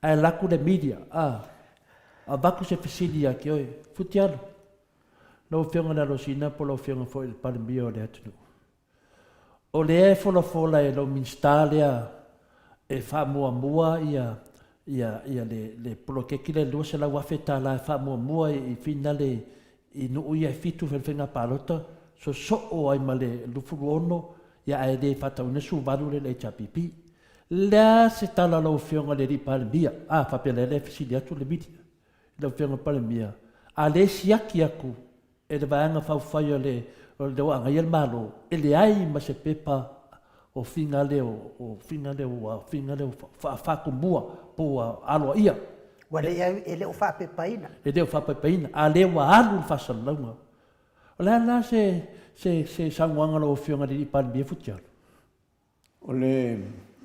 Ai laku le media. A baku se fesilia ki oe. Futialo. Lau whionga na rosina po lau whionga fo il palemia o le atunu. O le e fola e lau minstalea e wha ia le polokeki le lua se lau wafeta la e wha mua i fina le i nuu ia e fitu whenwhenga palota so o ai ma le lufuru ono ia e le whatauna suvaru le HRPP. Lea se tala lau whionga le ri palemia. Whapela le fisili atu le miti. Lau whionga palemia. A le siaki aku e le vaanga whauwhai o le wanga ia le malo. E le ai ma se pepa o finga leo whaakumua po aloa ia. Wa le ele o whaapepaina. E leo whaapepaina. A le wa alu whasalaunga. O lea la se sanguanga lo whionga le ri palemia futialo. O le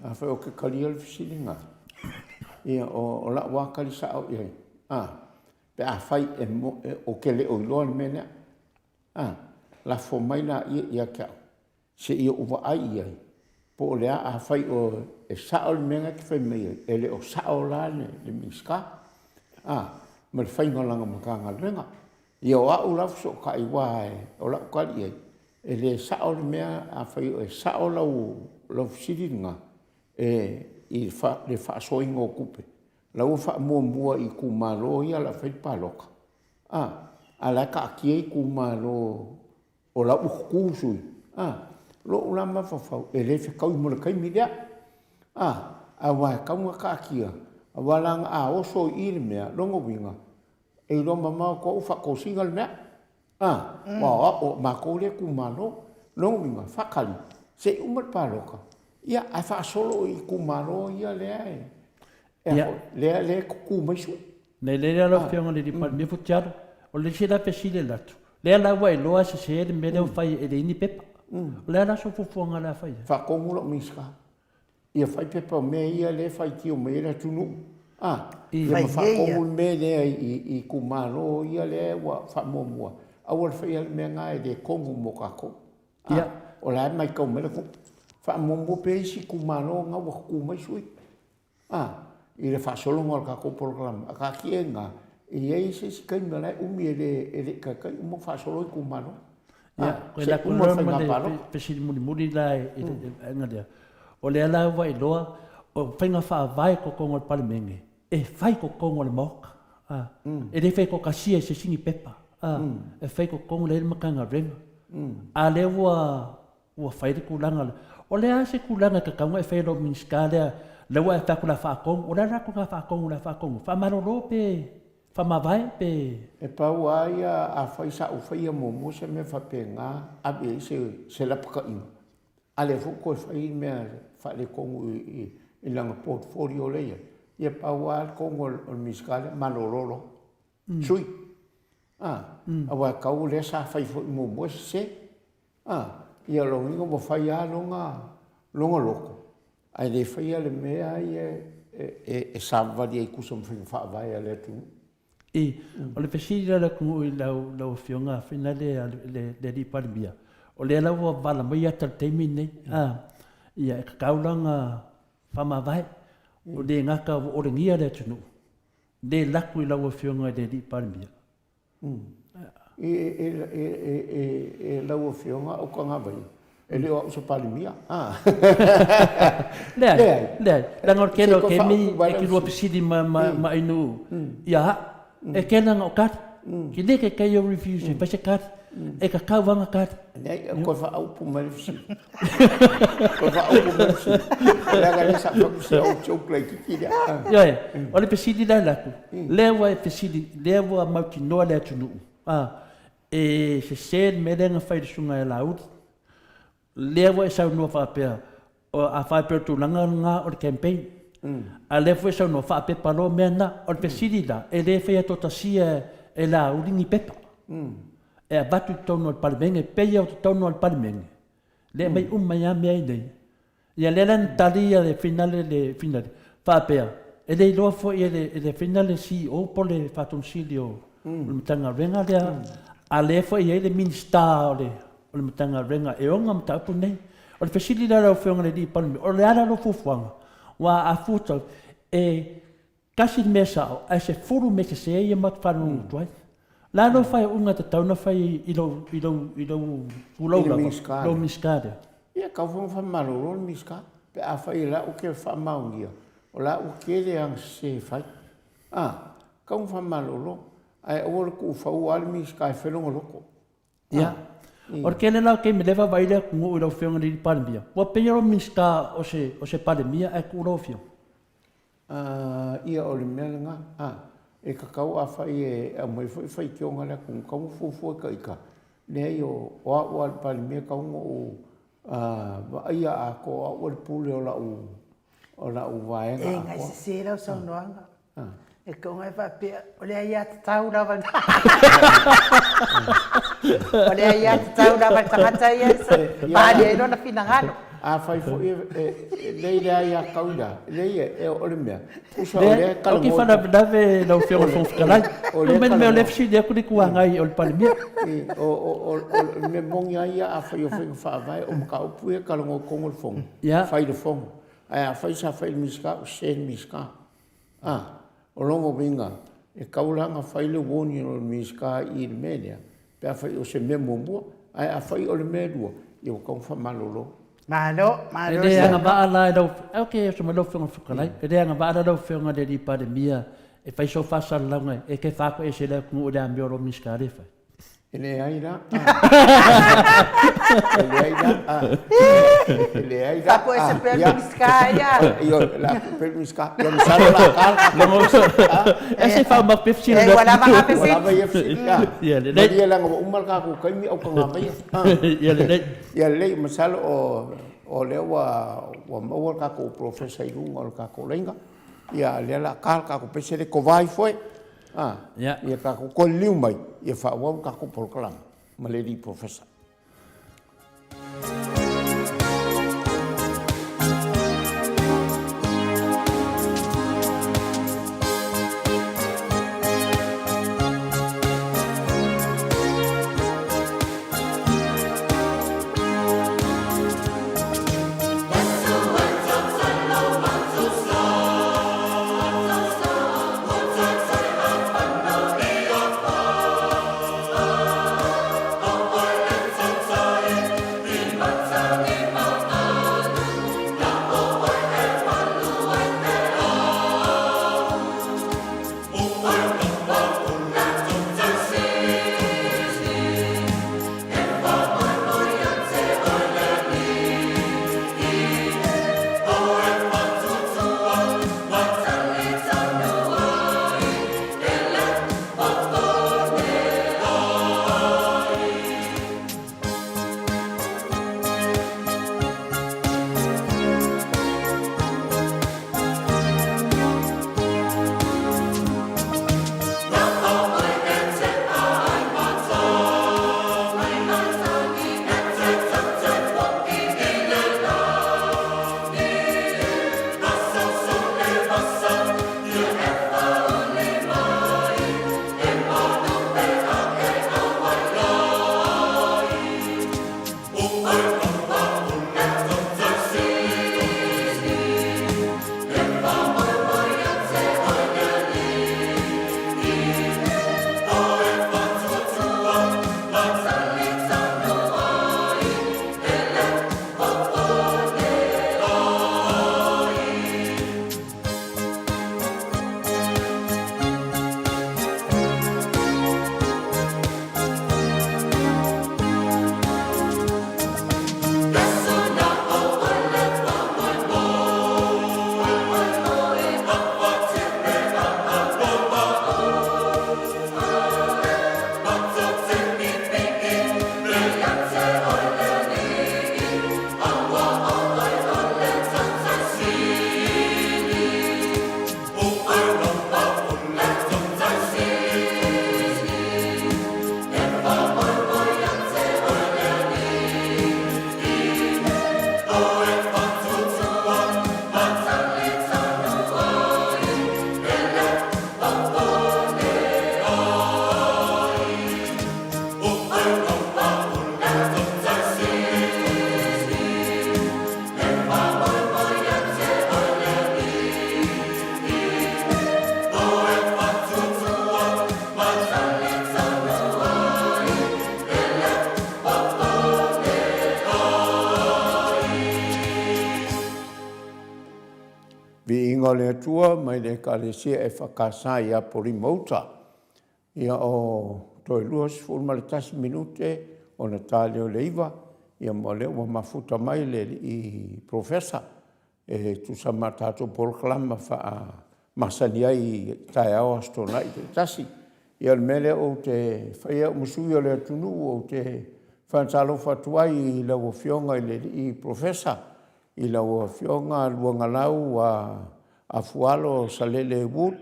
a whai o ke kalia le fisilinga. Ia o la wakali sa au iai. Pe a whai o ke le o iloa le mena. La fo mai na ia kia. Se ia uwa ai iai. Po o lea a whai o e sao le menga ki whai mei. E le o sao la le miska. Ma le whai ngalanga makanga renga. Ia o au la so ka iwa o la ukali iai. E le sao le mea a whai o e sao lau fisilinga. I le whaasoinga o kupe. Lau wha mua i kumalo ia la whai paloka. A la ka akia i kumalo o la ukusui. Lo ulama whawhau. E le whakau i mora kai mirea. A wai kaunga ka akia. A walanga a oso i le mea longo winga. E loma mau ko ufa ko singa le mea. O mako le kumalo longo winga. Whakali. Se umar paloka. Ia ai whaasolo i kumalo ia lea e. Le kuku mai su. Nei le alo whionga le di palemia futialo. O le sila pesile latu. Lea la wai loa se ele mele o whai e le ini pepa. Lea la so fufuanga la whai. Whakongu lo miska. Ia whai pepa me ia le whai tio me le tunu. Ia ma whakongu me le i kumalo ia le wa whamomua. Awal whai ale mea ngā e le kongu mo kako. O la mai kau mele fu. Whamomua pe isi kumalo ngā waku mai sui. I le whaasolonga al kako program. A ka kia ngā. I ei se si kai malai umi e le kakai umo whaasolo i kumano. Koe la kurama le pesiri muri la e ngadea. O le ala wai loa, o whainga whaavai ko kongo le palemenge. E whai ko kongo le moka. E le whai ko kasia se singi pepa. E whai ko kongo le makanga renga. A le ua whai le kulanga. O le a se kulanga ka kaunga e whai lo minskalea. Le ua e whakula whaakongo. O le rako ka whaakongo. Whamaroro pe. Whamawai pe. E pau aia a whai sa u whai a momo se me whapenga abe se lapaka ima. A le fuko e whai mea whai le kongu i langa portfolio leia. Ia pau a kongo o miskale malororo. Sui. A wai kau le sa whai fo i momo se. Ia longinga mo whai a longa loko. Ai le whai a le mea e savali e kusam whainga whaavai a le tunu. o le pesiri la ku i lau fionga fina le di parimia. O le lau wala mai ata te mine, ia e kaulanga whamawai, o le ngaka o le ngia le tunu. Le laku i lau fionga le di parimia. E lau fionga o ka ngawai. E leo o se parimia. Lea, langor kero ke mi e ki rua pesiri ma inu. Ia, e kena o kati. Ki neke kei o refuse, pa se kati. E ka kauwanga kati. Nei, ko fa au pu mai fisi. Ko fa au pu mai fisi. Laga le sa fakusi au choklai ki kira. Ia, o le pesiri la laku. Lewa e pesiri, lewa mauti noa le atunu. E se sen me lenga whairusunga e lauti. Lewa e sau noa whapea. O a whapea tu langa ngā o le campaign. A lewa e sau noa whapea palo mea na. O le pesiri la, e le whea tota sia e la uringi pepa. E a batu tono al palimenge, peia o tono al palimenge. Le mai mai a mea i nei. Ia lelan talia le finale le finale. Whapea. E le loa fo i le finale si o po le whatonsili o le matanga renga lea. A le fo i le minsta o le matanga renga. E onga matapu nei. O le pesili la rau whionga le di palimenge. O le ara lo fufuanga. Wa a futa e kasi mea sao. A se furu me se se e mat whanungu tuai. La no fai unga te tauna fai i lo ulau miskade. Ia ka fa malolo miska. Pe a fai la o ke fa maungia. O la o ke le ang se fai. Ka fa malolo. Ai o ku fa o al miska e felongo loko. Ia. Or ke le la ke me leva vai le ku o fionga di pandemia. Wa pe yo miska o se pandemia e ku lo fio. Ia o le melenga. E kakau a whai e a mai whai ki o ngana kung kau fufu ka ika. Nei o o al palimea kaunga o ia a ko a o le pule o la u vaenga. E ngai se se rau sau noanga. E kaunga e whapea, o le aia te tau rawa. O le aia te tau rawa tangata ia. Pāne e nona pinangano. A whai fo nei le aia kauna. Nei e o le mea. Usa o le kalango. O ki whanapinawe nau whionga whonwhikalai. No meni mea o le fisi lea kuri kua ngai o le palimea. O me mongi aia a whai o whenga whaavai o maka upu e kalango kongo le whonga. Whai le whonga. Ai a whai sa whai le miska o sen miska. O longo winga. E kaulanga whai le woni o le miska i le menea. Pe a whai o se me mombua. Ai a whai o le mea lua. I o kong whamalolo. Malo. E anga waa la e dau, ok, so me lo whionga whukalai. E anga waa la dau whionga de di pandemia. E whai so whasara launga. E ke whako e se lea kungu o lea meo lo miska refa. E le aira. E le aira. Whako e se pēr miska ia. Io, la pēr miska. Ia misaro la kāra. E se whao mak pefsina. E wala mga pefsina. Wala mai pefsina. Ia le lei. Maria langa umal kako kaimi au kangamai. Ia le lei. Ia le lei masalo o lea wa mawar kako profesa irunga o kako lenga. Ia lea la kāra kako pese le kovai foi. Ia kako ko liu mai. Ia whaawau kako polkalang. Maleri profesa. o le atua mai le kalesia e whakasa ia pori Maota. Ia o toi luas fulmaritasi minute o na tale o le iwa. Ia mo le ua mafuta mai le i profesa. E tu sa matato por klama wha masani ai tae au astona i te tasi. Ia le mele o te whaia musui o le atunu o te whantalo whatuai i la ua fionga i profesa. I la ua fionga luagalau a AFUALO SALELE wood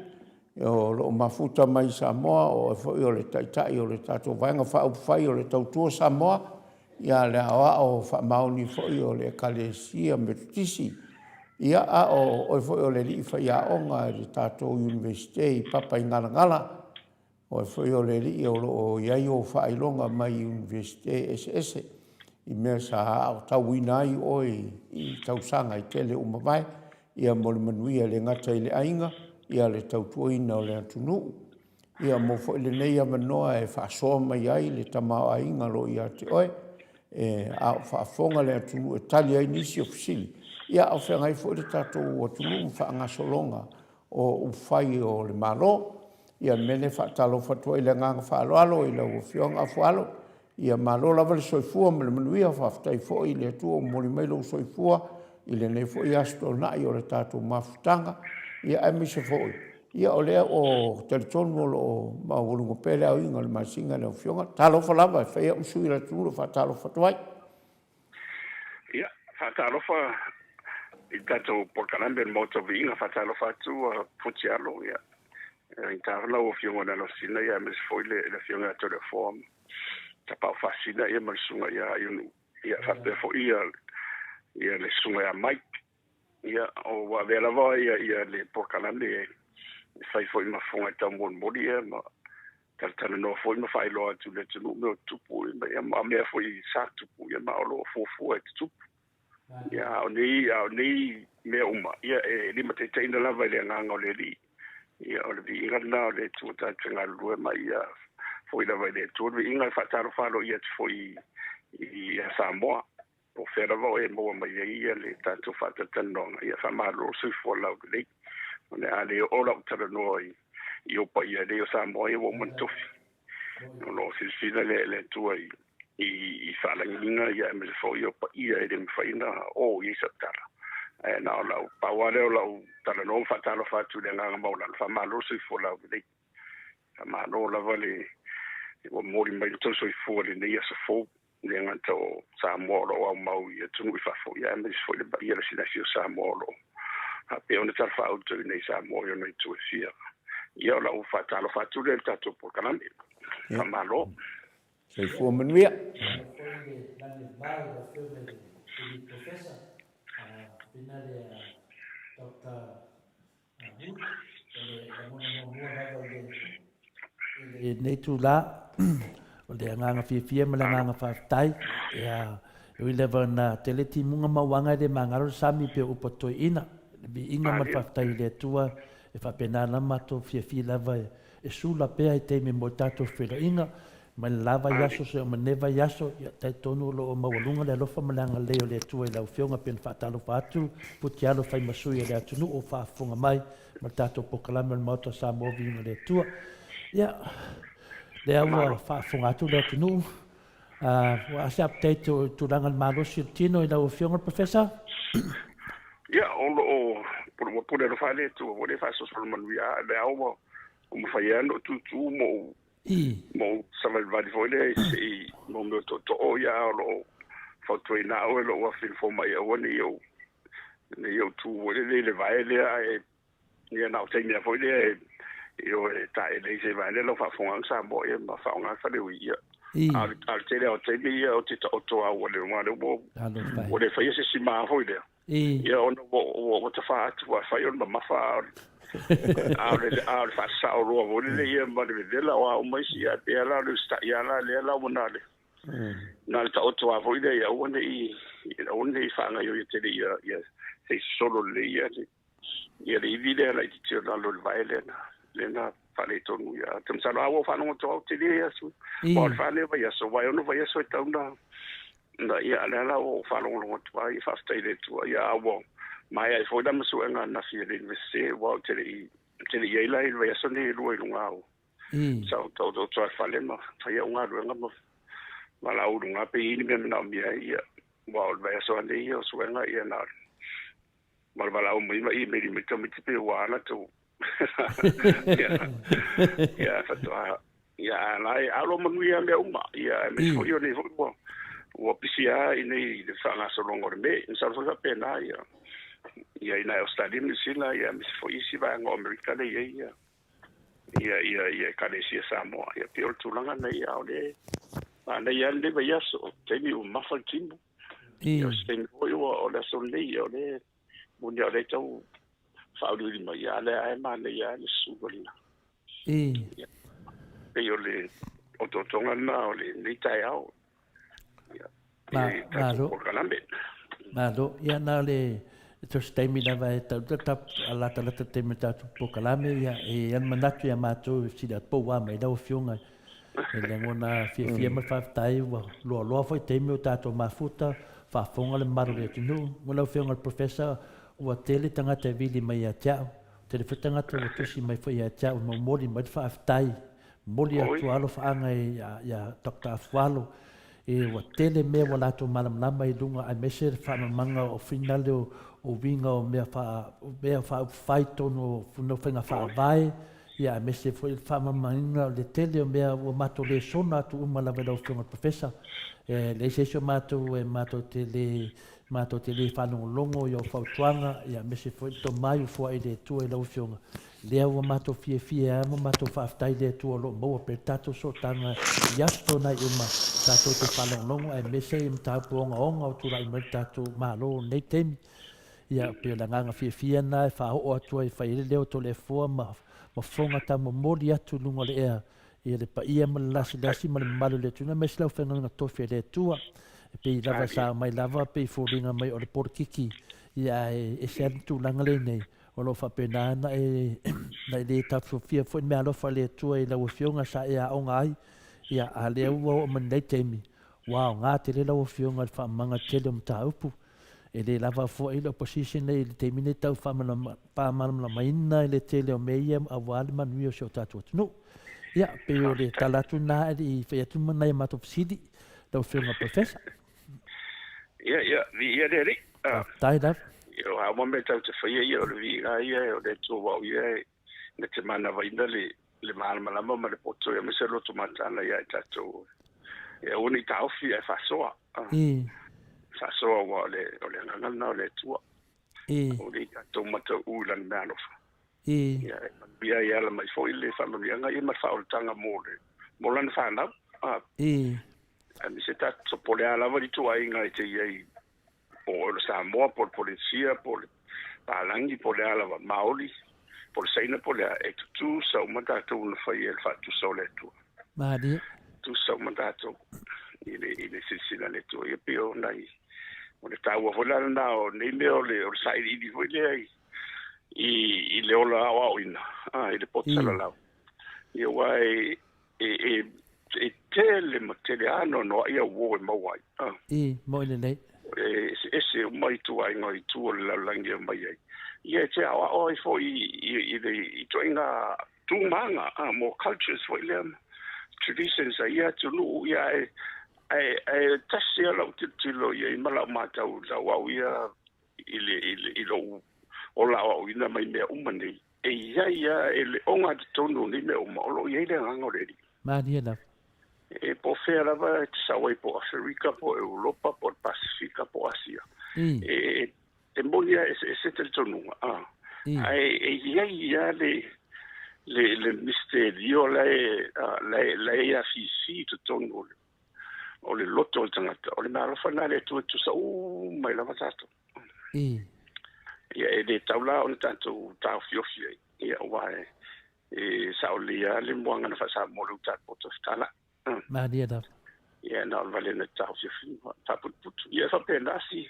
o lo mafuta mai Samoa o foi o le taitai o le tato vainga whaupwhai o le Tautua Samoa ia le awa o whamauni foi o le kalesia metutisi ia a o foi o le li whai a onga le tato universite papa i ngala o foi o le li o lo iai o whailonga mai universite SS i mea sa o tauinai o i tausanga i tele umawai ia mo le manuia le ngata i le ainga, ia le tautuaina o le atunu. Ia mo fo le nei amanoa e whaasoa mai ai le tamao ainga lo ia te oe, a whaafonga le atunu e tali ai nisi o fisili. Ia au whengai fo le tatou o atunu whaangasolonga o uwhai o le malo, ia mene whaatalo fatua i le nganga whaaloalo i la uwhionga AFUALO, ia malo lava le soifua me le manuia whaftai fo i le atua o mori mailo soifua, i le nei fo i asto nai o le tātou mafutanga, ia e mise fo i. Ia o lea o teritonu o maurungo pele au inga le masinga le o fionga, talo whalawa e whaia usui la tūro wha talo whatuai. Ia, wha talo wha i tātou porkalambe le Maota Viiga wha talo whatu a Futialo, ia. I tāwhala o fionga na lo sina, ia mese fo i le fionga ato le form. Ta pau whasina ia marisunga ia iunu, ia whape fo ia le sunga ya mai ia o wa vela va ia le porkalande fai foi ma fonga ta mon modia ma tal no foi ma fai lo tu le tu no tupu ia ma me foi sa tupu ia ma lo fo et tupu ia o nei me uma ia e li mate tena la va le nganga le li ia o le Viiga na le tu ta tanga lu ma ia foi la va le tu Viiga fa taro fa lo ia foi ia Samoa o fera vo e mo mai ia le tanto fatta tannonga ia fa malo sui fo la le ne ale o la tara noi io poi ia le sa mo e wo monto no lo si fina le tu i fa la nginga ia me fo io poi ia e me faina o i sa tara e na la pa wa le la tara no fa talo fa tu le nga mo la fa malo sui fo la le fa malo la vale o mori mai to sui fo le ia sa fo le ngata o Samoa o mau ia tunu i whafo ia me fo le ia le sinasi o Samoa a pe ona tar fa auto nei Samoa ia nei tu fia ia la u fa talo fa tu le tato por kanambe fa malo Sei fu manuia nei tu la o le nganga fia ma le nganga whaftai ia i lewa na teleti munga mawanga le mangaro sami pe upatoi ina vi inga ma whaftai le tua e whapena na mato fia lava e sula pea i teime mo tato whira inga ma le lava yaso se o maneva yaso ia tai tonu lo o mawalunga le alofa malanga leo le tua i lau fionga pen whatalo whatu puti alo whai masui le atunu o whafunga mai ma tato pokalame le Maota Samoa Viiga le tua ia le awa whaafunga atu le atunu wa se update tu langa malo si tino i lau fionga professor ia o pure lo fale tu o le fa so manuia le awa o mo fai no tu mo savel vadi foi si mo me to ia lo foto ina o lo wa fil fo mai o ne yo tu o le vai le ai ni na o te ni foi le io tai le se vai le lo fa fon sa bo e ma fa nga fa le ia al te le o te ni o te to a o le ma le bo o le fa se si ma foi le ia ono o te fa tu fa yo ma fa al fa sa o ro le ia ma le la o mai si a te la le sta ia la le la ona le na le to a foi le ia o ne fa nga yo te le ia se solo le ia ia le vide la ti na lo vai le na fale tonu ia tem sa no fa no to te le su o fa le vai so vai no vai so ta na ia la o fa no to vai fa stai le tu ia o mai ai foi da masuanga na fia le se wa tele ye la il va sonne lo i ngao so to fale ma fa ya nga lo nga ma la u nga pe ni me na mi ai wa va sonne io suenga ia na ma va la u mi me pe wa na to ya fa to ya lai alo manu ya le uma ya me fo yo ne fo o pisia ini de fanga so longo me sa so pena ya ina Australia ni sila ya me fo isi va ngo America le ya kalesia Samoa ya pio tulanga na ya ole ana ya le va ya so teni u mafal timbu ya sten o le so le ya ole mundia le tau fa lu di ma ya le ai ma le ya le su golina pio le ototonga na ole ni tai au Malo, ia na le tos taimi na vai tau tap ala tala taimi tatu pokalame ia e an manatu ia matou sida po wa mai dau fionga e le ngona fia ma fa tai wa lo foi taimi o tatu mafuta fa fonga le maru le tunu ngona fionga professor o tele tanga te vili mai a tia te fetanga te tusi mai foi a tia mo moli mai fa tai moli atu alo fa anga ia Dr. AFUALO e wa tele me wala to malam i lunga a mese fa manga o final o vinga o me fa fight no fenga fa vai ia mese foi fa manga le tele o me o mato le sona tu mala vela o fenga professor le sesio mato tele fa no longo yo fa tuanga ia mese foi to mai fo ile tu e lo fenga le o mato fie mo mato fa tai le tu lo mo per tato so tanga yasto na uma tato te falong longo e mese im tapo onga tu rai mer tato malo nei tem ia pe la nganga fie na fa o tu e fa ile le to le fo ma fonga ta mo moli atu lungo le ea e le pa ia mal lasi mal le tu na mesla fa nga to fe le tu e pe lava sa mai lava pe fo ringa mai o le porkiki ia e sen tu langa le nei o lo fa pena na na le ta fia fo me alo fa le tu e la o fionga sa ia o ngai ia a le o man le temi wow nga te le o fionga fa manga tele mta upu e le lava fo e le opposition le temi ne tau fa mal la maina le tele o meia a wal man wi o so tatu no ia pe o le talatu na e fe tu man na mato sidi lo fionga professor ia le tai da yo a mo me tau te fai yo le Viiga o le tu wa ne te mana vai le mala mo le poto ya me se lo tu matana ya tatu e uni tau fi e fa soa wa le nganga na le tu o le tatu mata u lan mano ya ya la mai foi le fa mo yanga i ma fa o tanga mo lan fa na a mi se tatu pole ala va di tu ai ngai te ye por Samoa, por policía, por palangi, por la maoli, por seina, por la tu sa umatato un fai el fatto sole tu. Madi. Tu sa umatato ile silsila le tu e pio nai. Ona taua vola na o nei leo le o sai di voile i le ola au ina. Ile potala la. Io wai tele ano no ia wo mo wai. Mo ile nei. Ese mai tu ai ngai tu la langia mai ai ia te o fo i toinga tu manga mo cultures for them traditions ia tu lu ia ai tasia la utilo ia mala mata u la wa ia ile o la o ina mai me umani ia ele onga tonu ni me o ia le ngore ma dia da e po fera va sawe po Africa po Europa po Pacifica po Asia e monia ese tonu ia le misterio la ia fisi to tonu o le loto tangata o le mala fanale tu sa mai la vasato ia e de taula on tanto tau fiofi ia wa saulia le moanga na fasa mo lu ta po tala ma dia da ia na vale na tau se fin ta put ia fa pena si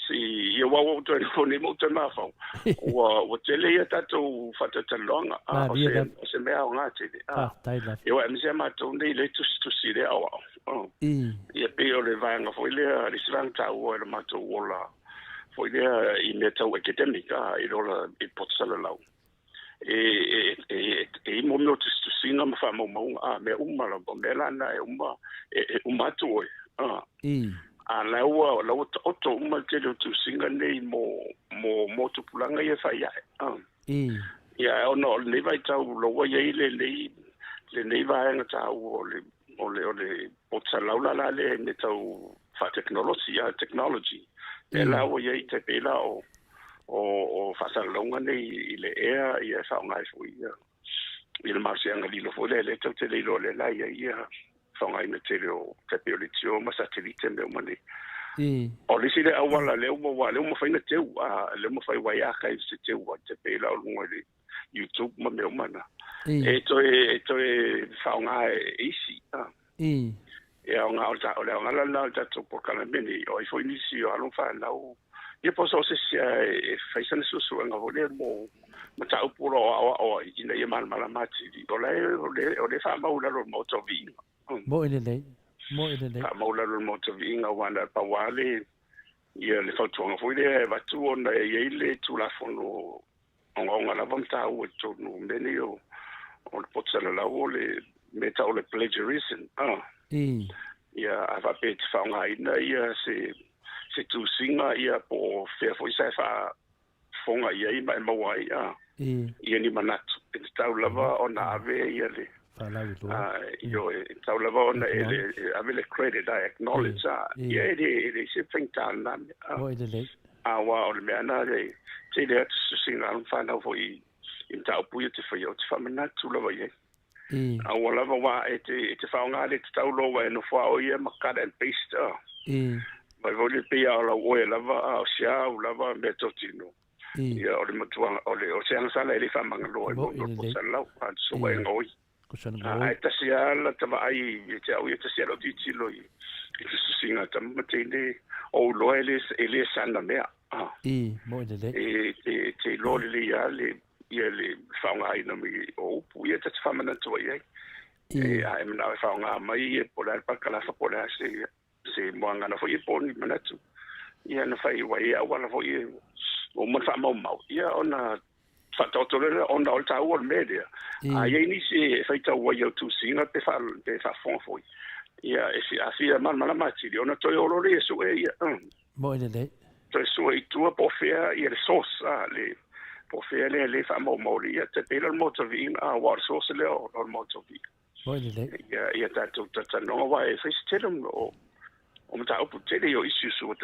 ia wa to ni mo te ma fa wa tele ia tato fa ta longa o se me au ngate tai da ia me se ma to nei le tu si le au ia pe o le vanga fo le risvang ta o le ma to wola foi le I me tau academic I rola I pot SALELE e mo me tu singa ma fa mo me la me lana e tu a la o uma te tu singa nei mo tu pulanga ia fa ia ia no le vai tau lo ia le nei vai nga tau ole pot SALELE la le ne tau fa technology e la o ia te pela o fasalonga nei le ea ia sa ngai fui il marsianga di lo fole le tau te le lo le la ia sa ngai me te o te peolitio ma satellite me mani o le sile awala le mo fa ina teu le mo fa wai aka se teu te pela o ngoi YouTube ma me mana e to sa ngai isi e o nga o le la ta po kala meni o foi nisi o alo fa na ia poso se faisana susu nga vole mo ta upuro o ina ia mal mati o le fa maula lo moto vinga mo ile fa maula lo moto vinga wana pa wale ia le fautonga foi le va tu ona ile tu la fono onga la vanta o to no meni o pot SALELE le meta o le plagiarism ia ava pet fa nga ina ia se tu singa ia po fe foi sa fa fonga ia I mai mawai ia ni manatu te tau lava ona ave ia le io tau lava ona ele ave le credit I acknowledge ia ele se finta na wa o le ana le te le tu singa fa na foi in tau pu te foi o te fa manatu lava ia wala wa te fa nga le tau lo wa no fa o ia makada and paste mai vole pe ala o lava sia o lava me totino ia o le matua o le o se sala ele fa mangalo o SALELE pa so wa ngoi ai ta sia la ta ai te au te sia lo titilo I se singa ta matene o lo ele sana me mo te lo le ia le fa nga ina mi o pu ia te fa mana to ia ai me na fa nga mai po la pa kala fa po la se moanga na foi poni manatu ia na fai wa ia wala foi o mo fa mau ia ona fa totore ona alta o media ai ni se fai ta wa yo tu singa te fa fon foi ia e si afia mal mala mati ona to yo lo re so ia mo ile to so I tu po fea ia le sos le po fea le fa mau ia te pela mo to vin wa sos le o mo to vin mo ile ia ta no wa e fai stelum o mta upu tele yo isu su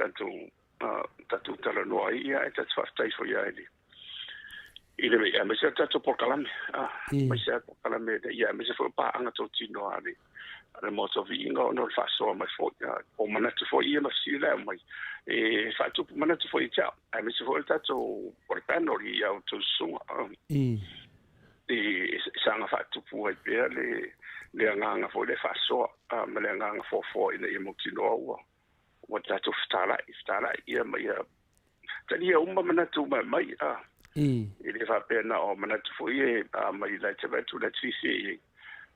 tatu tala no ia e tatu faftai fo ia ile me me se tatu por kalame me se por kalame ia me se fo pa anga to tino ale moto vinga no fa so mai fo o manatu fo ia ma sila mai e fa tu manatu fo ia me se fo tatu por pano ia to su sanga fa tu pu e le nganga fo le fa so me le nganga fo ina I mutino wa tatu stala ia mai tani uma manatu mai ile fa pena o manatu fo ia mai la te tu la tisi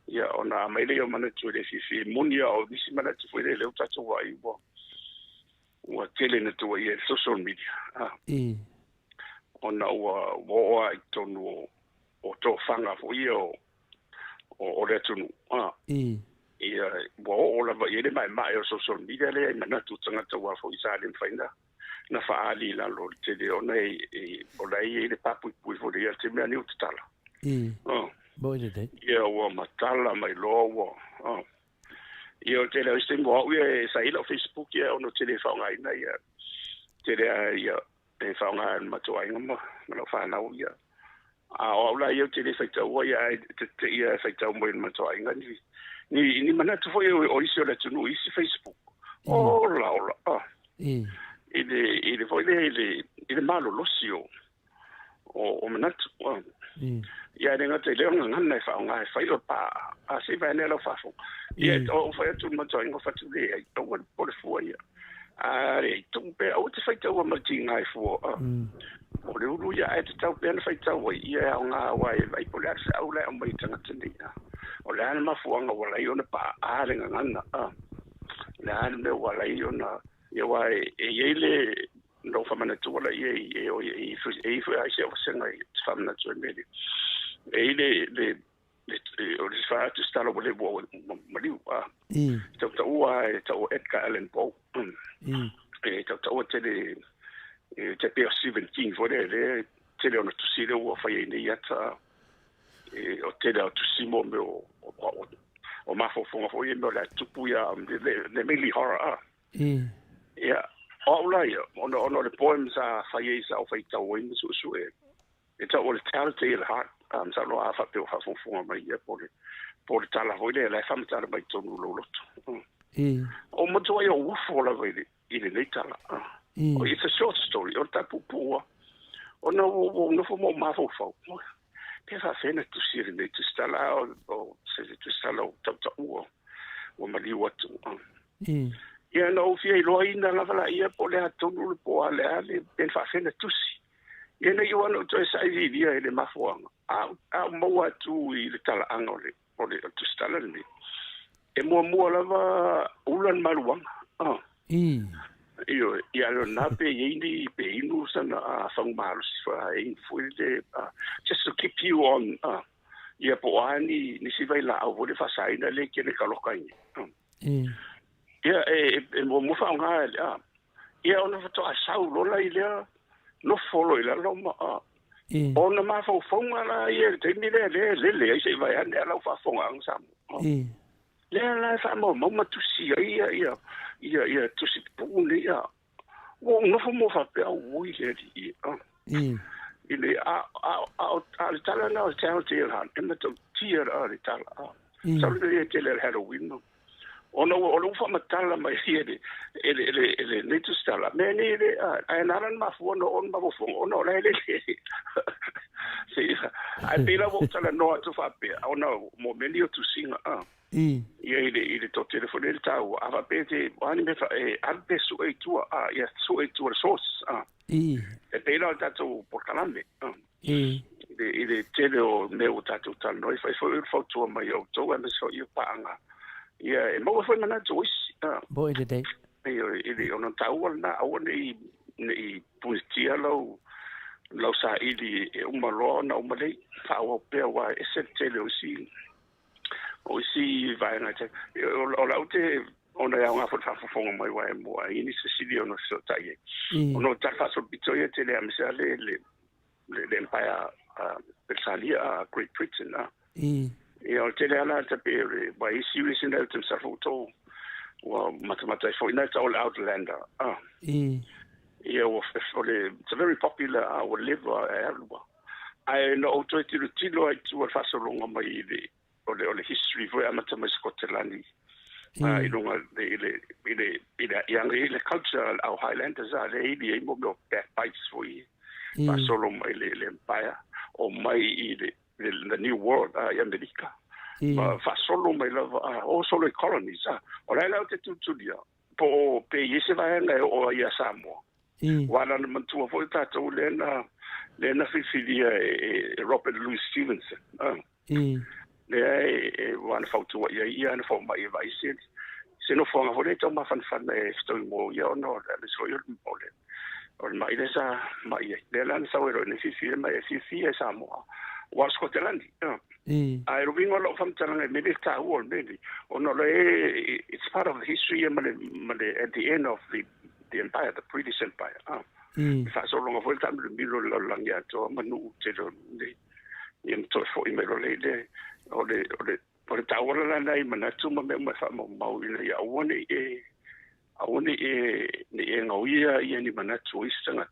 ia ona mai le manatu le fifi munia o disi manatu fo le tatu wai wa tele na tu ia social media ona wa tonu o to fanga fo ia o le tunu ia o la vai le mai o social media le na tu tanga to wa fo isa le faina na fa ali la lo te de ona o la le papu pu fo le te me ani utala bo ile ia o matala mai lo ia te le stem wa ia Sailele Facebook ia ono te le fa ngai na ia te le ia te fa ngai ma to ai ngama no fa na ia o la ia te le fa to ia te ia fa to mo ma to ai ngani ni mana tu foi o iso la tu no isi Facebook la ele foi ele malo losio o mana tu ia denga te le ngana fa nga fa yo pa a se va ne lo fa fo ia o foi tu ma to ingo fa tu le o por fo ia re tu pe o te fa to ma tinga fo o le ulu ia e te tau pēna whai tau ia o ngā wai vai po lea se au lea o mai tanga tini o lea na mafuanga wala i ona pa ārenga ngana lea na me wala i ona ia wai e iei le no wha mana tu la e foi ai se você não famna tu mele e le o le fa tu sta lo le bo maliu Tautua e tau Edgar Allan Poe e Tautua te pe 17 foi le te le ona tu sile o fa ye ni ata e o te le tu simo me o mafo fonga foi no la tupuia le mili horror yeah all right ono le poems a fa ye sa o fa tau in su e tau o le telltale heart sa lo a fa pe o fa fonga mai e por tala foi le fa mata mai tonu lo loto o mo toi o ufo la vai ile le tala oh it's a short story o ta pupua o no fo mo ma fo pe fa fena tu sire ne tu stala o se tu stala o Tautua o mali watu ia no fie lo ina la vala ia po le tonu po ale pe fa fena tu si ia na yo no to sai dia ele mafuanga a mo atu i le tala angole o le tu stala ni e mo lava ulan maluanga io ia lo na pe ini pe inu sana a song malu fa in full de just to keep you on ia po ani ni si vai la o le fa sai na le ke le kalokai ia mo fa nga ia ona fa to a sau lo la ile no follow ile lo ma ona ma fa fonga la ia te ni le se vai ande la fa fonga ang sam le fa mo tu si ia tu si puni ia wo no fo mo fa pe o ile ile a tala na tell han in the tier a tala so le tele Halloween ono fa matala mai ele ne tu stala me ne ele ai naran ma fo no on ma fo ono le se ai pela vo tala no tu fa pe ono mo menio tu singa ia ile to telefone il tau ava pete ani me fa ante su e tua ia su e tua source e pela tato por calambe ile tele o meu tato tal noi fa il foto mai o to e so io panga ia e mo foi mana jois bo ile dei ile ono tau na o nei putia lo sa ili uma lo na uma lei fa o pe wa ese tele o si vai na te o laute ona ya nga fa fonga mai wa mo ini se si ono so tai ono ta fa so bitoye tele amsale le empire Sailele Great Britain e o tele ala te pe wa isi recent altum sa foto wa mathematics for in all outlander yeah it's a very popular our live I know to tilo to fa so longa mai le history for amateur Scotland I don't ile young ile culture our highlanders are the mo backbites for fa so longa le empire o mai the new world America fa so longa also the colonies o la te tutulia po pe yese va na o ya Samoa wala na mantua foi tato lena fifilia Robert Louis Stevenson le wana fautu ia na fo mai vai se no fonga fo le to ma fan sto mo ia no le so yo mole o mai le sa mai le lan sa ero ne fifi mai fifi e Samoa wa Scotland ai rubingo lo fam tanga me de ta wol me o no le it's part of the history at the end of the empire, the British Empire. Fa so longa volta me milo la langia to manu te do ni to fo i me lo le o le tawala la nai mana tu me fa mo mau ni a woni ni ngauia ia ni mana tu istanga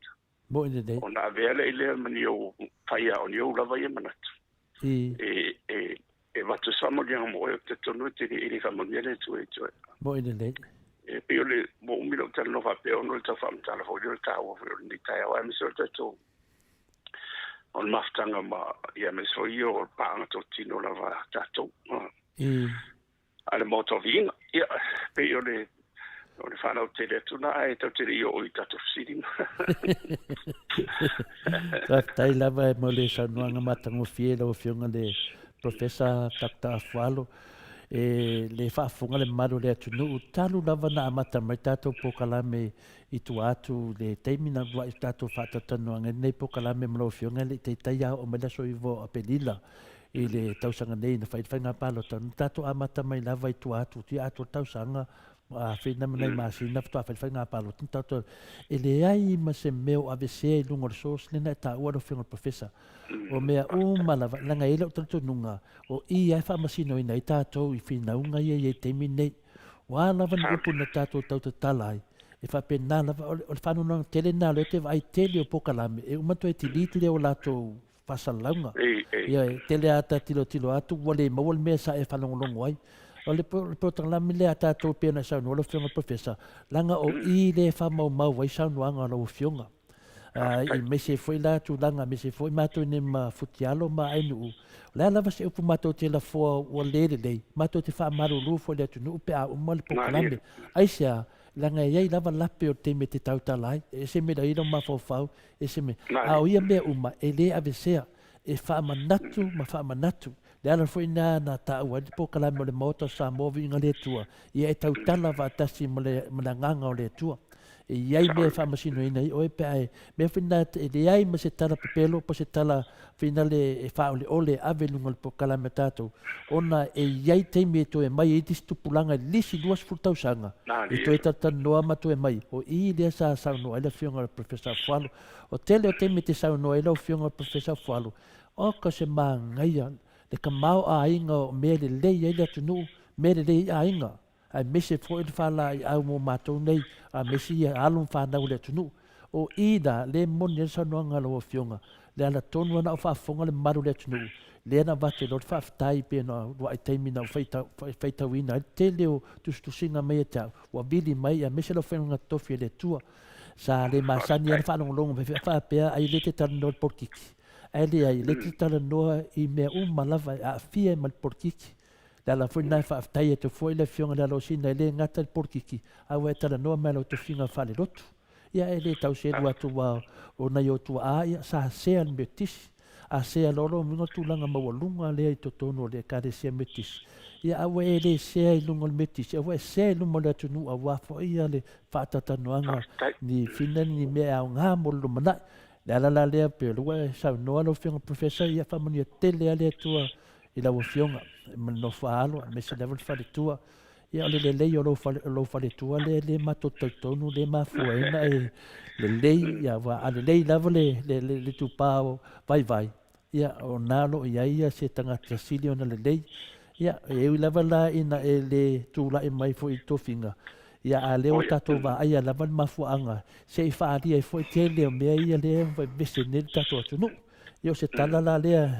bo inde de ona vele ile mani o faia o ni o lava ia mana e va tu samo dia mo te tonu te ni fa mo ni le tu bo inde de e pe le mo mi lo tano fa pe ono ta fam ta fo yo ta o ni ta wa mi so to on maftanga ma ia me so io pa to tino la va ta to ale moto Viiga ia pe yo le fa no te le tuna e to te io o ta to sitting tai lava mo le sa no nga matango fiela o fionga de professor Dr. AFUALO le whaafunga le maru le atunu talu lava na amata mai tātou pokalame i tu atu le teimina wa i tātou whātatanu anga nei pokalame mlo fionga le te taia o mele so iwo a pelila i le tausanga nei na whainga palo tanu tātou amata mai lava i tu atu ti atu tausanga a whina manai masina ftua whainga palo tanu tātou e le ai ma se meo avese i lunga resource lena e tā ua ro whionga professor o mea malava langa ele o tātou nunga o i ai whamasino i nei tātou i whinaunga i teimi nei wa lava ni upu na tātou tauta talai e whapena lava o le whanunanga tele nā leo te vai tele o pokalame e umatu e tiliti leo lātou whasalaunga ia tele ata tilo atu wale mawal mea sa e whanongolongo ai o le pokalame lea tātou pēna saunu o le whionga professor langa o i le whamau wai saunuanga o whionga i mese foi la tu langa mese foi mato ne ma futialo ma ainu la lava se upu mato te la fo o lele dei mato te fa maru lu fo le tu no pe a o mal pokalame aisia langa ia lava lape o te me te tautalai e se me dai no ma fo fau e se me a o ia me uma ele avesea e fa manatu le ala foi na ta o le pokalame le Maota Samoa Viiga le tua ia e tautala va tasi mo le nganga o le tua e iai mea whamasino ina i oe pe ai mea whina e le ai ma se tala pepelo po se tala whina le e whaole ole ave lunga le pokalame tātou ona e iai teimi e to e mai e tistupulanga lisi luas furtausanga e to e tatanoa ma to e mai o i lea sa saunoa ele whionga le Professor AFUALO o tele o teimi te saunoa ele o whionga le Professor AFUALO o ka se maa ngaia le ka mau a inga o mea le lei ele atunu mea le lei a inga ai mese foi le fala i au mo matou nei a mese ia alum whanau le tunu o ida le moni e sanoanga lo fionga le ala tonu ana o whaafonga le maru le tunu le ana vate lo whaftai pe na wa i teimi na whaita wina te leo tustusinga mai e tau wa bili mai a mese lo whenunga tofi le tua sa le masani ana whanongolongo whapea ai le te tala porkiki ai le te tala noa i mea malava a fia mal porkiki la foi na fa tai te foi le fionga la losina le ngata el porkiki a wa tala no melo te finga fale lotu ia ele tau se do atu wa o na yo tu a ia sa se al metis a se loro mingo tu langa ma lunga le to tono le ka de se metis ia a wa ele se lunga metis a wa se lunga le tu nu a wa fo ia le fa tata noanga ni fina ni me a nga mo lu mana la le pe lo sa no lo finga professor ia fa moni tele ale tua ila wo fionga no falo me se level fa tua ia le lo fa tua le mato tonu le ma fuena e le ia va ale le level le tu pao vai ia o nalo ia se tanga trasilio na le ia e level la ina le tu la mai fo i to finga ia ale o tato va ia level ma fuanga se fa ali e fo tele me ia le va bese ne tato no io se tala la le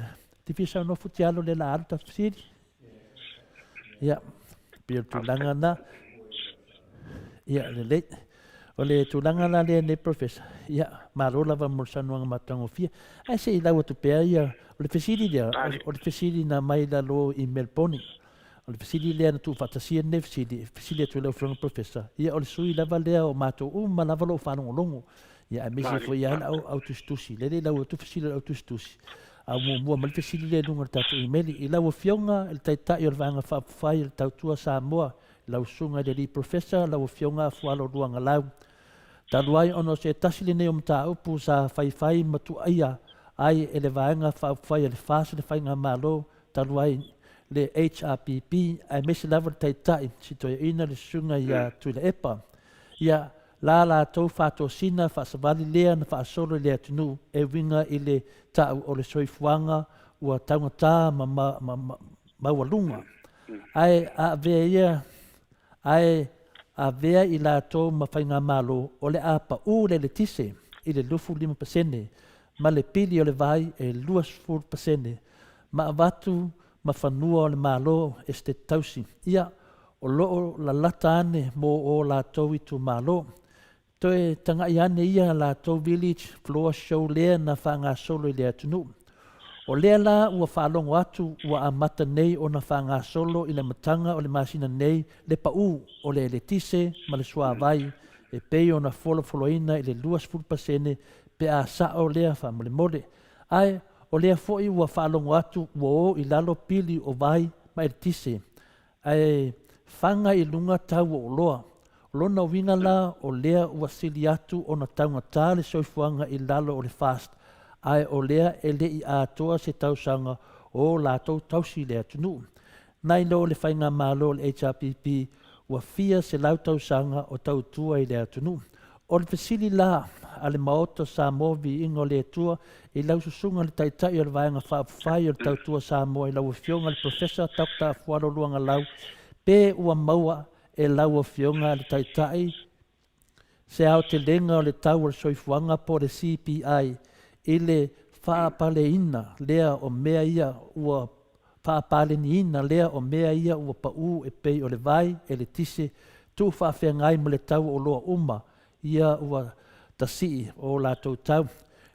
ti fisa no futialo le la alta sidi ia pio tulanga na ia le o le tulanga na le professor ia marola va morsano nga matango fia ai se ila o tu pe ia o le fesidi dia o le fesidi na mai la lo i Melbourne o le fesidi le na tu fantasia ne fesidi tu le from professor ia o le sui la valea o mato ma la valo fa no longo ia a mesi foi ia au autostusi le la o tu fesidi autostusi a mo mal fesili le lunga tatu email i la fionga el taita i vanga fa file Tautua Samoa la usunga de li professor la fionga AFUALO LUAGALAU taluai ono se tasili ne umta upu sa fai matu aya ai ele vanga fa file fast le fainga malo taluai le HRPP ai mes level taita sito ina le sunga ya tu le epa ya la tau fato sina fa savali lea na fa solo le tunu e winga ile ta o le soifuanga ua tangata ma walunga ai a veia i la tau ma whainga malo o le apa u le tise i le lufu 5% ma le pili o le vai e 2% ma avatu ma whanua o le malo este tausi ia o loo la lata ane mo o la tau i tu malo to e tanga iane ia la to village floor show lea na whanga solo lea tunu. O lea la ua whalongo atu ua amata nei o na whanga solo i le matanga o le masina nei le pau o le letise ma le sua vai e pei o na foloina i le 2% pe a sa o lea whamole mole. Ai o lea foi ua whalongo atu ua o i lalo pili o vai ma le tise. ai fanga i lunga tau o loa. Lona winga la o lea ua sili atu o na taunga tāle soifuanga i lalo o le fast. Ai o lea e le i atoa se tausanga o lātou tausi lea tunu. Nai lo le whainga mālo le HRPP ua fia se lau tausanga o Tautua i lea tunu. O le fesili la a le Maota Samoa Viiga o le atua i lau susunga le taitai o le vaenga whaapawhai o le Tautua Samoa i lau fionga le Professor Dr. AFUALO LUAGALAU pe ua maua e lau fionga le taitai se au te lenga o le tau o le soifuanga po le CPI i le whaapaleina lea o mea ia ua whaapaleniina lea o mea ia ua pau e pei o le vai e le tise tu whaafengai mo le tau o loa uma ia ua tasii o lātou tau.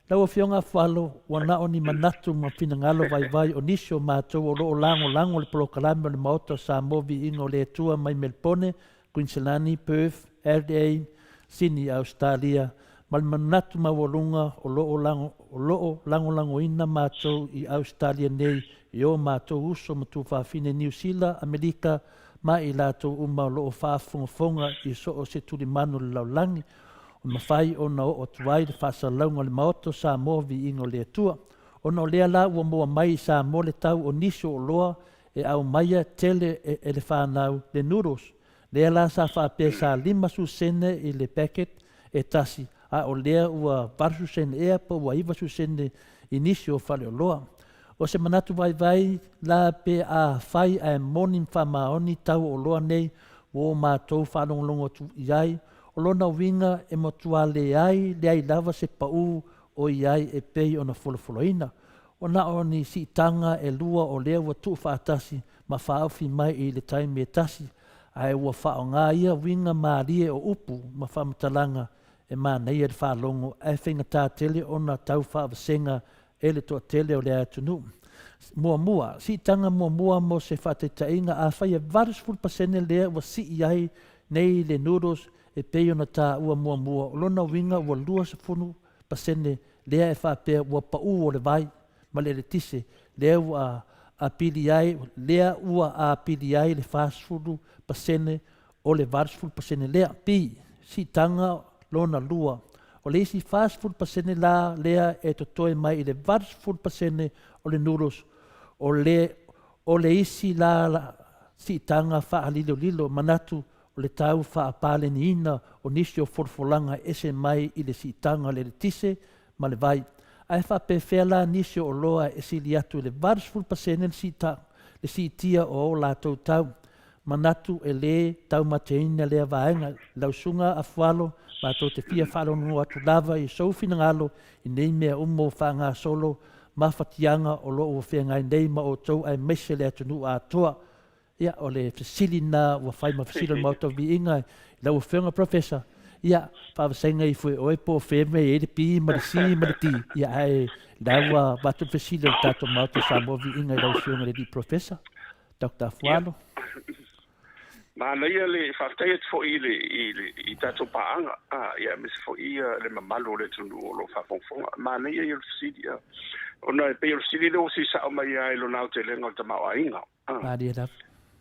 Lau fionga whalo wana o ni manatu ma finangalo vai o nisio mātou o loo lango le polokalame o le Maota Samoa Viiga o le atua mai Melbourne, Queensland, Perth, Adelaide, Sydney, Australia, ma le manatu mawalunga o loo lango ina mātou i Australia nei i o mātou uso matu whawhine New Zealand, Amerika, ma i lātou uma o loo whaafonga i so o se tuli manu le laulangi, o mawhai o na o tuai le whaasalaunga le Maota Samoa Viiga o le atua. O na o lea la ua mua mai Samoa le tau o nisio o loa e au maia tele e le whanau le noodles. Lea la sa whaapea sa 5 sene i le packet e tasi. A o lea ua 8 sene ea pa ua 9 sene i nisio whale o loa. O se manatu vai la pe a whai a morning whamaoni tau o loa nei o mātou whanonglongo tu iai. O lona winga e motua le ai lava se pau o iai e pei o na folofoloina. O na o ni si tanga e lua o lea ua tu whaatasi ma whaofi mai i le taimi e tasi. Ai ua whao ngā ia winga maarie o upu ma whamatalanga e mānei e le whalongo e whinga tā tele o na tau whaavasenga e le toa tele o le atunu. Mua, si tanga mua mo se whaatetainga a whai e 20% lea ua si iai nei le noodles e pei ona tā ua mua. O lona winga ua 20% lea e whapea ua pau o le vai ma le tise. Lea ua apili ai le 20% o le 20% lea pi si tanga lona lua. O le isi 20% la lea e totoe mai i le 20% o le noodles. O le isi la si tanga whaalilo manatu o le tau whaapale ni ina o nisi o forfolanga ese mai i le sitanga le tise ma le vai. Ai whapewhea la nisi o loa e sili atu le 20% le sitia o lātou tau. Manatu e le tau mateina lea vaenga lausunga AFUALO mātou te fia whalongo atu lava i soufina ngalo i nei mea umo whanga solo mawhatianga o loo whengai nei ma o tau ai mese le atunu ATUA. Ia o le fasili na ua whai ma fasili Maota Viiga lau whenga professor. Ia whawasenga i fwe oe po wheme e le pi ma le si ma le ti. Ia ai laua watu fasili o tato Maota Samoa Viiga lau whenga le di professor. Dr. AFUALO. Ma leia le whaftai et fo i tato paanga. Ia mis fo i le mamalo le tunu o lo whafongfonga. Ma leia i fasili. Ona e pei o fasili le o si sa o mai ai lo nau te lenga o te maua inga.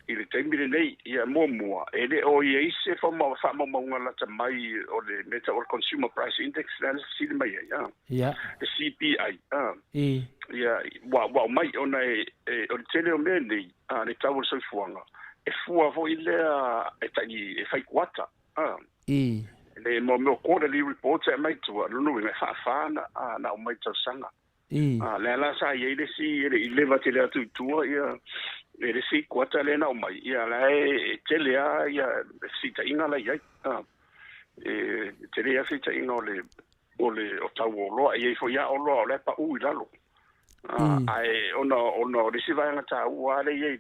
I le taimire nei, ia mua. E le o ia ise whamaunga lata mai o le Meta or Consumer Price Index, le sili mai ia. Ia. Le CPI. Ia, wau mai, ona o le tele o mea nei, le tau o soifuanga. E fua vo i lea, e tangi, e whai kuata. Le mo meo quarterly report e mai tua, lunu inga whaafana, na o mai tau sanga. Le ala sa ia i le si, i le va tele atu tua, ia, e le si kuata le na o mai, ia la e tele a, ia, si ta inga la iai, tele a si ta inga o tau o loa, ia i fo ia o loa o le pa ui lalo. Ai, ono, le si vanga ta ua le iai,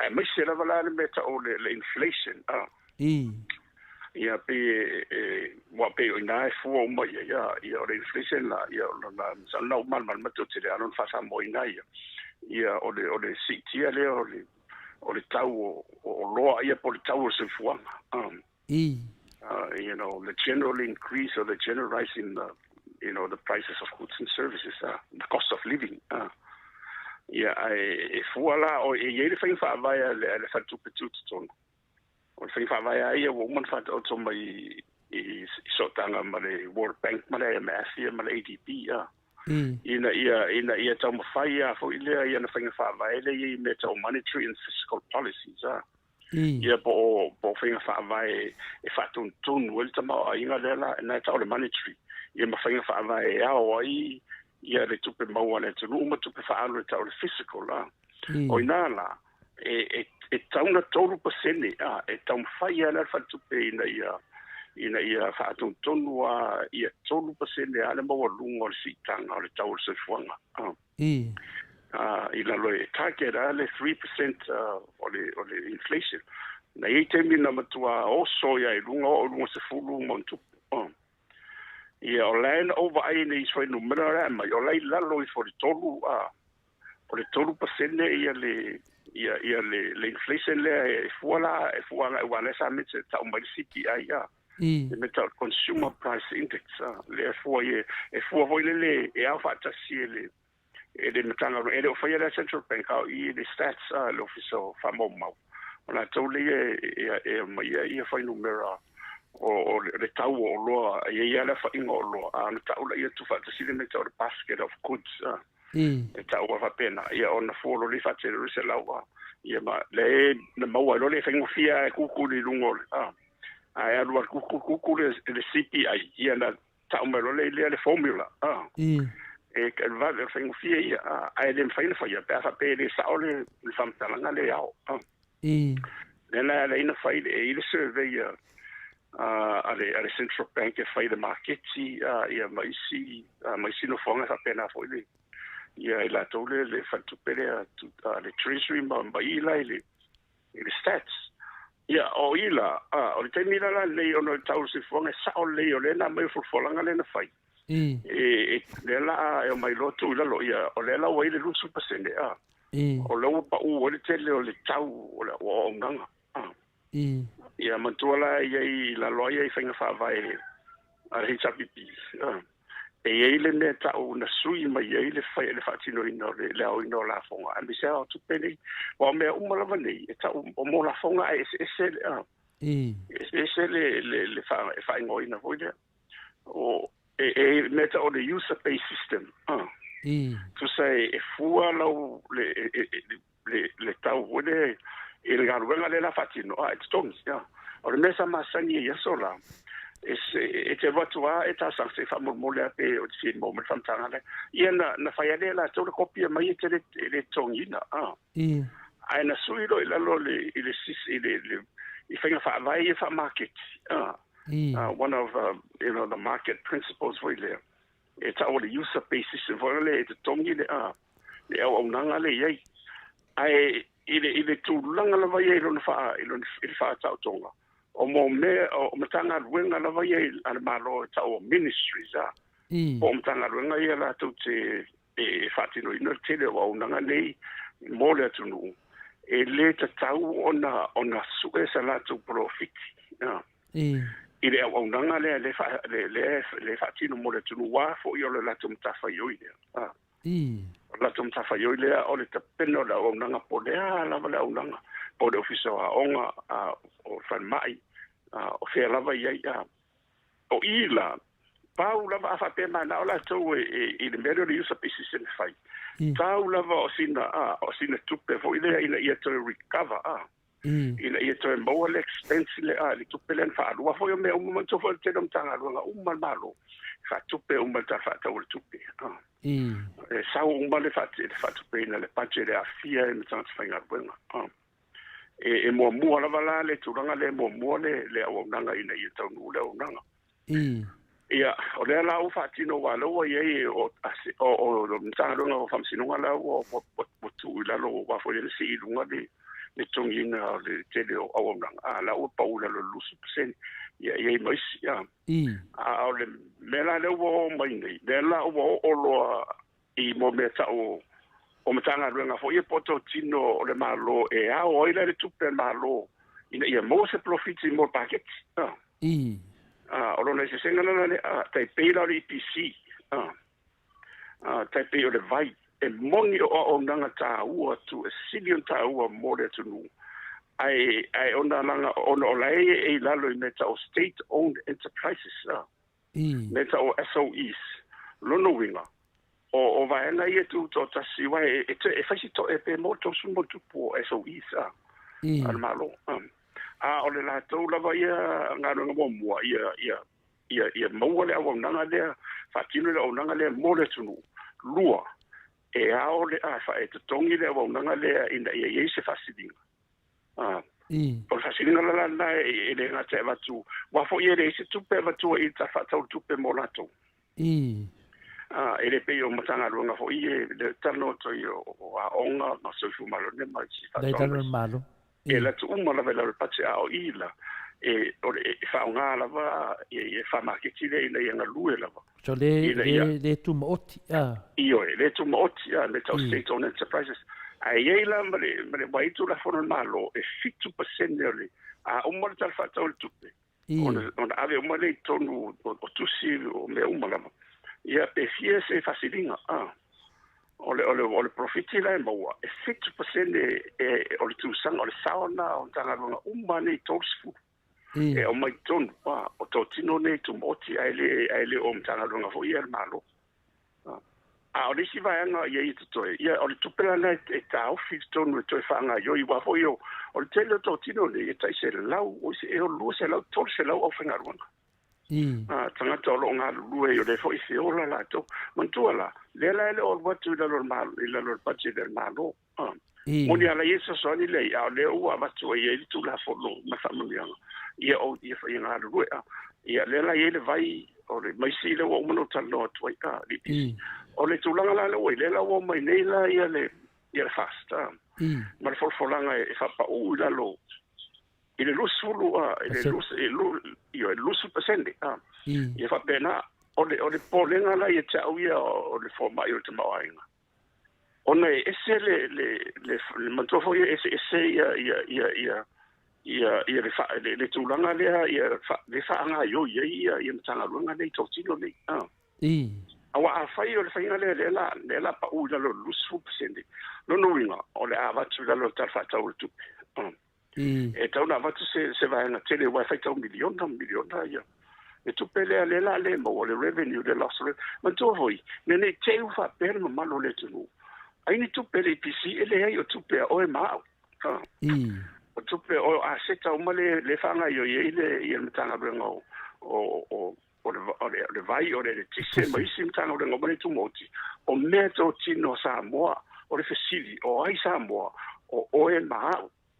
ai mai se lava la le meta o le inflation, ia pe wa pe o ina e fu o mai ia o le inflation la ia o na sa na mal mato te le alon fa sa mo ina ia o le city le o le tau o loa ia po le tau se fuanga you know, the general increase or the general rise in the, you know, the prices of goods and services, the cost of living ia e fuala o e ele fai fa vai le fa tu petit ton o fai fa vai ai o man fa o to mai i sotanga ma le World Bank ma le MF ma le ADB ia tau mawhai a fo ilea ia na whainga whaavai le i me tau monetary and fiscal policies ia po whainga whaavai e whatun tunu ele tamau a inga lela na tau le monetary ia ma whainga whaavai e ao ai ia le tupe maua le tunu uma tupe whaalu e tau le physical o ina la e tau na tolu pasene e tau mawhai a le whatupe ina ia whaatun tonu a ia tolu pasene a le maua lunga o le sitanga o le tau le sefuanga ina loe target a le 3% o le inflation na i te mina matua o soia i lunga sefulu montupu ia o lain over ai nei soi numera ra mai o lai lalo i for tolu o le tolu pasene ia le inflation le e fuala e wala sa mit ta o mai CPI the metal consumer price index le fua voile e alfa tasiele e le metanga e o faia central bank au i the stats l'officio famo mau ona tole e mai e fa numera o le tau o loa ia la fa ingo loa na tau la ia tu fa tasiele metal basket of goods e tau va pena ia ona folo le fa tele se lawa ia ma le na mau lo le fengo fia ku li lungo ai alua kuku le CPI ia na taumelo le formula e ka va le fengo fia ia ai le faina fa ia pa pe le saole le famtalanga le ao nena le ina fai le survey ale central bank e fai le market ia mai si no fonga sa pena foi le ia la tole le fatupere le treasury ma ila le stats ia o ila o le temila la le ono tau se fonga sa o le o le na mai folanga le na fai le la e mai lotu la lo ia o le la o ile lusu pasene o lo pa o le tele o le tau o nganga ia mantuala ia la loia i fenga fa vai a hichapipi e ele ne tau na sui mai ele fai le fatino ino le au ino la fonga a mi sa tu pele o me uma la vani e tau o mo la fonga e se le fa ngo ina voida o e meta o the user pay system to say e fua lo le tau vode e le garuenga le la fatino it's tongs o le mesa masani ya sola e te watua e ta sa se fa mo le pe o te mo me fantanga le ia na fa ia la to le copia mai te le tongina ai na suilo i la lo le i fa fa vai fa market one of the market principles for ile it's all the user basis for le te tongina le au nanga le ia ai ile tu langa la vai ile fa ta tonga o mo me o matanga ruenga la vai al malo tau ministries o matanga ruenga ia la tu te e fatino ino tele o nanga nei mo le tunu e le tau ona suesa la tu profit ile o nanga le fatino mo le tunu wa fo yo la tu mtafa yo ile la tu mtafa yo ile o le tapeno la o nanga podea la vale o nanga po de ofiso a onga o fan mai o fe lava ia o ila pau lava afa pe mana ola to e le mero de usa pieces in fai tau lava o sina tupe fo ile ia to recover ile ia to mo expense le tupe len fa lua fo yo me un momento fo te dom tanga lua mal malo fa tupe mal ta fa to tupe sa mal fa tupe na le pace de afia e mtanga fa buena e mo la vala le turanga le mo le o nanga ina i tau le o nanga ia o le la o fatino wala o ye o mtanga longa o famsino wala o tu la lo wa fo le si lunga le tongina le tele o nanga la o paula lo lusu sen ia mai ia o le mela le o mai nei le la o lo i mo meta o matanga ruenga fo ia poto tino o le malo e a o ile le tupe malo ina ia mo se profits in more packets o lo ne se senga na le tai pe la le PC tai pe o le vai moni o nanga Tautua tu Silion Tautua mo le tunu. Ai ona langa ona olai e lalo I meta o state owned enterprises meta o SOEs lono winga o vaenga ia tu to tasiwa e faisi to e pe moto sumo tu po SOEs al malo ole la to la va ia ngaro ngo mo ia mo le o nanga le fatino le o nanga le mo le tunu lua e ole fa e tongi le o nanga le ina ia se fasidinga o fasidinga la e le ngata va tu wa fo ia le se tu pe va tu I ta fa tu pe mo la to ele pe o matanga lunga fo ie le tano to io a onga ma so fu malo ne ma si fa tano malo e la tu uma la vela pa a o ila e fa unga la va e fa marketing le nga lue la va so le tu moti io le tu moti le to state on enterprises ai la me vai tu la fono malo e 50% le a uma tal fa tol tupe on ave uma le tonu o tu si o me uma la ia pe fie se facilinga ole profiti la mo e 50% ole tu sang ole sauna on tanga longa umane tosfu e o mai ton o to tino ne tu moti ele o tanga longa fo ia malo ole si vai nga ia to ia ole tu pela na e ta office ton to fanga yo I wa fo yo ole tele to tino ne e tai se lau o se e o lu se lau to se lau o fanga longa tanga tolo nga lue yo le fo I ola la to mantuala le la le o watu da lo mal ila lo pace del malo moni ala yeso so ni le ya le o va tu ye tu la fo lo ma familia ia o ia fa ina lue ia le la ye le vai o le mai si le o mo tal no tu di o le tu la le o le la o mai nei la ia le fasta ma fo langa e fa pa u la lo ile lusulu ile lusu pasende ia fa pena ole polenga la ia tau ia ole forma ia te mawainga ona ese le mantofo ia ese ia le tulanga le fa anga yo ia tanga lunga nei totino nei awa a fai ole fainga le la pa u la lusu pasende no winga ole ava tu la lo tafa tau tu e tau na vatu se vai na tele wa fai tau milion ia e tu pele le mo le revenue de loss ma tu voi ne te u fa per ma malo le tu ai ni tu pele PC ele ai o tu pe o e ma o tu pe o a se tau ma le fanga yo ile mtanga brengo o le vai o le tise ma isi mtanga brengo ma tu moti o meto tino Samoa o le fesili o ai Samoa o e ma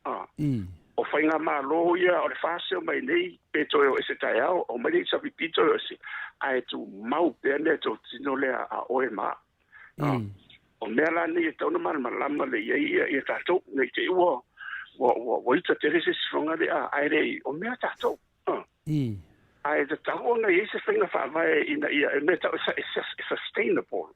o fainga malo ia o le fase o mai nei peto e se taiao o mai nei sa pipito e se ai tu mau pene to tino le a o e ma o mela ni e tau na malama le ia tatou nei te ua o ita te rese si fonga le a ai rei o mea tatou ai te tau na i se fainga whaavai ina ia e meta it's sustainable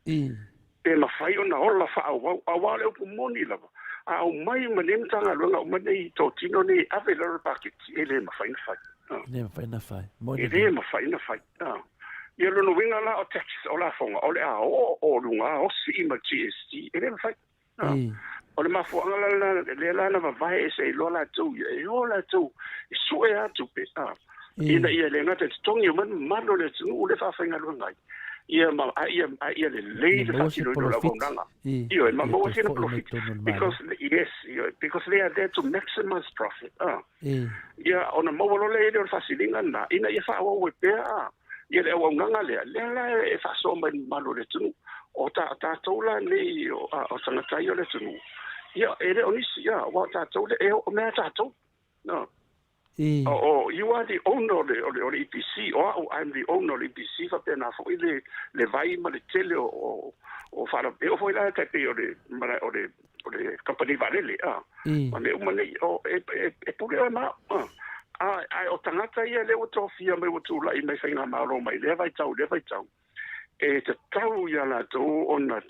e ma fai o na ola wha a wale o kumoni lava au mai manem tanga lunga o mane to tino ni ave lo paket ele ma fai na fai ele ma fai na fai ia lo no winga la o taxes o la fonga o le o lunga o si ma GST ele ma fai o le ma fo ngala le la na vai se lo la tu su e atu pe ina ia le ngata tongi man le tu le fa fainga lunga ia le leader fakilo la vonanga io ma mo se profit because they are there to maximize profit ia ona mo lo le fasilinga na ina ia fa o pe ia le vonanga le e fa so malo le tu o ta tola ni o sana tayo le tu ia ele onisi ia wa ta tola e o me ta to no you are the owner of the EPC, or I'm the owner of the EPC, for then for le vai ma le tele o fara o foi la te o de company valele ma le umane o e pure ma ai o tangata ia le o tofia me o tula I me fainga ma ro mai le vai tau e te tau ia la to ona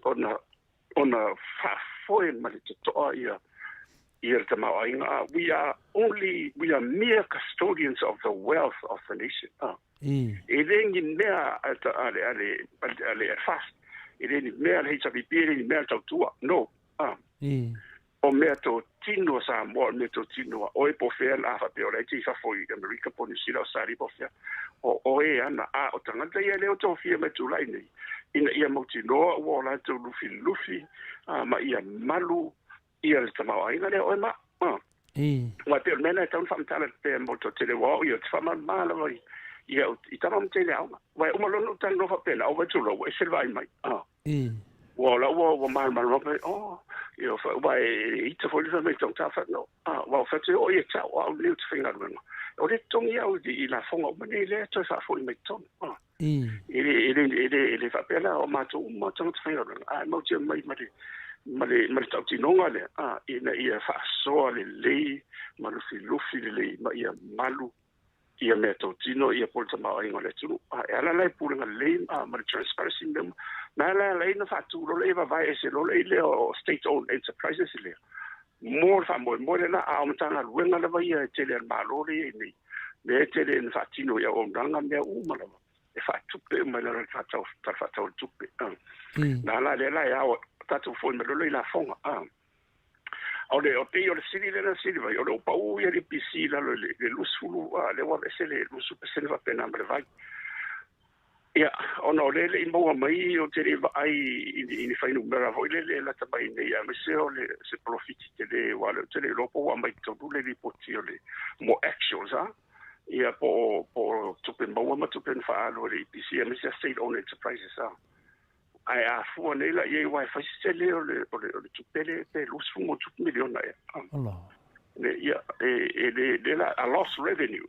fa foi ma le to ia we are mere custodians of the wealth of the nation. E lengi mea ale fast ele ni mea le hita pipi ele ni mea tautua no o mea to tino Samoa me to tino o e po fea la fa pe o le ti fa foi America po ni sila sari po fea o e ana a o tangata ia le o to fia me tu lai nei ina ia mo tino o la to lufi ma ia malu ia le tamau ai le o e ma wa pe mena ta un famtala pe mo to tele wa ia fa ma mala vai ia i tama mo tele au wa o mo lo tan no fa pe la o va tu lo e se vai mai wa la wa mal ro pe ia fa wa i te foi fa me tong ta fa no wa fa te o ia ta wa ni te finga no o le tong ia o di la fonga o ne le to fa foi me tong ele fa pe la o ma tu mo tong te finga no mo te mai ma tau tinonga le ina ia fa so le ma lufi le ma ia malu ia me tau tino ia polta ma ingo le tunu ala lai pulinga le ma transparency mem na la na fa tu le va vai ese le o state owned enterprises le more na a umtanga wenga le vai tele ma lo le ni le tele na fa tino ia o ndanga me uma la e fa tupe ma la fa tau tupe na la ya tatu foi me lo la fonga o le sili le na sili vai o le pau ia le pisi la le lusfulu le wa se le lusu se le va pena me vai ia ono le mo mai o te va ai in fai numero voi le la tabai nei a me se o le se profiti te le wa le te le lopo wa mai to le ripoti o le mo actions ia po tupen mo ma tupen fa lo le pisi me se state owned enterprises ai AFUALE la ye wa fa se le o le tupele pe lus fu mo tup miliona Allah le ya le la a lost revenue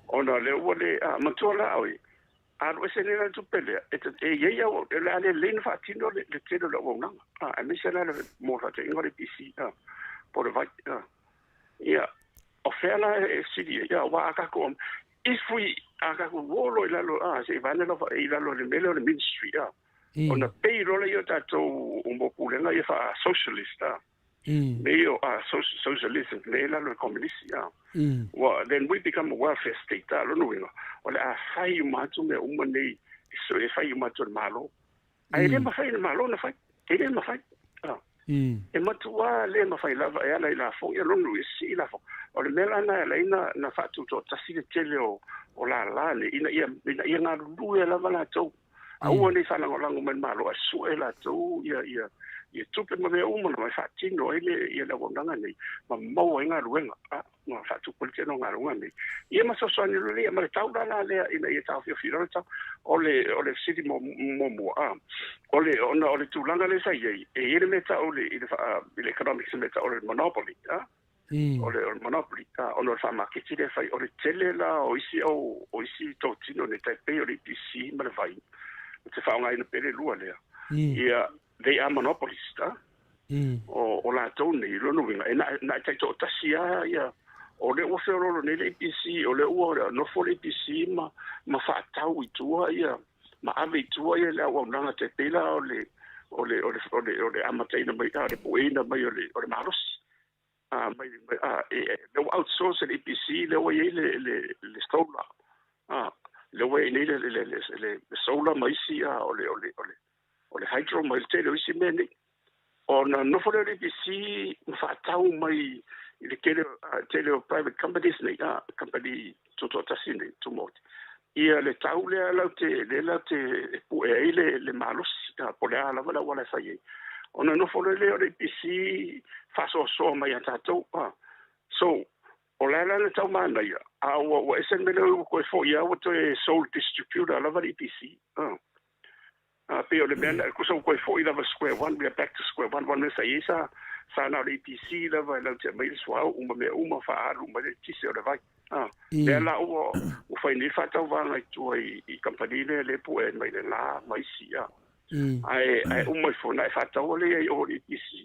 ona le o le matola oi a lo se le tupele ye ya o le fa tino le telo lo wona a me se la mo fa te ngore pc por va ya ofela city ya wa ka ko if we aka ko wolo ila lo se vanelo ila lo le melo le ministry ona payroll yo tato mo pulenga ia fa socialista meio socialism lela lo comunista well then we become a welfare state lo no ola fai matu me umane so e fai matu malo ai le ma fai malo na fai ele ma fai e matua le ma fai lava e la fo ia lo no si la fo o le mela na fa tu to tasi tele o la le ina ia nga lu la vala to au ne fa lango men malo a suela to ia tupe ma me uma ma fa tino ele ia la wonanga nei ma mo nga ruenga ma fa tu por que no nga ruenga nei ia ma so so ni le ma taula la le ina ia ta fio filota ole city mo ole ona tu langa le sai e ele meta ole ile economics meta ole monopoly ole monopoly ona fa market ile fai ole tele la o isi to tino ne tai pe ole pc ma le vai te fa nga ina pele lua le ia they are monopolist o la tone lo no vinga na tai to tasia ia o le o se lo ne le PC o le o no fo le PC ma fa tau itua ia ma ave itua ia la o nanga te pela o le amataina mai le buena mai o le maros mai le outsource le PC le o le stola le way le solar mai sia o le hydro mai te le isi meni ona no fo le PC fa tau mai le tele private companies nei company to tasine to mot ia le tau le la te pu le malos po le ala wala fai ona no fo le PC fa so mai atato so ola le tau mana ia wa esen mele ko fo ia o te sole distributor la vari PC pe o le mena ko so ko fo ida square one we are back to square one me sai sa na le PC la va la te mai swa uma fa alu ma le tisi o le vai le la o fa ni fa tau va ngai tu i company le pu e mai le la mai sia ai uma fo na fa tau le o le PC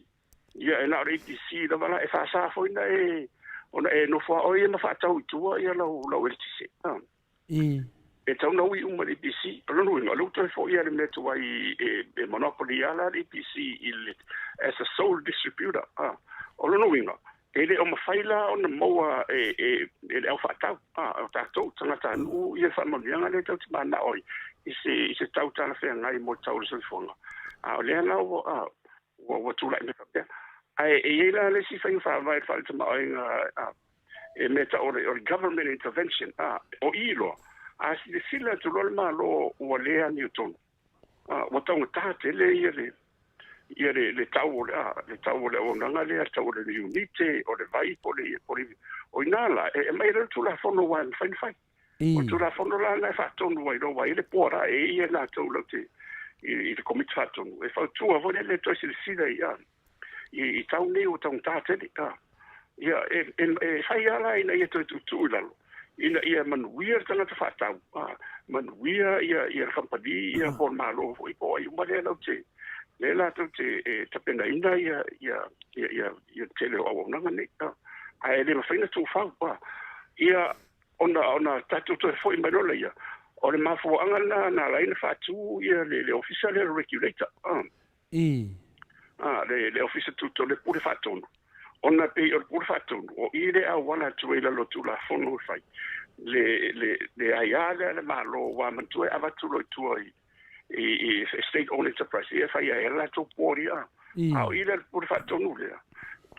ia na le PC la va e fa sa fo na ona no fo o ia na fa tau tu ia la el tisi e tau no i uma le PC pero no lo to fo ia le meto ai e monopoly ala le PC as a sole distributor o no winga ele o mafaila on moa e alfa tau ta to tanga ta nu ia fa mo yanga le tau mana oi se tau tala fe ngai mo tau se fonga a le na o tu la me ka ai e la le si fa vai fa te mai e meta o government intervention o ilo a si le sila tu lo ma lo o le a Newton o tau ta te le le tau le o nanga le tau le unite o le vai po le o inala e mai le tu la fono wan fai o tu la fono la na fa tonu wai no wai le pora e na tu lo te i le komit fa tonu e fa tu a vole le to si sila i tau ne o tau ta te ia e fai ala ina ia tu lalo ina ia manuia tanga te fa tau manuia ia company ia bon malo i po i mare no te le la te pena ina ia tele o nanga ne ai le fa ina tu fa ia ona tatu to foi manola ia o le mafo anga na la ina fa tu ia le official regulator le official tu le pure fa tonu ona pe o pure fa tonu o ile a wana tu ila lo tu la fono fai le ayala le malo wa mantu ava tu lo tu i state owned enterprise ia fai ela tu poria au ile pure fa tonu le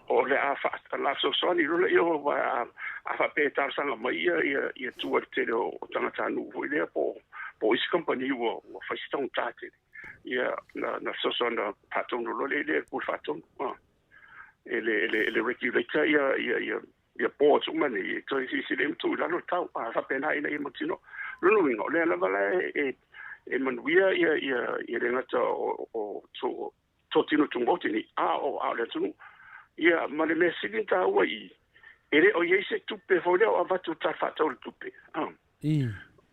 o le a fa la so soni lo io va a fa pe tar sanga mai ia tu te o tanga tanu vo ile po is company wo fa stone tate ia na so sona patonu lo le pure fa tonu le regulator ia po tu mani to si le tu la no tau fa pena ina mo tino lo no le la vala e manuia ia le ngata o to tino tu motini o le tu ia ma le mesilin ta wai ele o ye se tupe fo le o va tu ta fa to tupe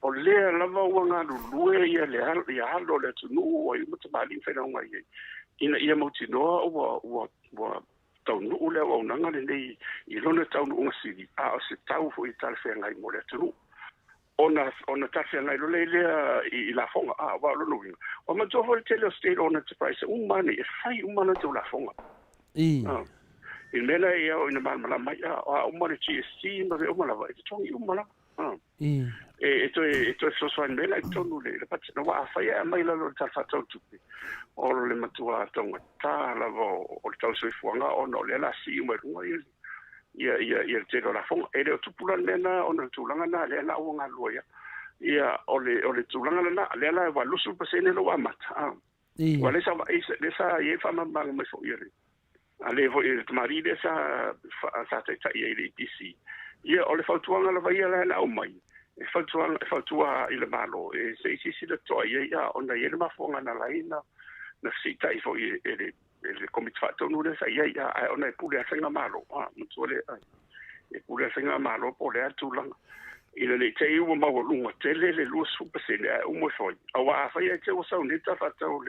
o le lava wanga lu ia le halo le tu no i mo te mali fe na ngai ia mo tino o tau nu le o nanga le nei I lona tau nu ngasiri o se tau fo I tal fe ngai mo le tu ona tal fe ngai lo le I la fonga wa lo no o ma to fo tele state on enterprise mani e fai mana to la fonga in mena ia o ina mala mai o mani GST ma o mala vai tongi mala to so so mena to nu le pat no wa fai mai la lo tal fa to tu o le matua tonga ta la vo o tau so fuanga o no le la si mo ia te la fonga e le tupulan mena o no tulanga na le na o nga loia ia o le tulanga na le la va lusu pasene lo amata wa le sa ye fa ma me so ire ale vo e mari de sa te ia le DC ia o le fautuanga la vai la na o mai e fautua I le malo e se si le toa ia ona ia le mafonga na laina na sita I fo ele komit fato no le sa ia ona pule asenga malo mutole e pule asenga malo po le atulanga ile le te u ma volunga tele le lu super sele o mo foi awa fa ia te o sa unita fato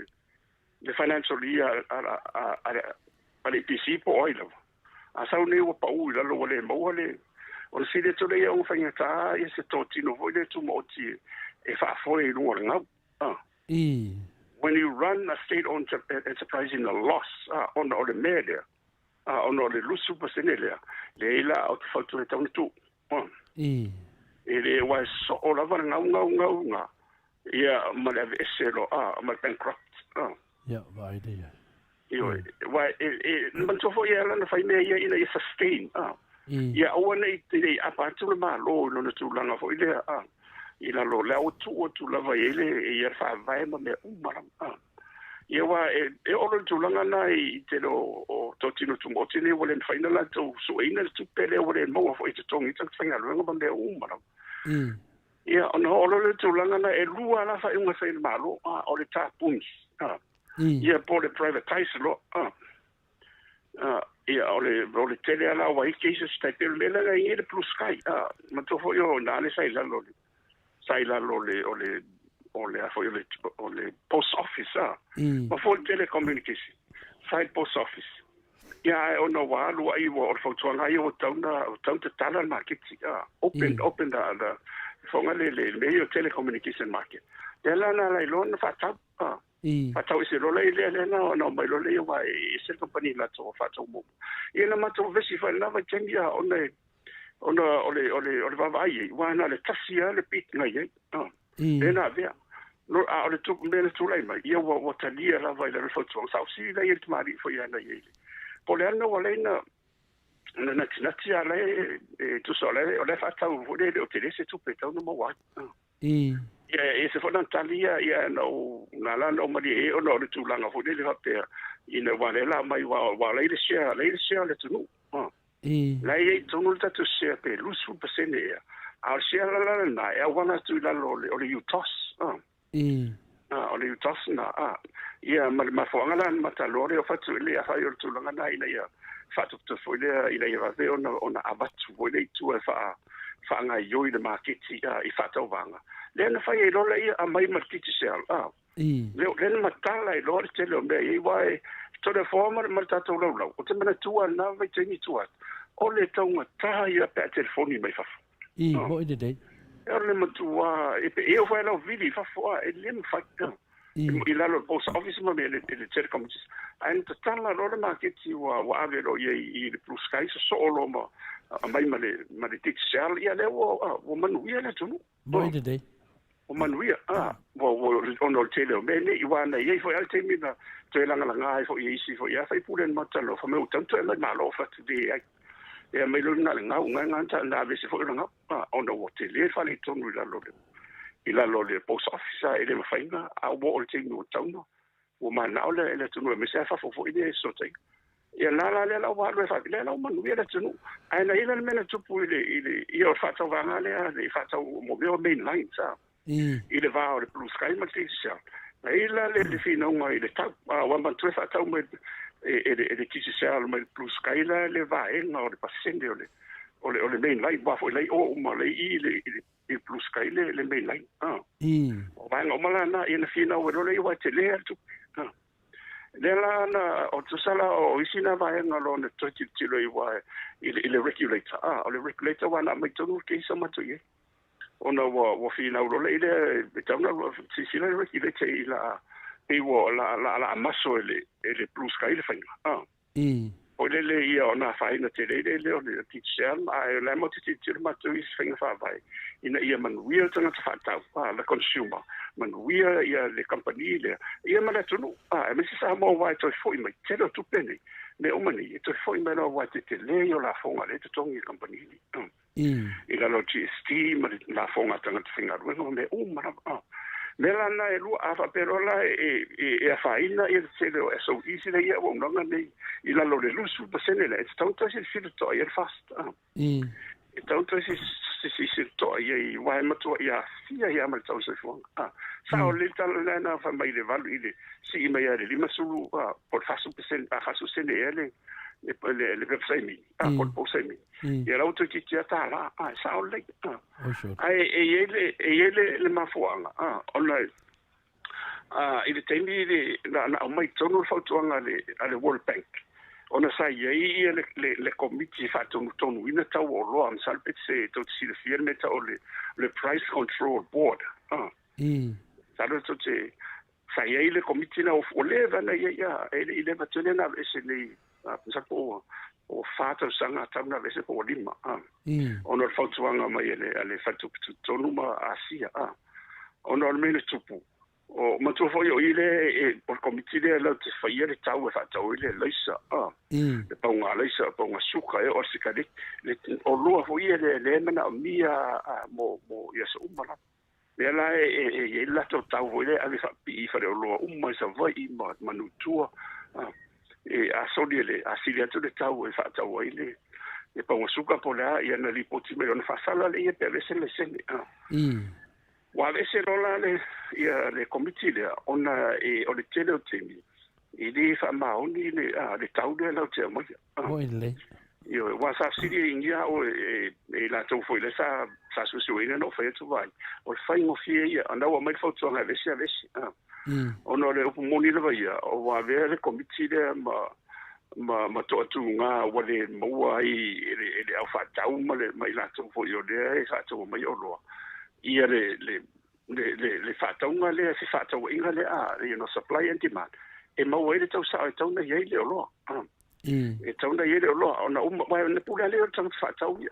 le financial year ale PC po oilo asa une o pa u la lo le mo le o si le tole ia o fanga ta ia se totino vo le tu moti e fa foi no nga when you run a state-owned enterprise in a loss on the media, on the loss super senile, leila out factory town too. It was so all over nga. Yeah, malav eselo mal bankrupt. Yeah, right idea. Why man so for yela na fai me ina sustain. Yeah, I want to apa tu ma lo no tu langa fo ile ila lo le tu la vai ele ia fa vai ma me umara ia wa e olo tu langa nai te lo o totino tu motini wole final la tu so ina tu pele wole mo fo te tongi tu fanga lo ma me umara ia ona olo tu langa na e lua la fa unga sai malo o le tapuns ia po le privatize lo ia ole tele ala wa cases type le la ia le plus sky ma to fo yo na le sai la lo ole post office ma for telecommunication side post office ya ono wa lu ai wo for tuanga yo tauna tala market open the fonga le telecommunication market dela na la lon fa ta ise lo le na no mai lo le wa ise company la to fa to mo ina ma to vesi fa na va chengia ole va vai wa na le tasia le pit ngai ena vea no a le tu me tu lai mai ia wa talia la vai le foto sa si la ia te mari fo ia na ia po le ana wala na nati ala tu sole o le fa tau vo le o te se tu petau no wa ia se fo na talia ia no na la no mari o no le tu langa vo le fa pe ina wale la mai wa le sia le tu no la ia tu no ta tu se pe lu su pe se ne a sia la na ia wana tu la lo le o le utos o le utos na ia ma fo ngala ma ta lo le o fa tu le a fa yo tu langa na ina ia fatu te foi le ia va ve ona abatu voi le tu fa nga yo i le market i fata vanga le na fa i lo le a mai market sel le ma tala i lo te le me i vai to le former ma ta to lo o te mana tu na vai te ni tu o le tonga ta ia pe telefoni mai fa mo i de le ma tu e pe e vai lo vidi fa fo e le fa i la lo post office ma le telecom and the tala lo le market wa ave lo i le plus sky so lo ma mai ma le tik sel ia le wo manu ia le tunu mo i de o manu ia wo ono tele me ni i wa na ia fo al te mi na te langa nga fo i si fo ia fa pulen ma talo fa me tanto e ma lo fa de e me lo na nga ta na ve se fo nga ono wo tele fa le tunu la lo ila lo le post office ele ma fainga a wo o te no tauno o mana ole ele tunu me se fa fo ide so te ia la la wa le fa le la manu ia tunu ai na ila me na tupu ile ia fa ta va le fa ta mo be o main line sa ile va o le blue sky ma te sa na ila le fino mai le ta wa ma tu fa ta me ele ki se sa le blue sky la le va e no le pasende o le main line va fo le o ma le ile i plus sky le main line o va no mala na ina fina o le wa te le tu le la na o tu sala o isina va no lo ne to ti lo i wa ile regulator o le regulator wa na mai tonu ke sa ma tu ye ona wa fina o le ile tama si le regulator ila e wo la maso le plus sky le fina o le ia ona faina te le o le teacher ai la mo te teacher ma tu is finga fa vai ina ia man wia tanga fa ta la consumer man wia ia le company le ia ma tu no me se sa mo vai to foi mai te tu pene me o mani to foi mai no vai te le yo la fonga le te tongi company ila lo GST ma la fonga tanga finga no me o ma Mela na e lua afa perola e a faina e se le so easy le ia wong nga nei I la lo le lusu pasene le tauta se fil to ia fast e tauta se to ia wa ma to ia fia ia ma tauta se fong sa o le tal na fa mai le valu ile si mai ia le masulu por fasu pesen a fasu sene ele le website mi por posemi ia auto ki tia ta la sa o le ai ele le mafuanga ona ile temi na mai tonu fautuanga le World Bank ona sa ia le committee fa tonu ina tau o lo am salpet se to si le firme ta o le price control board sa lo to te sa ia le committee na o leva na ia ile va tena ese le sa po o fata sanga tana vese po lima ono fautuanga mai ale fatu tonu ma asia ono mele tupu o matu foi o ile por committee le te faia le tau fa tau ile leisa le ponga leisa ponga suka o sikade le o lo foi le mena mia mo ia so umala le la la tau ile ave fa pi fa le lo umma sa vai ma manutua a soliele a silia tu le tau fa tau ile e ponga suka pola ia na lipoti me ona fa sala le pe le sele wa vese rola le committee le ona o le tele o temi I le fa maoni le tau le la te mo le io wa sa siri ingia o la tau foi le sa susuina no fa tu vai o fa ngo fie ana wa mai foto nga vese ono le upu moni le vai o wa le committee le ma to tu nga wa le mo ai le au fa tau ma le mai la tau foi o le sa tau mai o lo ia le fatonga le se fatonga inga le supply and demand e ma wele tau sa tau na ye le lo e tau na ye le lo ona mai ne pula le tau fatau ia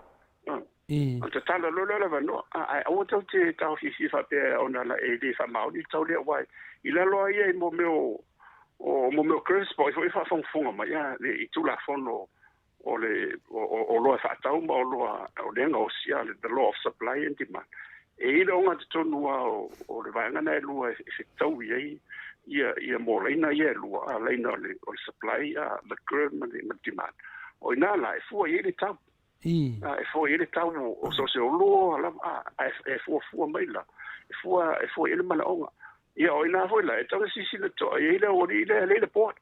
o te tala lola la vano o tau te tau hisi fa pe ona la e de fa mau ni tau le wai I la loa ia mo meu Chris boy foi fa fonga ma ia le I tu la fono o le o loa fa tau ma o loa o lenga o sia le the law of supply and demand e ilo nga te tonu o le vanga na lua e tau ia mo leina ia lua a leina o le supply the current and demand o ina la e fua ia le tau e fua ia le tau o so se o loa la e fua mai la e fua ia le mana onga ia o ina foi la e tau sisi le to ia le port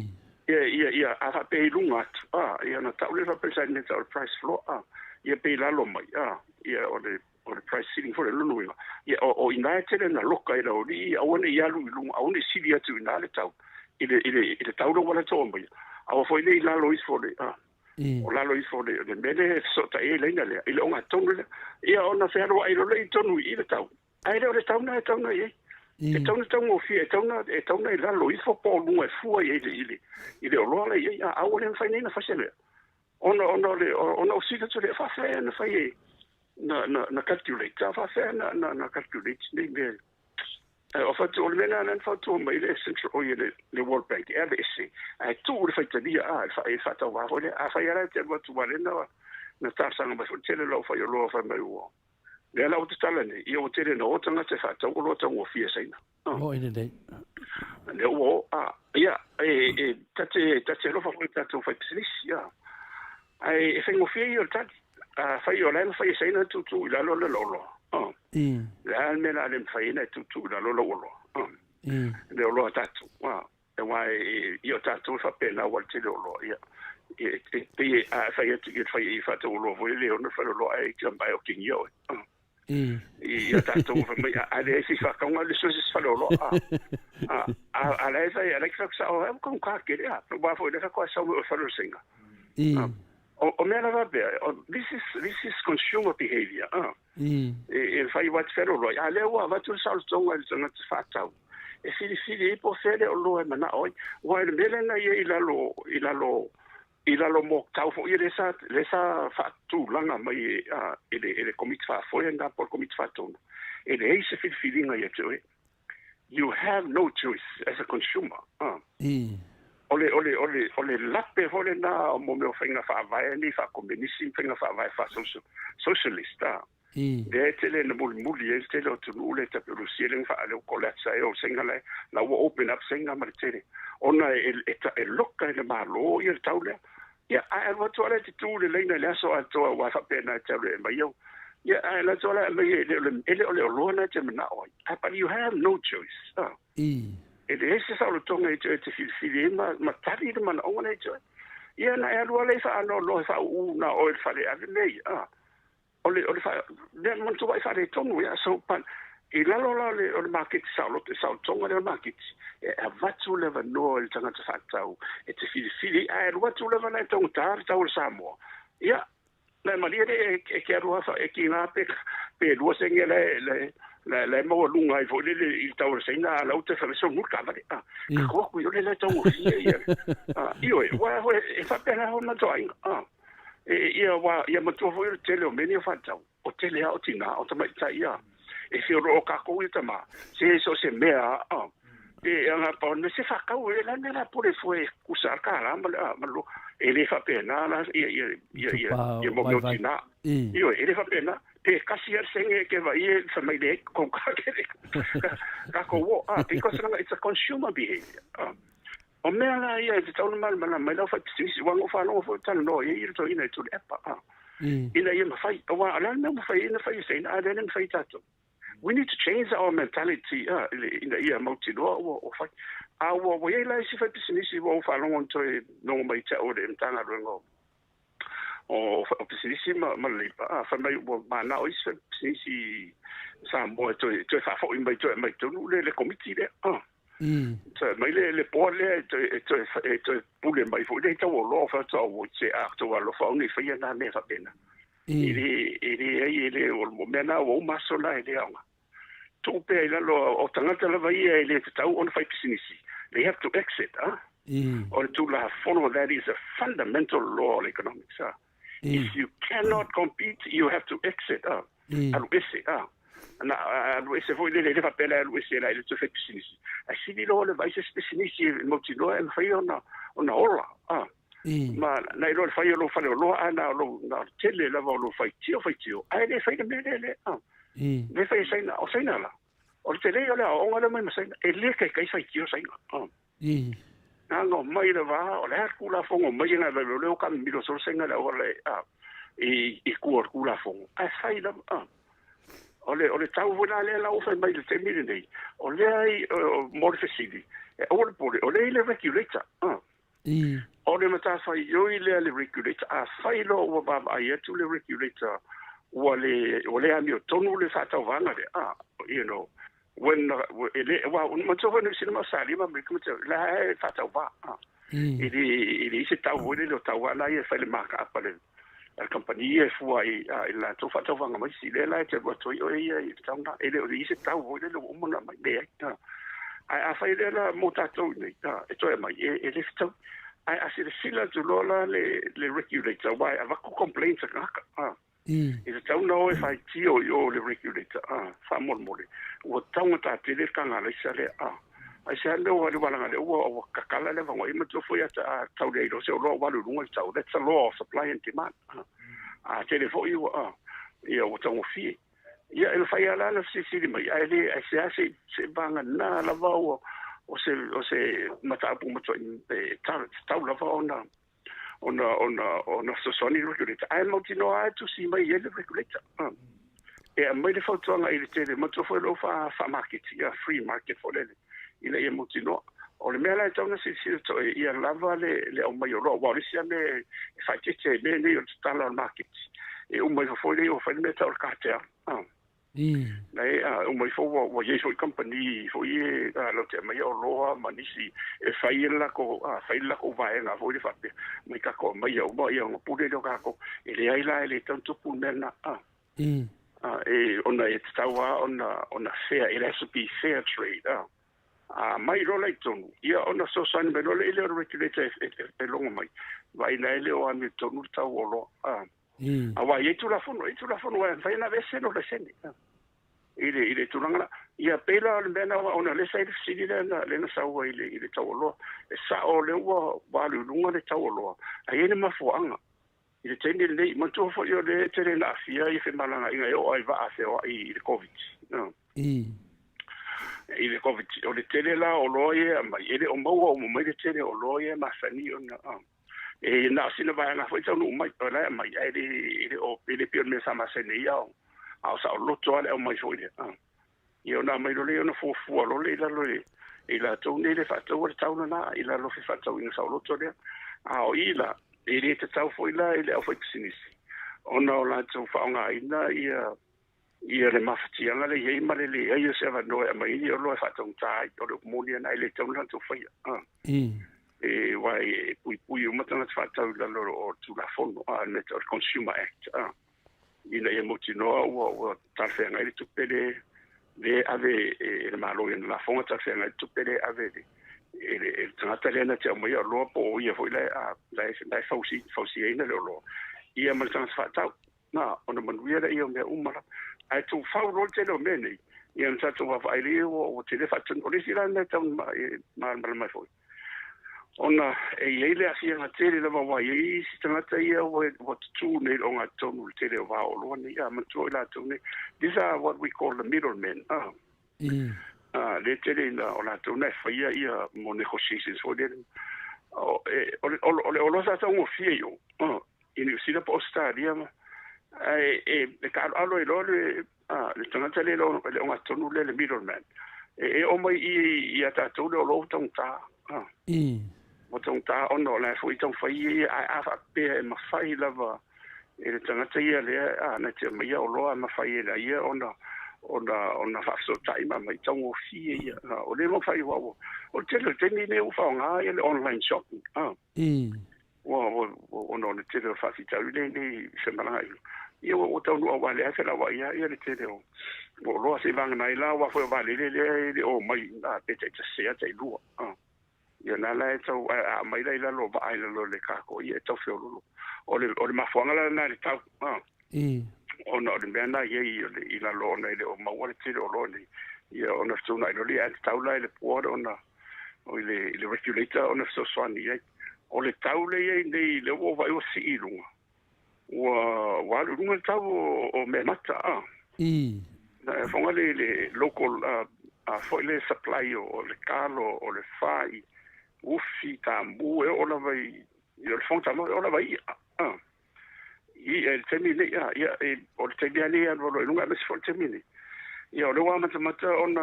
ia a fa pe lunga ia na tau le fa pe sa ni tau price floor ia pe la lo mai ia o le price ceiling for the lunu ia o ina tele na loka ila o ni a ona ia lu a ona sili atu ina le tau ile tau lo wala to mai a foi le la lo is for the o la lo is for the mele so ta e le ile onga tonu ia ona fe ro ai lo le tonu ile tau ai le tau na ia e tau mo fi e tau na la lo is for po lu e fu ile o lo le ia a ona fa ni na fa sele ona o sita to le fa fa na fa ye na calculate fa fa na calculate ni me o fa to le na fa to mai le central o le World Bank LSC ai tu le fa dia fa ta wa le fa ya te wa tu wale na ta sanga ba fo tele lo fa yo lo fa mai wo le la o te tala ni o tele no o tanga te fa ta o lo ta o fi sai na o ine dei le o ia ta te lo fa ta to fa psilisia ai fa mo fi yo ta fa yo la fa sai na tu la lo la me la le fa ina tu la lo le lo tatu e wai io tatu fa pena wal te lo ia e fa ia fa to lo vo le no fa lo ai kamba o king yo ia tatu fa me ale si fa ka le so fa lo ale fa ia le fa sa o con ka ke ya va fo le fa ko sa o fa lo singa o me la va this is consumer behavior e fai wat fero lo ya le wa va tu sal tonga il sona fatau e fili po fere o lo mana oi wa le mele na ye ila lo mo tau fo ile sa fatu langa mai ele commit fa fo enda por commit fatu ele se fili nga ye tu you have no choice as a consumer ole lape hole na mo me ofenga fa vai ni fa communism fenga fa vai fa socialista de tele na muli e tele o tunu le ta pero sielen fa le kolatsa e o sengale la wo open up senga ma tele ona e lokka le malo e taule ya a wa tola ti tu le leina le so a to wa fa pena tele ma yo ya a la tola me ele ole lona te na oi but you have no choice e ese sa lo tonga e te fili ma tari de man ona e ia na e le fa no lo fa una o fa le ave nei ole fa de man to vai fa le tonga ia so pan e la lo le market sa lo tonga le market e va tu le va no il tanga te fa tau e te fili a lo tu le va na tonga tau Samoa ia la malia e ke ro fa e ki na pe lo sengele le mo lunga i fo le il tau senga la uta fa so mulka va ko ku yo le tau ia io wa e fa pena ho na toi ia ma tu fo il tele o meni fa tau o tele o tina o tama ia e fi ro ka ko i tama se so se mea e nga pa ne se fa ka o le na po le fo ku sa ka la ma lo e le fa pena la ia mo no tina io e le fa pena e kasi senge ke vai fa mai de con ka ko wo because it's a consumer behavior o me la ia te tau mal mai lo fa si wa ngo fa no fo tan no e to ina to epa ina ia ma fai wa ala no ma fai ina fai sei na den fai tato we need to change our mentality ina ia multi do o fai wo ia la si fa si wo fa no to no mai ta o de tanga rongo o pisi ma le fa mai ma na o si Samoa to fa fo mai to le committee le mai le po le to pule mai fo le to lo fa to o se a to lo fa ni fa na me fa pena ele o momena o masola ele anga to pe la lo o tanga la vai ele tau on fa pisi they have to exit or to la follow that is a fundamental law of economics If you cannot compete, you have to exit. Alu ese. Na alu ese foi le papel alu ese la le tofek sinisi. A sini lo le vai se sinisi mo tino en fai ona ola. Ma na lo fai lo ana lo na tele la lo fai tio. Ai le fai le. Le fai sai na o sai na la. O tele yo la o ngala mai sai e le kai fai tio sai. Ngo mai le va o le kula fongo mai na le o kam miro so senga la o le e kula fongo. Ai fai la ole tau wena le la o fai mai le temire nei. Ole ai morfesidi. Ole le regulator. Ole mata fai yo le regulator. A fai lo o ba ai tu le regulator. Ole a mio tonu le fata vanga le. You know. When mucho bueno si no sale ma me como la fata va. Ele se tau wena lo tau ala e fai le marca para la compagnia foi la to fata vanga mai si le la te boto yo e tau na ele se tau wena lo mo na mai be. A fai le la motato nei. E to mai ele tau a se sila tu lola le regulator why ava ku complaints ka. Is tau no if I tio yo le regulator fa mo o tau ta te le kanga le sale ai se ando wa le wala le o kakala le vango i mo foi ata tau le ro se o lo wa lu ngoi tau that's a law of supply and demand te le foi o tau fi ia el fai ala le si mai ai le se banga na la va o se mata pu mo tau la va ona sosoni regulator. Ai mo tino ai tu si mai ele regulator. E mai le foto nga ile tele mo to foi lo fa market, free market for le. Ile e mo tino. O le mela tona si to ia lava le o mai lo wa le sia me fa tete le o stala market. E o mai foi le o fa le metal carter. Nei o mai fo o ye so company fo ye lo te mai o lo manisi e fai la ko vai na fo le fa mai ka ko mai o mo pure do ka ko ele ai la ele tanto punena e ona e tawa ona fair it has to be fair trade mai ro lai tonu ia ona so san me le regulator e longo mai vai na ele o ami tonu tawo lo awa ye tu la fono wa fai na vese no le seni ile tulanga ia pela le mena ona le sai sidi le na sawa ile tawolo sa o le wa lu lunga le tawolo ai ne mafuanga ile tende le mo to fo yo le tele na fia i fe malanga inga yo ai va a se o i le covid no ile covid o le tele la o loye ma ile o mo mai le tele o loye ma sani ona e na sina va na fo tau mai ola mai ile o ile pio me sa ma sene ya a sa lo to ale o mai foi io na mai lo le no fo lo le la lo ila to ne le fa to o tau na ila lo fa to in sa lo to le a o ila ile te tau foi la ile o foi sinisi ona o la to fa nga ina ia le mafti anga le ye male le ia se va no mai io lo fa to tai o lo mo ni na ile to na to foi e vai pui o matana fa to la lo o tu la fondo net consumer act ina e motino o tafenga ile tupele le ave le malo in la fonga tafenga ile tupele ave ele tata lena te mo ia lo po ia foi la fausi ina lo ia mal transfata na ona manuia ia me umara ai tu fau ro te lo meni ia nta tu va ile o te le fatun o le sila na tam mal foi ona e ile asia na tele la wa ye sistemata ia what tu ne on a tonu tele va o lo ni ya manto la tonu these are what we call the middlemen le tele na ona tonu fa ia mo negotiations for them o lo sa tonu fie yo in sila posta dia e ka alo le tanga le on a tonu le middleman e o mai ia ta tonu lo tonta mo tong ta ono la foi tong fai a fa pe ma fai lava e tanga ia le na te mai o lo ma fai la ia ona fa so tai ma mai tong o fi ia o le mo fai o te ni ne o fa nga ia le online shopping ono le te fa si ta le ni se mala ia o tau no wa le la wa ia le te o lo se vanga mai la wa foi va le o mai na te se te lu ia na la tau a mai la lo ba ai lo le ka ko ia tau fiolo o le mafuanga la na le tau ona o le mena ia i la lo na ile o mawale tiro lo ni ia ona tuna lo le tau la le po ona o le regulator ona so swani ia o le tau le ia nei le o vai o si lunga wa lunga tau o me mata na fonga le local foi le supply o le kalo o le fai ufi tambu e ona vai il fonta no ona vai i el termine ia o le termine no lo lunga mes for termine ia o le wa mata ona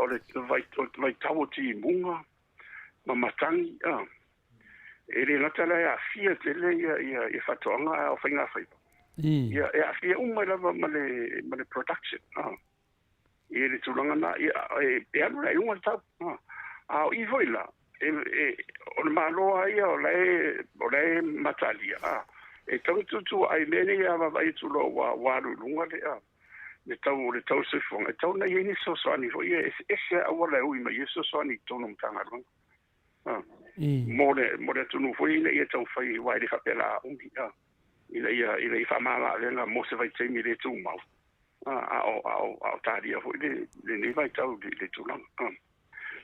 o le vai tau ti munga mamatangi ele na tala ya fia tele ia fatonga o fainga fai ia fia la male production ele tulanga na ia anu la unga tau i voila o le malo ai o le matalia e tu ai mene ia vai tu lo wa lunga le tau se fonga tau na yeni so ani fo ia ese awala ui ma yeso so ani tono mtanga more tu no foi ia tau fai wai le kapela umbi ia fa mala le na mo se vai temi le tu mau au taria foi le nei vai tau le tu lang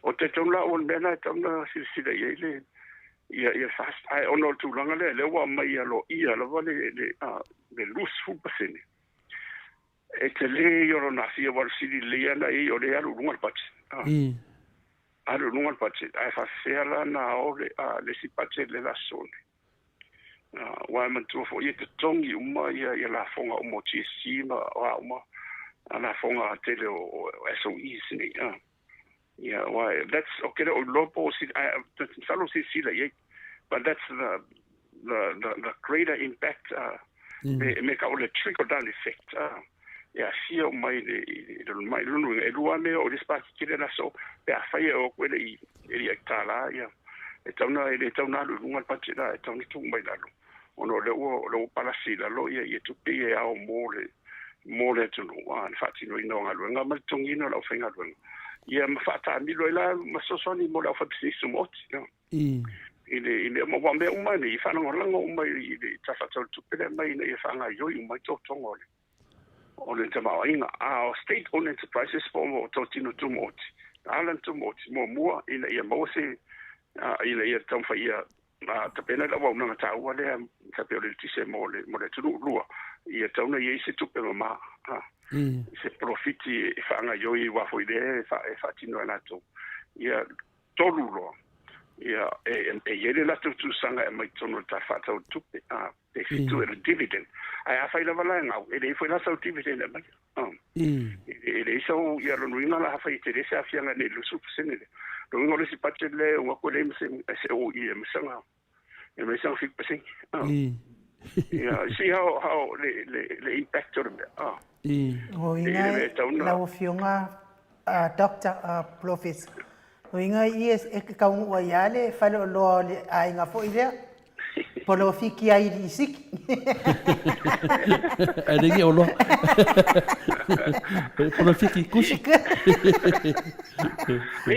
o te tau la on bena tau na si le ia fast ai ono tu lang le wa mai lo ia lo le lus fu pasene e te le yoro na fia war sidi le na o le alu lunga patch alu lunga patch ai fa fela na o le si patch le la sone wa man tu fo ye te tongi uma ia la fonga o mo ti sima wa uma ana fonga tele o SOE sini yeah why that's okay o lopo si salo si le but that's the greater impact make a trickle down effect ia fia o mai mai lunu e lua me o dispatch kile na so pe afai o kwele i tala ia e tauna lunga patira e tauni tu mai lalo ono le palasi lalo ia tu pe e ao mole tu no fati no ino ngalo nga maltungino la ofenga lo ia mafata mi lo la masosoni mo la fati sumoti ile mo wa me umani fa no lango umai ile tafa tu pe mai ne fa nga yo umai to ngole o le tama inga state owned enterprises for totino tumoti alan tumoti mo mua ina ia mose ina ia tamfa ia ta pena la wa na ta wa le ta pe le tise mo le tu lua ia tauna ia se tu pe ma se profiti fa nga yo i wa foi de fa tino na to ia tolu lo ia ele la tu sanga mai tono ta fa ta tu pe fitu e dividend ai a fai la vala nga ele foi la sa dividend mai ele so ia lo nuina la fa ite se afia nga ne lu su sene lo ngo si patele o ko le se o ia msanga e me sang fik pesen yeah see how the impact of it o inga la o fionga doctor professor o inga is e ka un wa yale fa lo ai nga fo ile polo fiki ai disik ale ge olo polo fiki kusik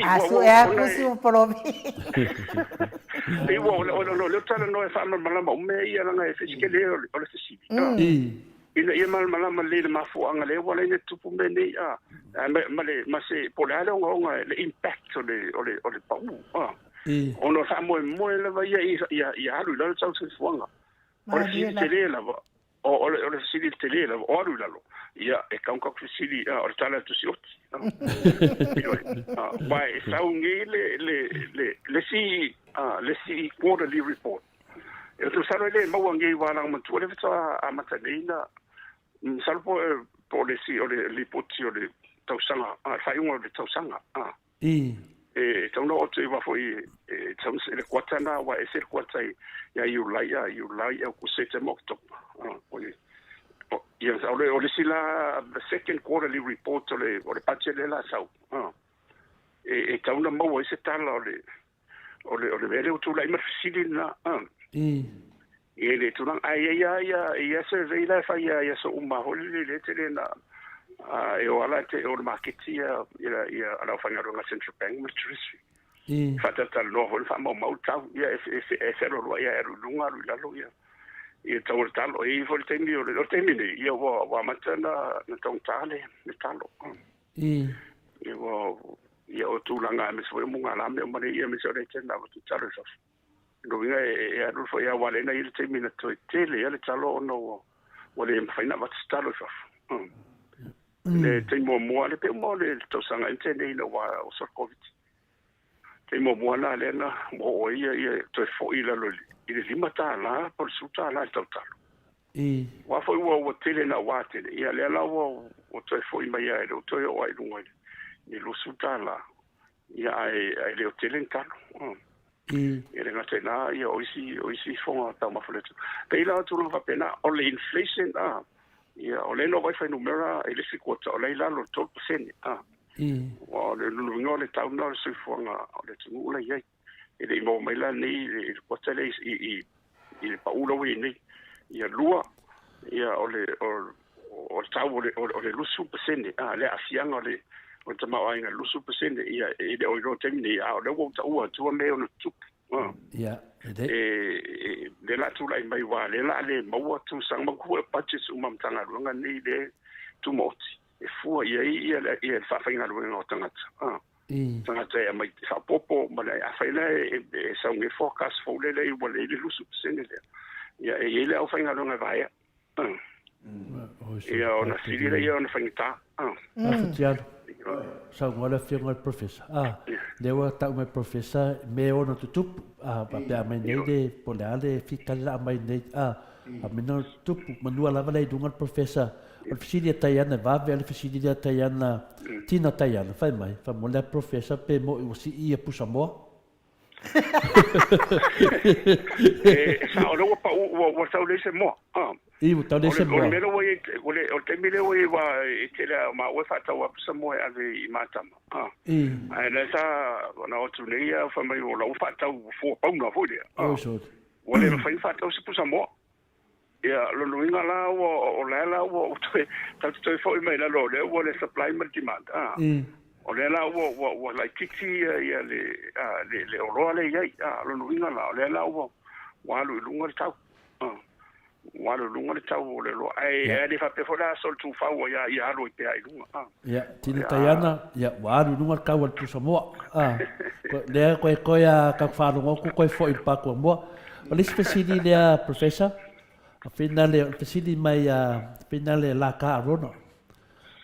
asu e asu polo e wo lo tala no e fa mala mo me ia nga e Fiscal o le sisi ia mala le mafu anga le wala ne tupu me ne ma se polale nga le impact o le pau ono sa mo le vai ia alu la tau se fuanga o le sili tele la o le sili tele la o alu la lo ia e ka un ko sili o tala tu si oti vai sa un le si quarterly report e tu sa le mo ngi wala mo tu le vita a matalina salvo po le si o le lipoti o le tausanga fai un o le tausanga e tauno o te wa foi tau se le kwatana wa e se kwata ya you lai ku se te mokto yes o le sila the second quarterly report o le budget la sau e tauno mo se tala o le vele o tu lai ma silina e le tulang ai se veila fa ya so uma holi le tele na e o ala te o marketia ia ala fanga ronga central bank treasury Whatatal no hoi wha mau tau. Ia e whero rua ia e runga rui lalo ia. Ia tau talo e i fo te mi o te mine. Ia wa mata na tong tale. Me talo. Ia ia o tūlanga me so munga la me o mare ia me so re tena o tu talo so. No vinga e aru fo ia wale na il te mina to tele ia le talo no wale me faina va talo so. Le te mo le pe mo le to sanga intene no wa o so covid. Te mo na le na mo ia to fo ila lo ile limata la por suta la total. Wa fo wa tele na wa tele ia le la o to fo i mai ia to o ai lunga. Ni lo suta la ia ai le hotel en talo. Ia ngata na ia oisi fonga ta mafuletu. Pe ila tu no va pena o le inflation ia o le no vai fa numera ele se kota o le la lo 12%. Wa le lunga le tau no se fonga o le tu la ia. Ele mo mai la ni le kota le i pa ulo we ni. Ia lua ia o le tau o le lusu percent le asianga le o te mau ainga lusu percent ia e o ro temni a le wo Tautua tu me o tu ia le la tu lai mai wa le la le mau tu sang ma ku budget umam tanga runga ni le tu moti e fu ia fa fa inga runga o tanga tanga te mai fa popo ma le a fa le sa un forecast fo le wo le lusu percent le ia e le o fa inga runga vai ia ona siri le ia ona fa ngita sa ngora fianga professor lewa ta mai professor me ona tutup pa pe mai nei de polale fiscal la mai nei a mena tup manua la vale dunga professor o fisili taiana va ver fisili taiana tina taiana fai mai fa mo le professor pe mo o si ia pusamo sa o lo pa o sa le se mo o tau le se mo o mero o te mire wa te la ma o fa tau sa mo ave i matama ai la sa na o tu nei fa mai o la fa tau fo pa una fo dia o le fa fa tau se pusamo ia lo inga la o la o tu fo mai la lo le o le supply and demand o le la o la kiki ia le o lo le ia lo inga la o le la o wa lu lunga tau walo lunga le tau le lo ai le fa pe fola sol tu fa o ya lo pe ai lunga ya tina tayana ya walo lunga ka wal tu Samoa le ko ya ka fa lunga ko fo il pa ko mo o le spesili le professor a finale spesili mai finale la ka rona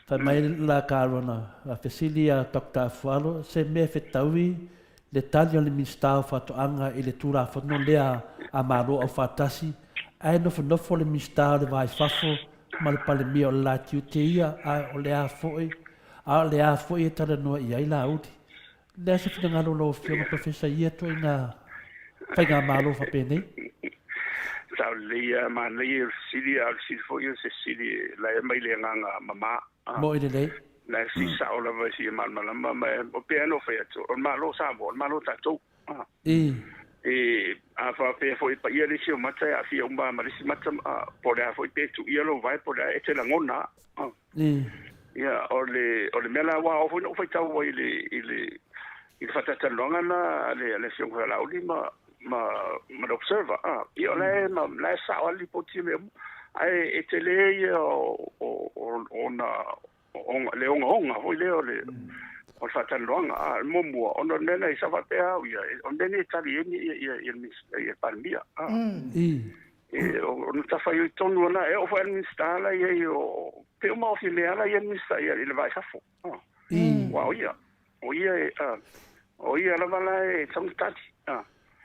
fa mai la ka rona a spesili a Dr. AFUALO se me fetawi le taglio le ministero fatto anga e le tura fa non le a malo o fatasi ai no fo le ministero vai fafo ma le pale mio la tutia a o le a foi tala no ia ila uti le se fina lo fio professor ia to ina fai ga malo fa pene sa le ma le sidi al si foi se sidi la mai le nga mama mo ile le la si sa o la vai si mal ma o piano fa to o malo sa bo malo ta to a fa pe foi pa ia le si o mata a fi umba ma si mata po da foi pe tu ia lo vai po da e te la ngona ia o le mela wa o foi no foi tau o il fata ta longa na le si o la uli ma observa ia le ma la sa o li po ti me ai e te le o na le onga foi le o fata longa momo ono nena i sava pe au ia on deni tali ia palmia o no ta fai tonu na e o fa instala ia o pe mo fi me ala ia mista ia le vai sa fo wa ia la vala e tangtati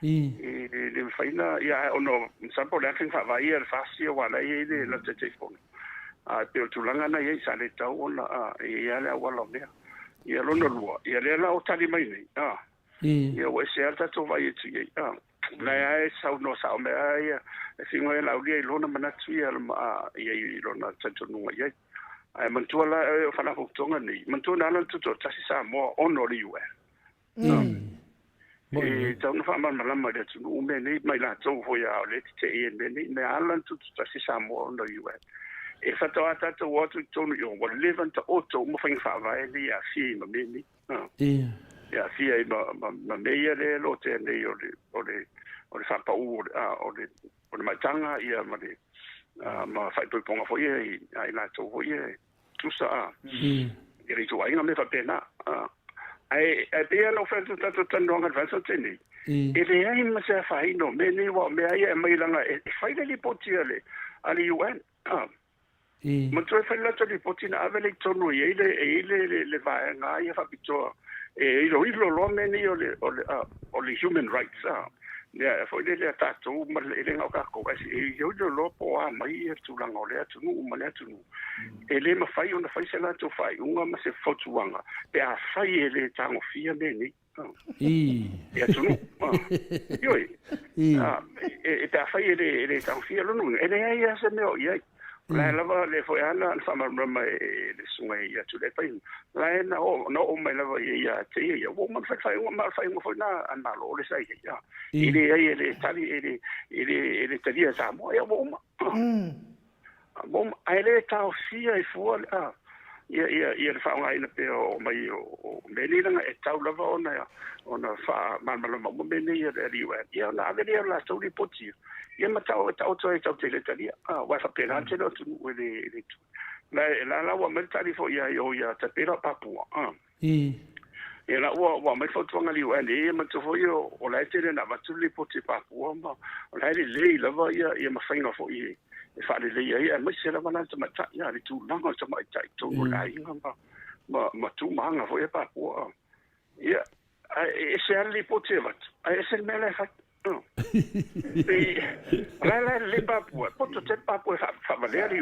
le faina ia ono sa po la fin fa vai ia fasi wa la ia le telefone pe tu langa na ia sa le tau ona ia le wala me ia lono lua ia le la o tali mai nei ia o se alta to vai tu ia la ai sa no sa me ia se ngoi la uli lona mana tu ia ia lona tanto no ia ai mantua la o fana ko tonga nei mantua na tu to tasi sa mo ono ri ua tau no fa mala ma le tu no me nei mai la to ho ia le te ia nei me alan tu tasi sa mo ono ri ua e fato ata to watu tonu yo wa levanta auto mo fa vai li a fi ma me ni ia fia ma meia le lo te nei o le whapau o le maitanga ia ma whaipoiponga fo ia i nā tō fo ia tusa i reitu ainga me whapena ai pia lo fa tato tanonga vansa teni e le ai ma se fa ino me ni wa me ai mai langa e fa le potia le ali UN ma tro fa la toli potina avele tonu e le va nga ia fa pito e lo me ni o le human rights ya foi le tato ma le nga ka ko e lo po a mai tu langa le tu nu ma le tu nu ele ma fai ona fai se la tu fai unga ma se fotuanga pe a fai ele tango fia me ni ya tu nu yo e ta fai ele tango fia lo nu ele ya se me o ya la lava le foi ana fa ma le sunga ya tu le pai la na no me lava ya te ya wo ma fai mo foi na ana lo le sai ya ele tali ele tali sa mo ya wo ma bom ele ta fia e fu ia le whaonga ina pe o mai o meni langa e tau lava ona wha malmala mo meni ia le riwa ia na averi la tauri poti ia matau tau te le talia wa fa pena te no tu le tu la wa me tali fo ia te pera papua ia la wa me fo tuanga liwa ia ma tu fo o la te na va tu le poti papua ma o la le lava ia ma fainga fo ia e fale le ia ma se la bana tama ta ia le tu langa tama ta to la inga ma tu manga fo e papua ia e se ali poteva e se me la fa la le papua poto te papua fa valeri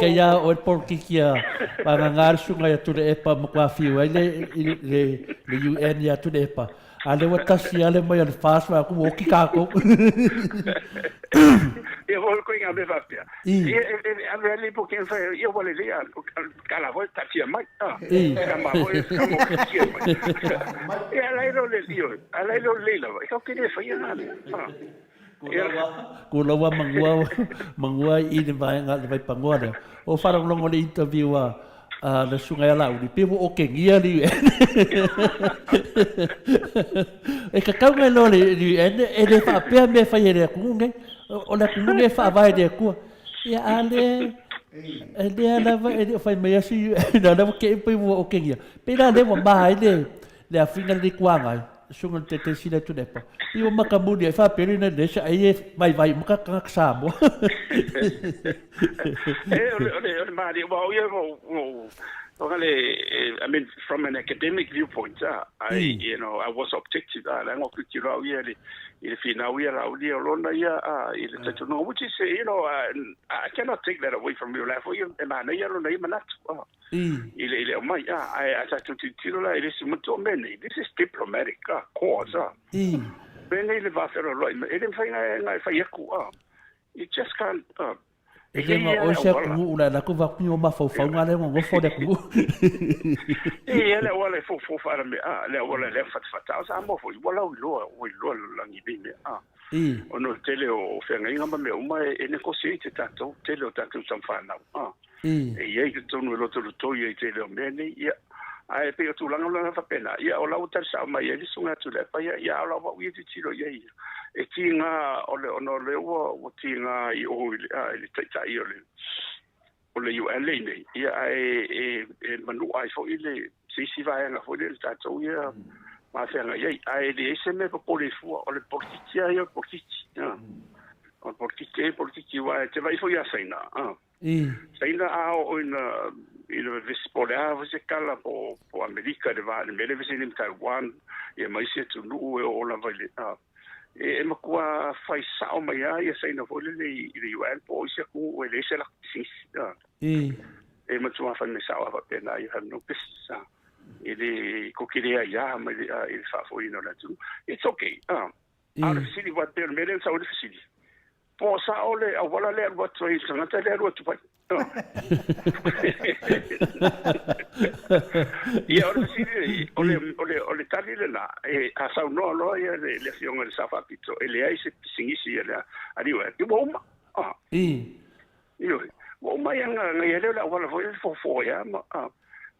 ke ia o porkikia para ngar sunga ya tu le epa mo kwa fiu le UN ya tu le epa ale watasi ale mai al fast wa ku oki ka ko e vol ko inga me vapia e ave ali porque eu vou ler cala volta tia mai kama voi kama tia mai e ala lo le la eu queria fazer nada ko lawa mangua I le vai nga le vai pangoa o fara longo le interview le sunga la uri pe o ke ngia li e ka ka me lo le e le fa pe me fa ye ku nge o la ku nge fa vai de ku ya ale ele ala va e fa me asi na na ke pe o ke ngia pe la le mo ba le a fina de kwanga sunga te sila tu depa I o makamudi e fa pe na de sa e vai mo ka sa mo ole mari wa I mean, from an academic viewpoint, I was objective. Which is, I cannot take that away from your life. This is diplomatic cause. You just can't. Ele o se ku la la ku va ku ma fo fo ngale mo fo de ku ele wala fo fara me le wala le fat sa mo fo wala lo langi be me ono tele o fenga inga me uma e negotiate tanto tele o tanto sam fana ye que tonu lo to ye tele o meni ya ai pe tu langa fa pena ya o la utar sa ma ye sunga tu le pa ya la wa wi ti tiro ye e tinga ole ono le o tinga I o le tai ole you alene ya e manu ai fo ile si vai nga fo le tato ya ma fe nga ye ai le se me po le fu ole portitia ya portitia o portitia wa te vai fo ya saina saina o in vispolea você cala po America de vale me deve ser em Taiwan e mais se tu no o la vale e ma qua fai sao mai e sai no vole le UN po se ku ele se la e ma tu fa me sao va pena you have no business ele ko kirea ya ma ele fa fo ino la tu it's okay out of city what there me le sao de city po sa ole a wala le what so is na ta le what pa ia ole tali le la e a sa no lo ia le fiona le safa pito ele ai se singisi ele ali wa tu bom io o mai anga ngai le la wala fo ya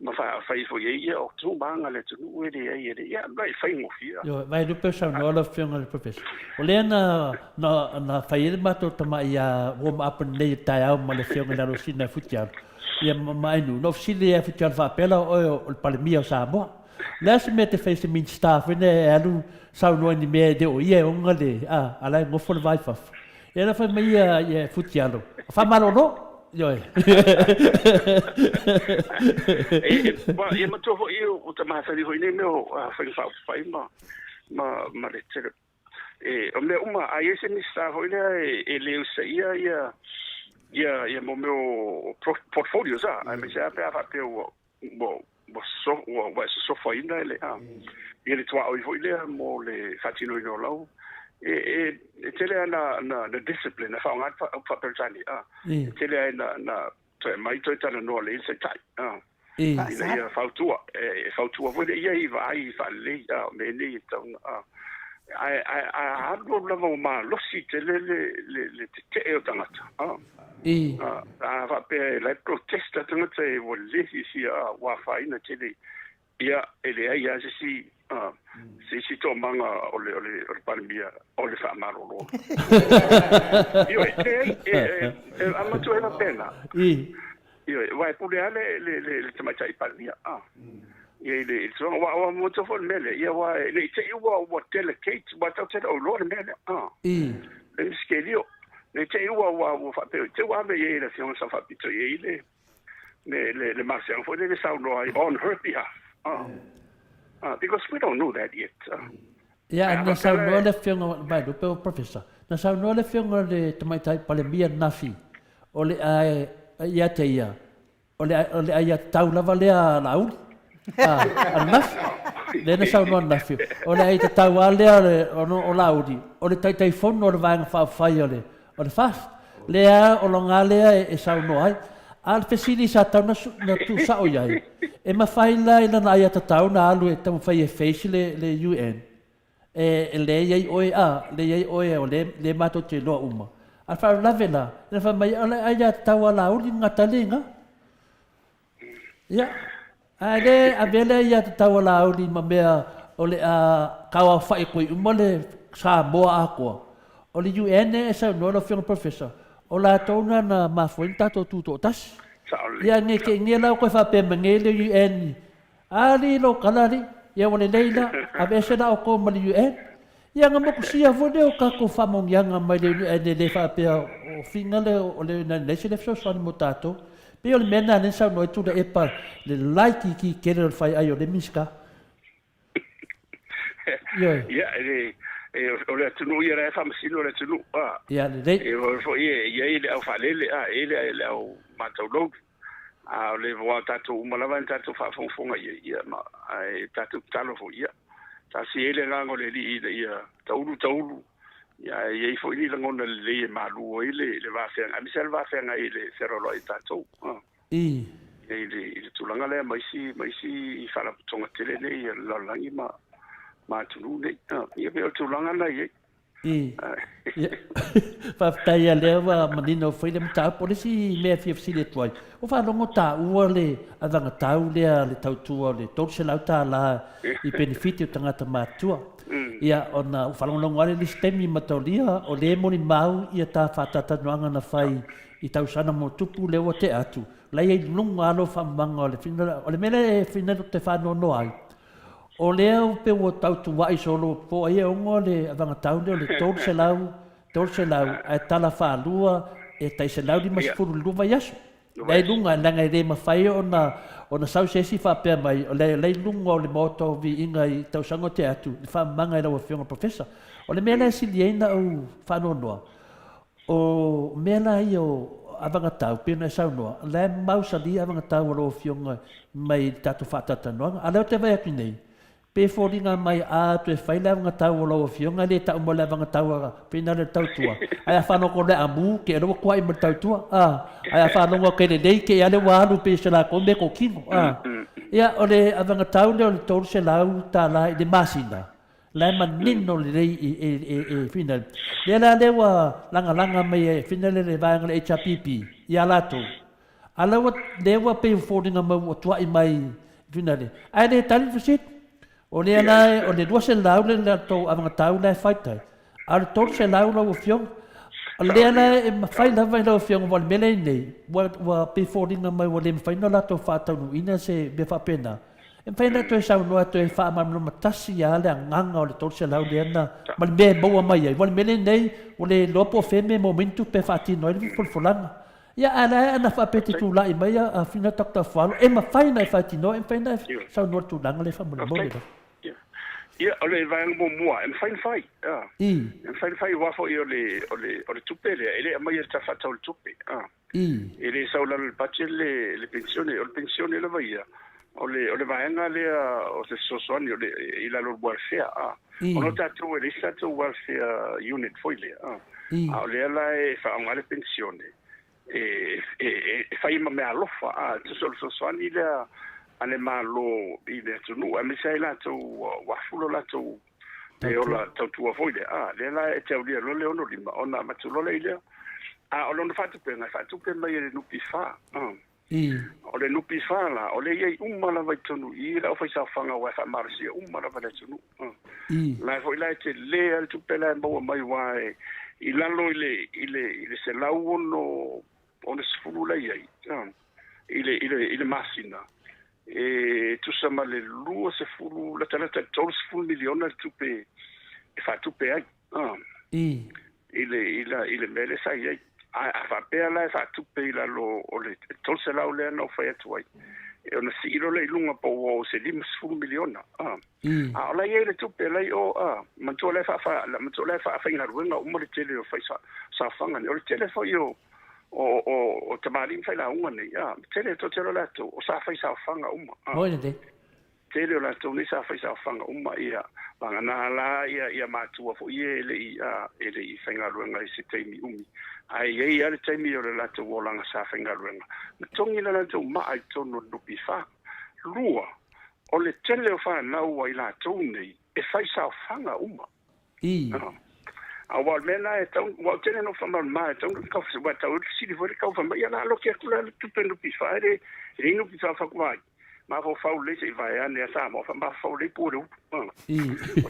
ma fa fo ye o tu banga le tu e le ya vai fai mo fia yo vai do pessoal no la fianga le professor o le na fai ma to tama ia o ma apne tai au ma le fianga la rosina futebol ia mai no sile e futebol fa pela o palmia o Samoa la se mete fez min staff ne alu sau no ni me de o ia onga le ala mo fo vai fa era fa mai ia futebol fa malo no yo ia ma to o tama fa di hoine me o fa ma le tere o me uma ai ese mi sta hoine e le usaia ia mo meu portfolio sa ai me sa pa pe o so fa ina le ia le tua o hoine mo le fatino no lau tele na discipline fa ngat fa persani tele na mai to tana no le se tai ia fautua vo ia vai fa le me ni tong ai hado lava ma losi tele le te e tangata fa pe la protesta tangata e vo le si wa fa ina tele ia ele ia si si to manga ole palmia ole fa maro lo io amato era pena io vai pure le tamaita palmia ia le so wa moto fo mele ia wa le te wa delegate wa ta o lo mele le skelio le te wa fa pe te wa me ia le fion sa fa pito ia le marsian fo le sa no on her behalf because we don't know that yet. Yeah, na sa no le fianga vai do professor. Na sa no le fianga le tamaitai palemia nafi. Ole ai ia te ia. Ole ai tau lava le la ul. Naf. Le na sa no nafi. Ole ai te tau ale o la udi. Ole tai fon no le vanga fa fai ole. Ole fast. Le o longa le e sa no ai. Al pesili sa tau na tu sa o iai. E ma fai la ina na ia tatau na alu e tamu fai e face le UN. E le iai oe le iai oe o le mato te loa uma. Al fai la vela, ina fai mai ala aia tatau ala uli ngata linga. Ia. A le a vela ia tatau ala uli ma mea o le kawa fai koe uma le Samoa akoa. O le UN e sa nola fiona professor. O la tona na mafoin tato tuto tas. Ia nge ke nge lau koe whape mangele UN. Ali lo kalari. Ia wane leila. A vese na o ko ma le UN. Ia nga moku sia vode o kako whamong yanga mai le UN le whape o fingale o le na nese le fso sani mo tato. Pe o le mena ne sa no e tula epa le laiki ki kere o whai ai o le miska. Ia o le tunu ia re famasino le tunu ia le fo ia le au falele le au matolo le voa tatu malava tatu fa fonga ia ma tatu talo fo ia ta si ele lango le ia taulu ia fo ile lango le malu ile le va faire a misel va faire ile serolo tatu ile tulanga le mai si fa la tonga tele le la langi ma tunu ne ia pe tulanga na ye fa tai lewa manino foi le mata polisi me FFC le toi o fa longo ta uole avanga tau le Tautua le totse lauta la I benefit o tangata matua ia ona o fa longo ale le stemi matolia o le moni mau ia ta fatata noanga na fai I tausana mo tupu le o te atu la ia lunga alo fa manga o le fina o le mele fina te fa no ai o leo pe o Tautua I solo po ia ongo le avanga tau le totse lau ai tala fa lua e tai se lau di masfuru luva yasu le lunga langa le mafai ona sau sesi fa pe mai le lunga o le moto Viiga I tausango te atu fa manga le o fiona professor o le mena siliena o fa noa o mena io avanga tau pe na sau noa le mausali avanga tau o fiona mai tatu fa tata noa ale te vai aki nei pe foringa mai tu e fai langa tau lo fionga le tau mo langa tau pe na le Tautua ai fa no ko le amu ke ro ko ai mo Tautua ai fa no ko le dei ke ale wa lu pe se la ko me ko kino ia ole avanga tau le tor se la ta la de masina la manino le final le la le wa langa mai final le va ngale HPP ya lato ala wa le wa pe fordinga ma tua mai final ai le tal visit o le ana o le dua se lau le to anga tau le fight al tor se lau no fiong le ana fai la vai no fiong wa mele nei wa pe fordinga mai wa le fai no la to fa tau ina se be fa pena en pena to sa no to fa ma no matasi ya le nganga o le tor se lau le ana ma be bo mai wa mele nei o le lopo feme momento pe fa ti no le fulfulanga ya ana fa peti tu la mai a fina takta fa e ma fai na fa ti no en pena sa no tu langa le fa mo le ia ole vai mo mua en fai en fai wa fo io le tupele ele mai sta fa tol tupe ele sa la le pachele le pensione la vai ole vai nga le o se sosoni ole ila lo welfare ono tatu ele sa to welfare unit foi le ole la e fa nga le pensione e fai ma me alofa to sosoni le ale malo i le tunu a misai la to wa fulo la to e ola Tautua foi le la e tau dia lo le ono lima ona matulo le ile ono no fatu pe mai le nupi fa o le nupi fa la o le ye umala vai tonu i la foi sa fanga wa fa marsia umala vai tonu la foi la te le al tu pela mo mai wa i lalo ile se la uno ona sfulu la ye ile masina e tu sama le lua se fulu la tala tol fulu miliona tupe e fa tupe ai ile mele sai ai a fa pe la fa tupe la lo le tol se la le no fa tu ai e ona si lo le lunga po o se lim fulu miliona la ye le tupe la o man to le fa ina ruenga o mo le tele o fa sa fanga o le tele fo yo o tamari fai la unga nei tele to tele la to o sa fai sa fanga uma de tele la to ni sa fai sa fanga uma ia banga na la ia matua fo ie le ele I fenga ruenga I se teimi umi ai ei ale teimi o la to wolanga sa fenga ruenga tongi la to ma ai to no lupi fa lua o le tele o fa na ua I la to nei e fai sa fanga uma awal mena e tau wa tene no fama mai tau ka se wa tau si di foi ka fama ia na lo ke kula tu pendo pisare e no pisa fa kwa ma fo fa le se vai ane sa mo fa ma fa le puro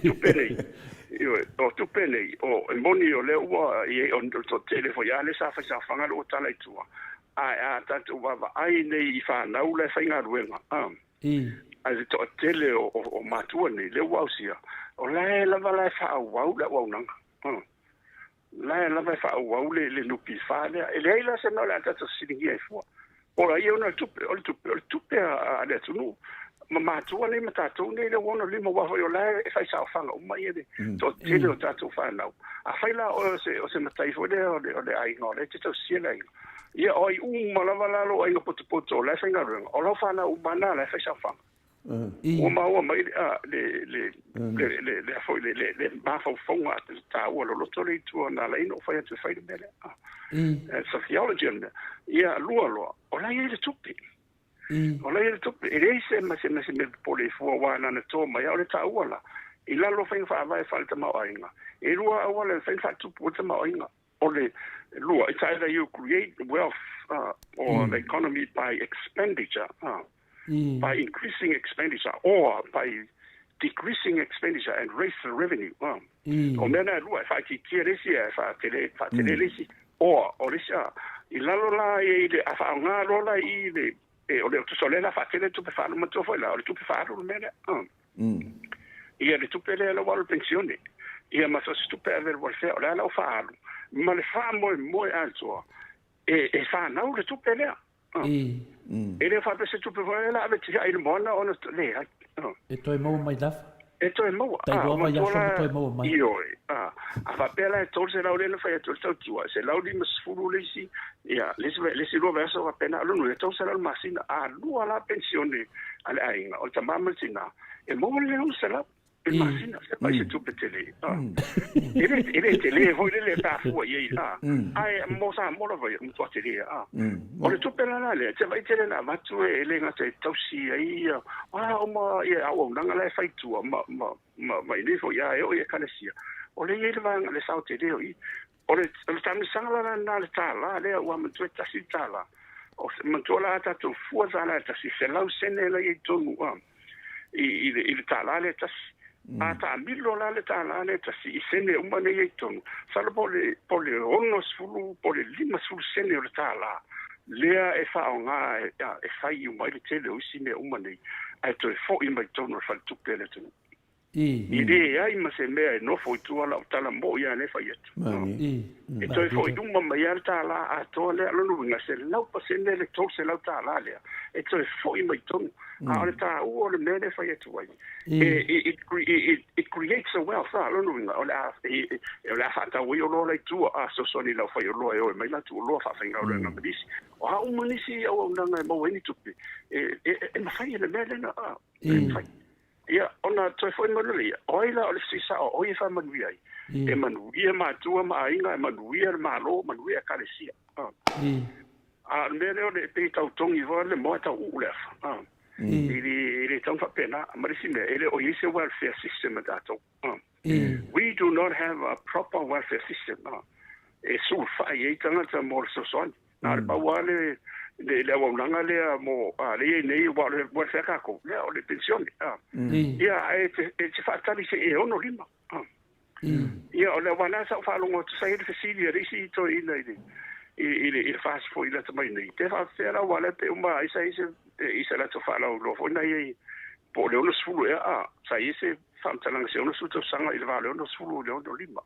tu pene tu pene o moni o le wa e on to tele fo ia le sa fa fanga lo tala itua a tanto wa ai nei fa na ule fa nga ruenga a to tele o matua ni le wa sia o la va fa wa nanga la vai fa wa le nupi fa le la se no la tata silingi e fo ora io no tupe a le tunu ma tu le mata tu le wono le mo wa yo la e fa sa fanga o mai de to tele o tatu fa na a fa la o se mata I fo de ai no le te to siela ia oi ma la vala lo ai no poto la fa ngaro o lo fa na u mana la fa sa fanga o mai le foi le ma fa fonga ta o lo tole tu na la ino fa tu fa de bele sociology ia lo o la ile tupi o la ile tupi e se ma se pole fu wa na to ma ia le ta o la ila lo fa vai falta ma ainga e lua o le fa tu puta ma ainga o le lua it's either you create wealth or the economy by expenditure by increasing expenditure or by decreasing expenditure and raise the revenue. O mena lua fa ki resi fa tele lesi or resa ilalo la ile afa nga rola ile o le tsole la fa tele tu pe fa no to foi la o tu pe fa ro mena ia le tu pe le la wal pensione ia ma so tu pe aver welfare o la fa ma le fa mo alto e fa na o le tu pe le e le fa pe se tu pe la ave ti ai mona ono le e toi mo mai daf e toi mo ma ya so toi mo mai io a fa pe la to se la le fa to Tautua se la di masfulu le si ia le si lo verso appena lo no to se la masina a lu ala pensione ale ainga o tamama sina e mo le no se la Imagina, se vai se tupe tele. Ele tele, hoi le ta fua ye. Ai mo sa mo vai un to tele. O le tupe la le, te vai tele na matu ele nga te tausi ai. O ma ye au nanga le fai tu ma ini fo ya e o ye kalesia. O le ye va le sa tele o i. O le tami sanga na le tala le wa mtu tasi tala. O mtu la ta tu fua zala tasi se lau sene la ye tonu. I tala le tasi. Ata milo la le tala le tasi I sene umane ye tonu. Sala pole ono sfulu, pole lima sfulu sene o le tala. Lea e whao ngā e whai umai le tele o sine umane. Ai to e fo I mai tonu e whale tupe le tonu. I re ai ma se mea e nofo I tua la o tala mo ia ne whai atu. E to e fo I duma mai ar tala a toa lea lonu winga se lau pa sene le tau se lau tala lea. E to e fo I mai tonu. A ole tā ua ole mea ne whai atu ai. It creates a wealth. Lonu winga. Ole a whata ui o loa lai tua. So soni lau whai o loa e oe mai la tu o loa whawhenga o renga manisi. O ha umanisi au au nanga e mau eni tupi. E ma whai ele mea lena. Whai. Ia, ona toi foi manuli. Oila ole sisa o oi fa manui ai. E manui ma tua ma inga e manui ma lo manui a kalesia. A mele ole pe tau tongi vo le mo tau ule. Ele tão fa pena, mas ele o esse welfare system dato. We do not have a proper welfare system. E sul fa e tanga mo so son. Na ba wale le wanga le mo le nei welfare ka ko. Le o le pensione. Ia e te fa tali se e ono lima. Ia o le wana sa fa longo sai de fasilia risi to ina il fast for il mai nei. Te fa fera wala pe uma isa la to fa lo fo nei po le ono sfulu sai se fantalang se ono suto sanga il vale ono sfulu le ono lima.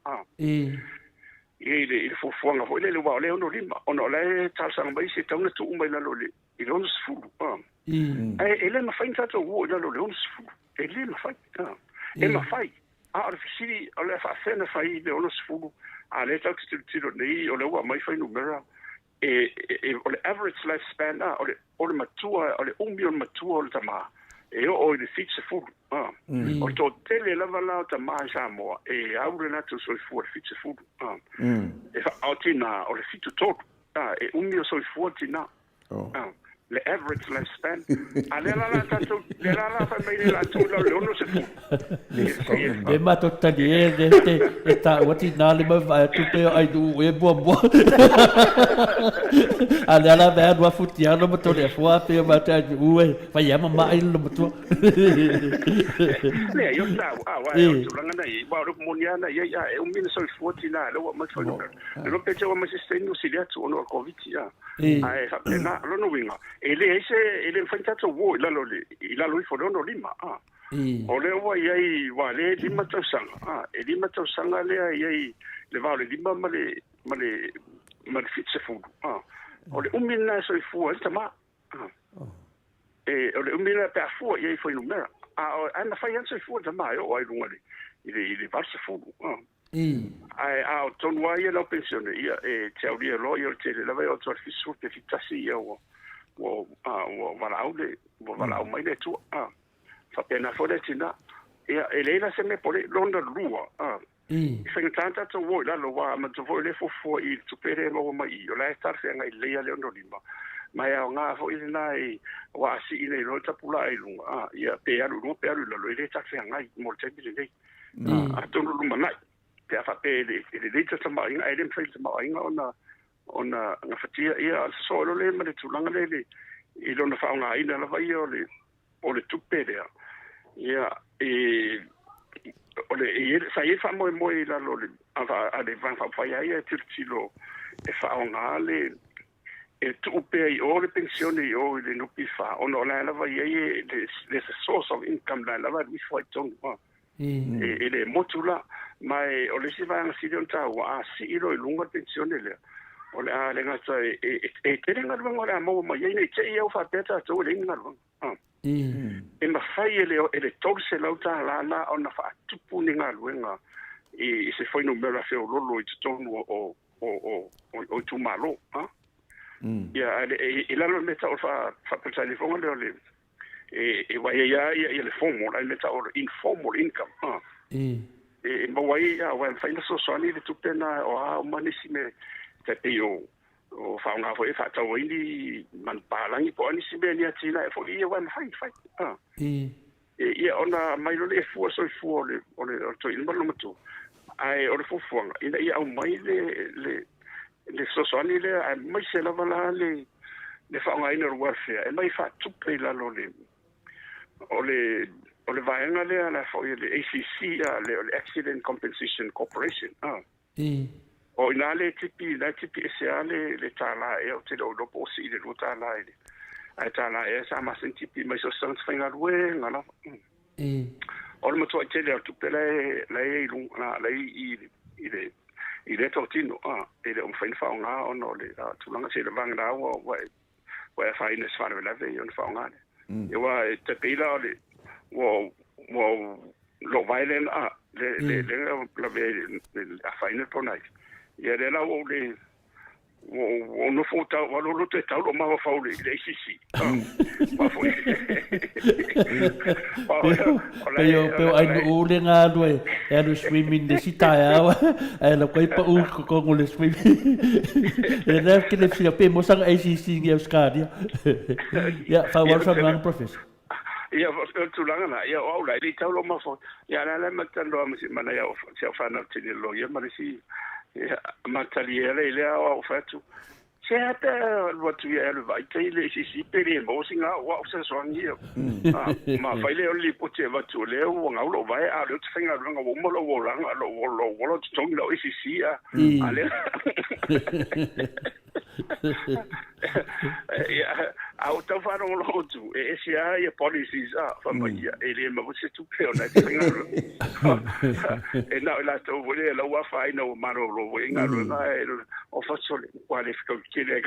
Il faut fonga foi le wa le ono lima ono le tal sang mai se tau tu mai la lo le il ono sfulu ele ma fa intanto wo la lo le ono sfulu ele ma fa e ma fai artificiali ole fa sene fai le ono sfulu ale tak tiro nei ole wa mai fa numera ole average lifespan ole matua ole matua ole tama e o le fitse fu o to tele la vala ta mai Samoa e aure na to so fu fitse fu e fa autina o le fitu tot e so fu tina le average lifespan ale la tanto le la fa mai la tu la ono se fu e ma tutta di e ta wati na le ma tu pe ai du e bo ale la ba do futiano ma to le fu pe ma ta ue fa ya ma il lo to le io sta wa io tu langa dai ba ro moniana ya e un min so fu tina lo ma fa lo pe che ma sistema si le tu ono covid ya ai fa na lo no winga ele fantato wo la lo i fono lima ole wa yai wa le lima to sanga e lima to sanga le yai le va le lima ma fitse fu ole umina so fu tama e ole umina per fu yai foi numera ana fai anso fu tama o ai lunga il va se fu ai ton wa ia la pensione ia e teoria lo io te le vai o to fisu te fitasi o valau mai le tu fa pena fore tina e le la se me pole londa lua fa tanta to wo la lo wa ma to le fo I tu pere mo mai io la star se ngai le le no lima mai nga fo I nai wa si I le ta pula I lunga ia pe alu la lo le ta se ngai mo te bi le a to lu manai te fa pe le ta mai ngai le fa mai ona na fatia ia so lo le ma le tulanga le I lona fa nga ina la vai o le tupe le ia ole sai fa mo la lo a le van fa fa ia tilo e fa nga le e tupe I o le pensione o le no pifa ono la vai le source of income la vai mi fa tong e le motula mai ole si va nga si don ta wa si lo lunga pensione le ole a le ngata e tenga lo ngora mo ma ye che ia fa peta to le ngaro e ma fai ele torse lauta la ona fa tupu ni ngalo nga e se foi no mera fe o lolo I tonu o tu malo ya e la lo meta o fa telefone le wai ia le formal ai meta o informal income ma wai ia wai faina so ni le tupena o manisi me te pio o faunga fo e fata o ini man palangi po ani sibe ni atina e fo ia wai fai ia ona mai lo le fu so fu le to il mo tu ai o le fu ina ia o mai le so ni le ai mai se la vala le faunga ina warfare e mai fa tupe la lo le o le vaenga le ala fo le ACC le Accident Compensation Corporation o ina le tipi esa le tala e o te lo posi le tala e ai tala e sa ma sentipi mai so sans finga lue ngala o le moto te le tu pele le lu na le i le totino e le o fain fa nga o no le tu langa se le vanga wa fa ina sfana le ve on fa nga e wa te pila le wo lo vailen le la ve a faina tonai ia le la o le o no fota o lo te tau lo ma fa o le sisi pa foi pero ai no le nga do e no swimming de sita ya e la koi pa u ko le swimming e le que le fia pe mo sang ai sisi ngi auskadia ya fa wa sa man professor ia tu langa na ia o la le tau lo ma fo ia la matando a mana ia o se fa na tini lo ia ma si mataliere le o fatu certo what we are vai te le si pere mo singa wa se songi ma vai le li pote va tu le o nga lo vai a le tsinga lo nga mo lo langa lo tong lo si ale auto faro lo tu e sia e policies fa mai e le ma se tu pe ona tsinga e na la to vole lo wa fa no maro lo nga lo na o fa sole quale che le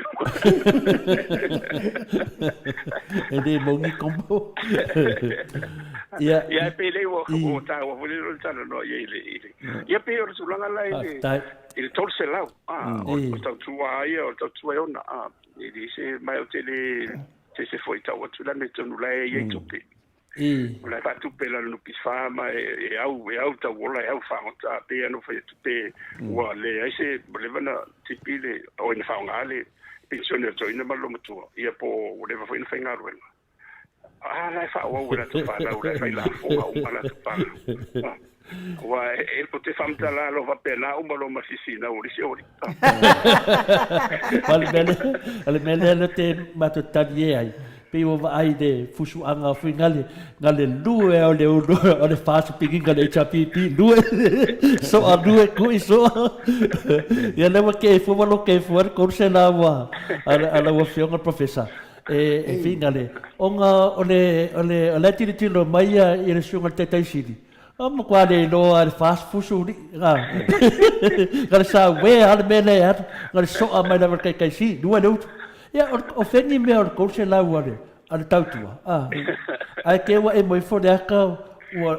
e de mongi combo ia pe le o ta o vole lo ta no ia pe o su langa la il tolse lau o Tautua ia o Tautua ona e dice mai o tele se foi tau tu la metto no lei e tupe la fa tupe la no pisfama e au ta wola e au fa ta pe no foi tupe wa le ese brevana tipile o in fa ngale pensione to in malo mutu ia po whatever foi in fa ngalo la fa wa wala tu fa la fa la fo o mala tu fa wa e pote famta la lo va pena o malo masisina o risi o ale mele te matutanie ai pe o vai de fusu anga ngale lue o le fasu pinga le chapipi lue so a lue ku iso ya le ke fo lo ke fo corse la wa ala wa fiona professor e fingale onga ole tiro mai e le sunga te taisidi ma quale lo al fast food ga sa we al mele ga so a mai la kai si due lo ya o fenni me o corse la wale al Tautua ai ke wa e moi fo de ka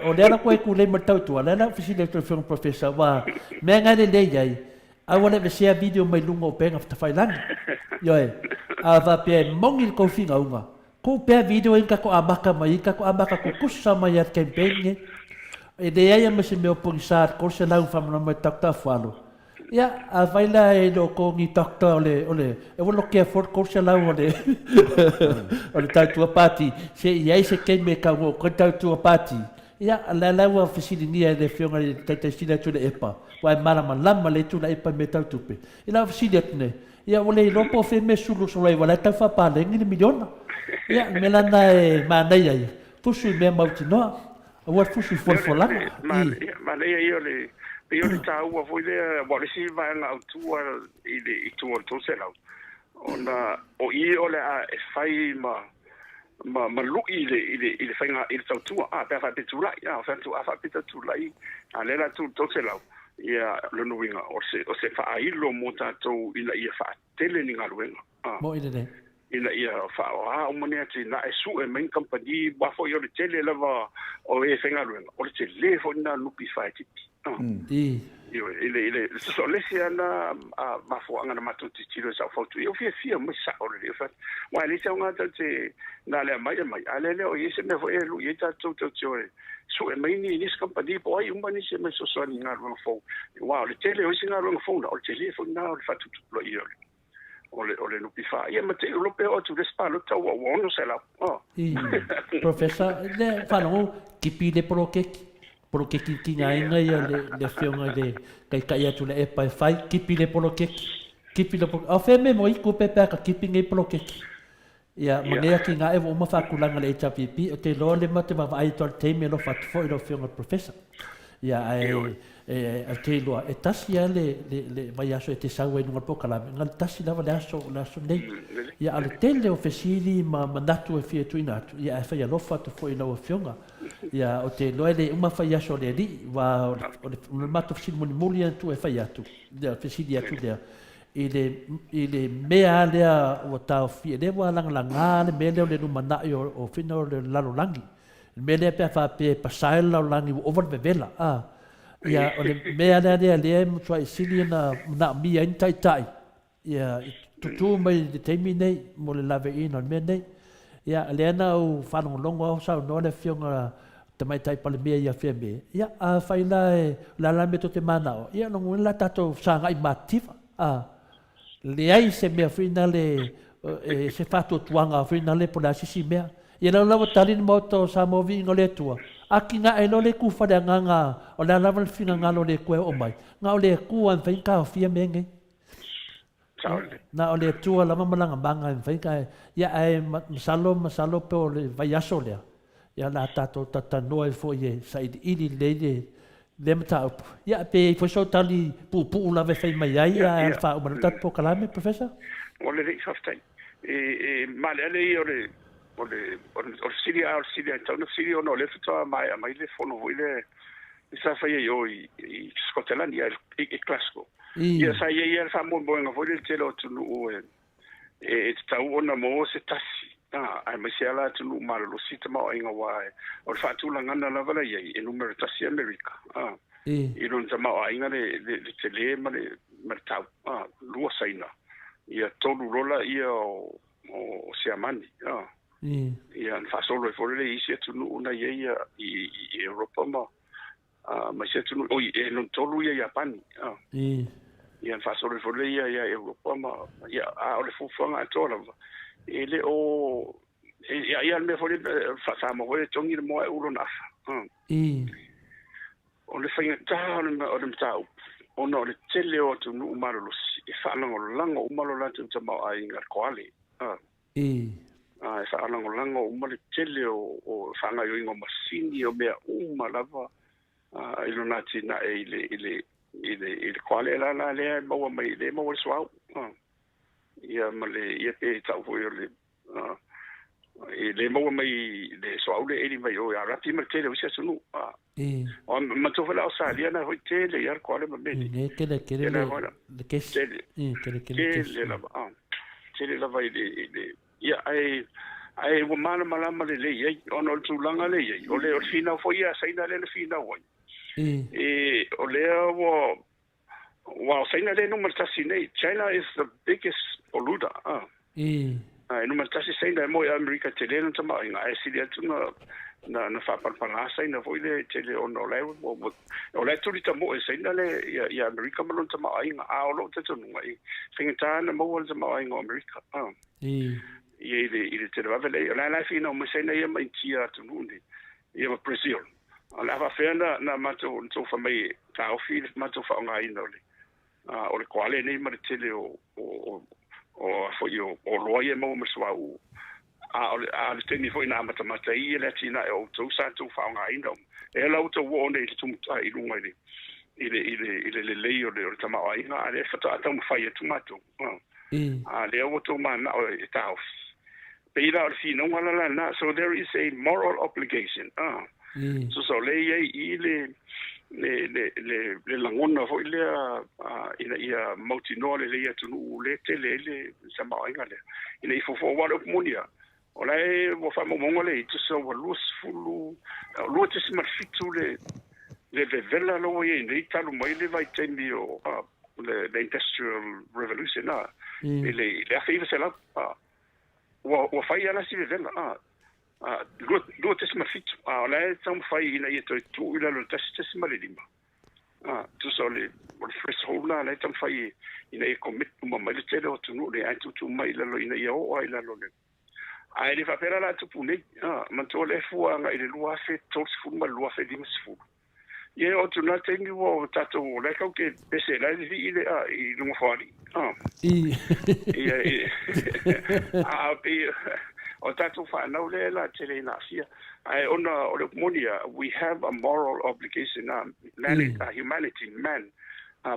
o le na ko e ku le ma Tautua la na fisile to film professor wa me nga de dei ai wala be sia video mai lungo penga fa failan yo e a va pe mongi ko finga unga ko pe video in ka ko abaka mai ka ko abaka ko kusa mai at campaign e de ai me se me opongisar ko se la fa no takta falo ya a vai la e lo ko ni takta ole e volo ke for ko se la ole ole Tautua party se ia se ke me ka ko Tautua party ya la wa fisili ni e fiona te sina tu le epa wa mala malama le tu le epa me Tautupe ila fisili tne ya ole lo po fe me sulu so wala ta fa pa le ni miliona ya me la na e ma nei ai tu su me mautino o fu su for la ma le io le tau a foi le wa le si va na ATUA i tu to se la ona o i ole a fai ma lu ile fanga il Tautua per fa tu la ya fa tu fa tu la ale la tu to se la ia lo no winga o se fa ai lo mota to ina ia fa tele ni ngaluenga mo ile ina ia wha o mone ati na e su e main company wafo i o le tele lava o e whengaruenga. O le tele fo ina lupi whae tipi. Ile so le sia na mafo anga na matuti tiro sa fotu. Io fia mai sa o le fa. Wa le sa nga te na le mai ale le o yese me fo e lu yeta to so e mai ni nis company po ai umba ni se me so so ni nga ro fo. Wa le tele o singa ro fo o le tele fo na o fa tu lo io. Ole no pifa ia mate lo pe o tu despalo tau o no se la professor le falo ki pide pro que ki nga ia le fionga de kai atu le e pai fai ki pide pro que ki pide pro o fe me mo i ku pe ka ki pinge pro que ia manea ki nga e o ma fa kulanga le HPP o te lo le mate va ai to te me lo fat fo lo fionga professor ia a te loa e tasi a le mai aso e te saua inunga pokala ngal tasi lava le aso nei ia ale tele o fesili ma natu e fia tuina atu ia e whai alofa atu fo ina o fionga ia o te loa le uma whai aso le li wa o le mato fesili moni muli atu e whai atu ia fesili atu lea i le mea lea o tau fia le wa langalanga le mea leo le numanai o fina o le lalolangi le mea lea pia wha pasai lalolangi o over vevela ia o le mea lea mo tua isili na mia in tai ia tutu mai le teimi nei mo le lave ina le mea nei ia lea na o whanongolongo au sau no le fionga tamai tai pale mea ia fia mea ia a whaila la lame to te manao ia no ngula tato sanga i mativa le ai se mea whina le se whato tuanga whina le pola sisi mea ia lau lawa talini moto Samoa Viiga le ATUA aki nga e lo le ku fale nga o le lava le finga nga lo le koe o mai nga o le ku an whain ka o fia menge na o le ATUA lama malanga manga an whain ka ia ai masalo pe o le vai aso lea ia la tato tatanoa e fo ie sa ili le mata upu ia pe fo so tali pu lava whain mai ai ia wha o manatat po kalame professor o le rei whaftai male ale i o le siri tau na siri ono le fitoa mai le fono ile sa fai yo i Scotland ia e Glasgow ia sa ia fa mo boenga foi le telo tunu e tau ona mo se tasi ai mai se ala tunu malo lo sita mo inga wai o fa tu la ngana la vala ia e numero tasi America i non tama inga le tele ma le tau lua saina ia tolu rola ia o se amani ia fa solo for le isi tunu una ia i Europa ma se tunu o e non tolu ia Japan ia fa solo for le ia Europa ia o le fufanga tola ele o ia me for fa mo le tongi mo e ulo na o le fainga o le tau ona o le tele o tunu umaro e fa lango umaro la tama ai ngar koale e fa lango uma le tele o fanga yo ingo masini o mea uma lava ilo nati na ile kwale la le mo mai le mo swau ia male ia pe tau foi le le mo mai le swau le ele vai o ara ti mal tele o se sunu o ma to fala o salia na hoi tele ia kwale ma bene le kele le kes tele la tele la vai le ia ai o mana malama le ia ono tu langa le ia o le fina foi ia saina le finaoi o le saina le no maltasi nei China is the biggest polluter no maltasi saina mo America tele no tama inga ai silia tuna na fa palpanga saina foi le tele ono le o le tu lita mo saina le ia America mo tama inga a o lo te tunu ai finga na mo tama inga America ile te va le la fina mo saina ia mai tia tunu ia ma Brazil ala va fena na mato to fa mai ta o fi mato fa nga ino le o le kwale nei ma tele o fo yo o loye mo swa o le teni fo ina mata i le tina o to sa to fa nga ino e la to wo nei tu ai lunga ile le o tama ai nga ale fa ta mo fa ye tu mato le o to mana o ta o peira o fi no na so there is a moral obligation so le ile le langona fo ile ina ia mautinoa le ia tunu le tele le Samoa inga le ina i fo wa op monia ola e wo fa mo le tu so wa lus fulu lo te smart fitu le vela lo ye ni talu mai le vai temi o le industrial revolution le afiva sela wa fa ia la si vela lo te smart fitu ola e tam fa ina i tu ila lo te smart lima tu so le fresh hole la tam fa ina e commit mo mai le tele o tunu le ai tu mai la lo ina ia o ila lo le ai le fa pera la tu pune man to le fu nga ile lua fe tos fu ma lua fe dims fu ye o tu na tengi wo tato le ka ke pese la di ile i lu fori o tato fa na le la tele na fia ai ona o le monia we have a moral obligation humanity man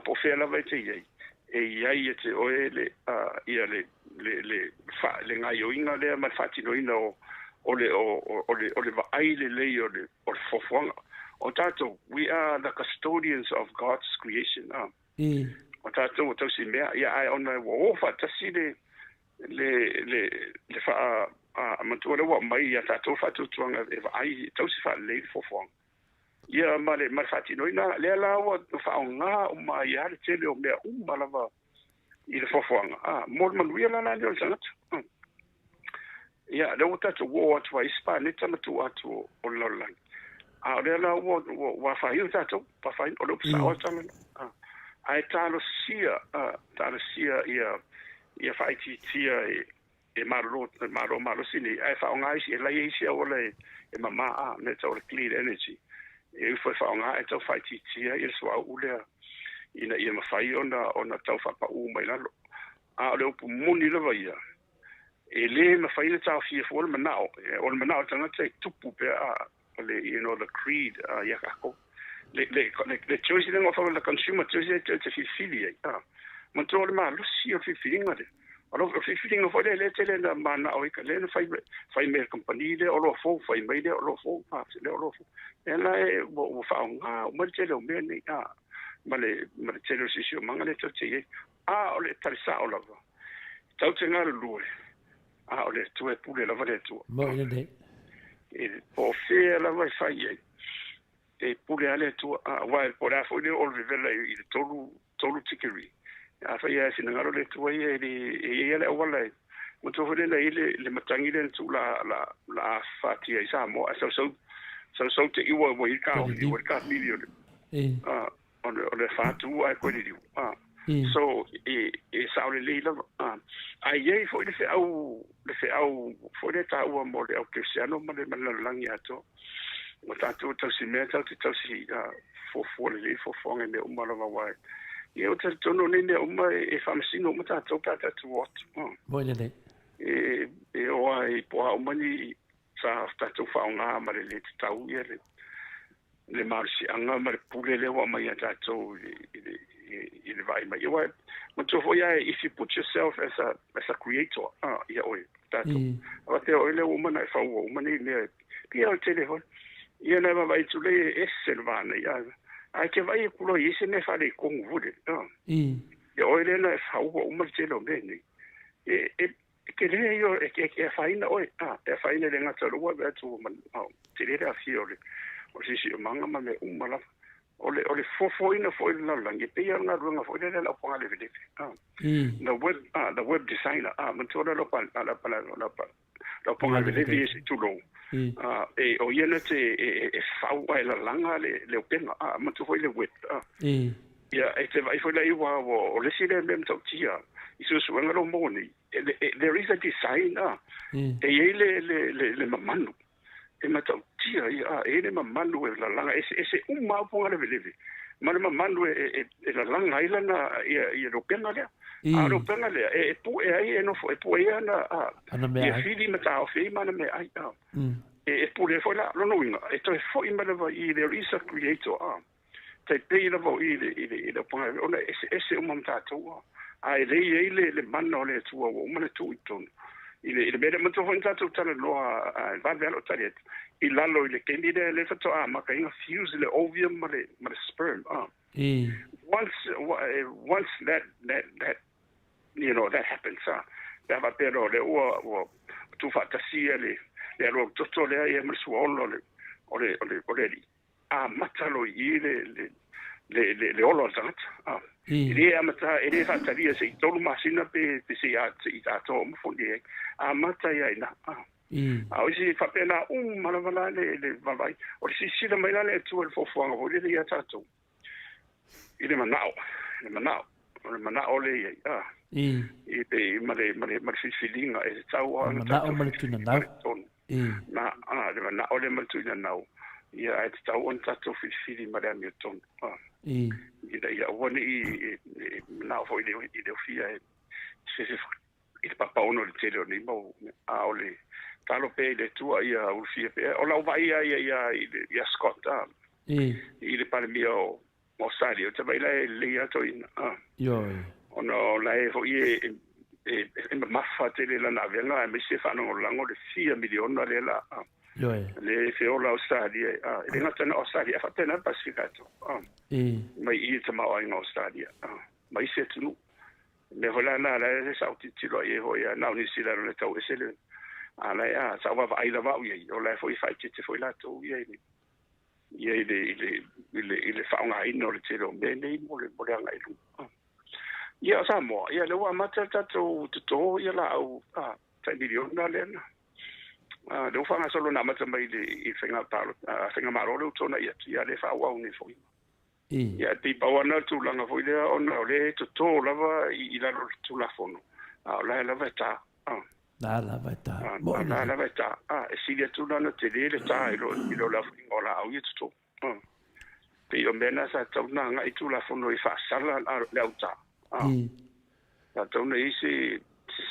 po fe la vete ye e te o ele ia le fa le ngai o inga le ma fati no ina o le va ai le o fofonga o tato we are the custodians of God's creation o tato o tausi mea ia ai ona o fa tasi le fa mantua le wa mai ia tato fa tuanga e va ai tausi fa le fofonga ia ma fati no ina le la o fa nga o ma ia le tele o mea lava i le fofonga mo man wi la le sanat ia le uta to wo at wa ispa ne tama tu atu o lolang le la wa fa yu tato pa fa o lo sa o tama ai talo sia ia fa tia e malo sini ai fa nga isi la isi o le e mama ne to clean energy e foi fa nga e to fa tia il swa ule ina ia mafai ona tau fa pa mai la le pu muni le vai e le mafai le tau fia fo le manao tanga te tupu pe le the creed ya kako le choice le fa le consumer choice te filia man to le ma lu si o filinga de alo filinga fo le tele na mana o ka le fai me company le o fo fai mai le o fo le o fo ela e wo fa nga o mo tele o me ni male tele si si manga le tete o le tarisa o lava tau te ngara lue o le tue pule lava le tua mo ile o fe lava fai e pule ale tua wa po la fo le o vivela i tolu tikiri fai si ngaro le tua e le wala mo to le le matangi le tu la fati ai Samoa so te iwa wo i ka milion on le fatu ai ko di so sa le leila ai fo le fe au fo le ta u mo le cristiano mo le langi ato mo tatu to si me tatu to si fo le fo nge o mo la wa e o te tono ne o mai e famsino mo tatu pa tatu what mo le o ai po o mani sa tatu fa nga ma le tau ye le marsi anga ma pule le wa mai tatu il vai mai wa mo to fo ya if you put yourself as a creator ya oi tatu wa te o le woman ai fa wo mani le pia o telefon ia na vai tu le eselvana ya ai ke vai kulo ise ne fa le kong vude ya oi le na fa wo mo telo bene ke le yo ke fa ina oi e fa ina le ngata lo wa tu man te le a fiole o si manga ma me umala ole fo ina fo ina la nge pe nga runga fo ina la ponga le vede the web designer man to la la ponga le vede si tu lo e o yena te e fa wa la langa le pena man to fo le web ya e te vai fo la iwa o le si le mem to tia iso so nga lo moni there is a design e le mamanu e mata tia le mamanu e la langa ese uma ponga le vede ma le mamanu e la langa ila na ia lo pena le lo pena le e pu e ai no fo e pu e na e fili mata o fe ma na me ai e pu le fo la lo no winga e to fo i ma le i there is a creator te pe la vo i le ponga ona ese uma mata to ai le mano le tu o ma le tu ton ile mele mato ho nta tala loa va velo tariet il lalo ile kendi le fato maka inga fuse le ovum male sperm once that that happens va pero le o tu fantasia le lo tutto le e msuolo le matalo le olo zat ile amata ile fantasia se tolu masina pe se ya to mo fondie mata ya ina isi fa pena malavala le vai o si da mai le tu el fofuanga o le ya tato ile manao le male filinga e tau manao male tuna nau le manao le male tuna nau ia e tau on tato fili male Newton ia woni manao foi de fia il papa uno le tele ni mo ole talo pe le tua ia o fia pe o la vai ia scotta il palmio mo stadio te vai le ato in ono la e fo e maffa tele la nave no mi se fanno lango de 4 milioni le la le feola stadio e ngata no stadio fa tena pacificato mai i te mau in stadio mai se tu me vola na la sa titilo e ho ya na ni sila le tau esele ala ya sa va ai la va o la foi fa te foi la tu ile fa nga ino le telo me nei mo le anga ilu ia Samoa ia le wa mata to ia la au fa milion na le do fa nga solo na mata mai le I fenga palo fenga maro le tona ia le fa wa ni foi ia ti pa wana tu langa foi le ona le to lava I la tu la fono la veta la veta la veta e si le tu na te le ta ilo la ola au ia to pe o mena sa tau na nga I tu la fono I fa sala le auta la tau na isi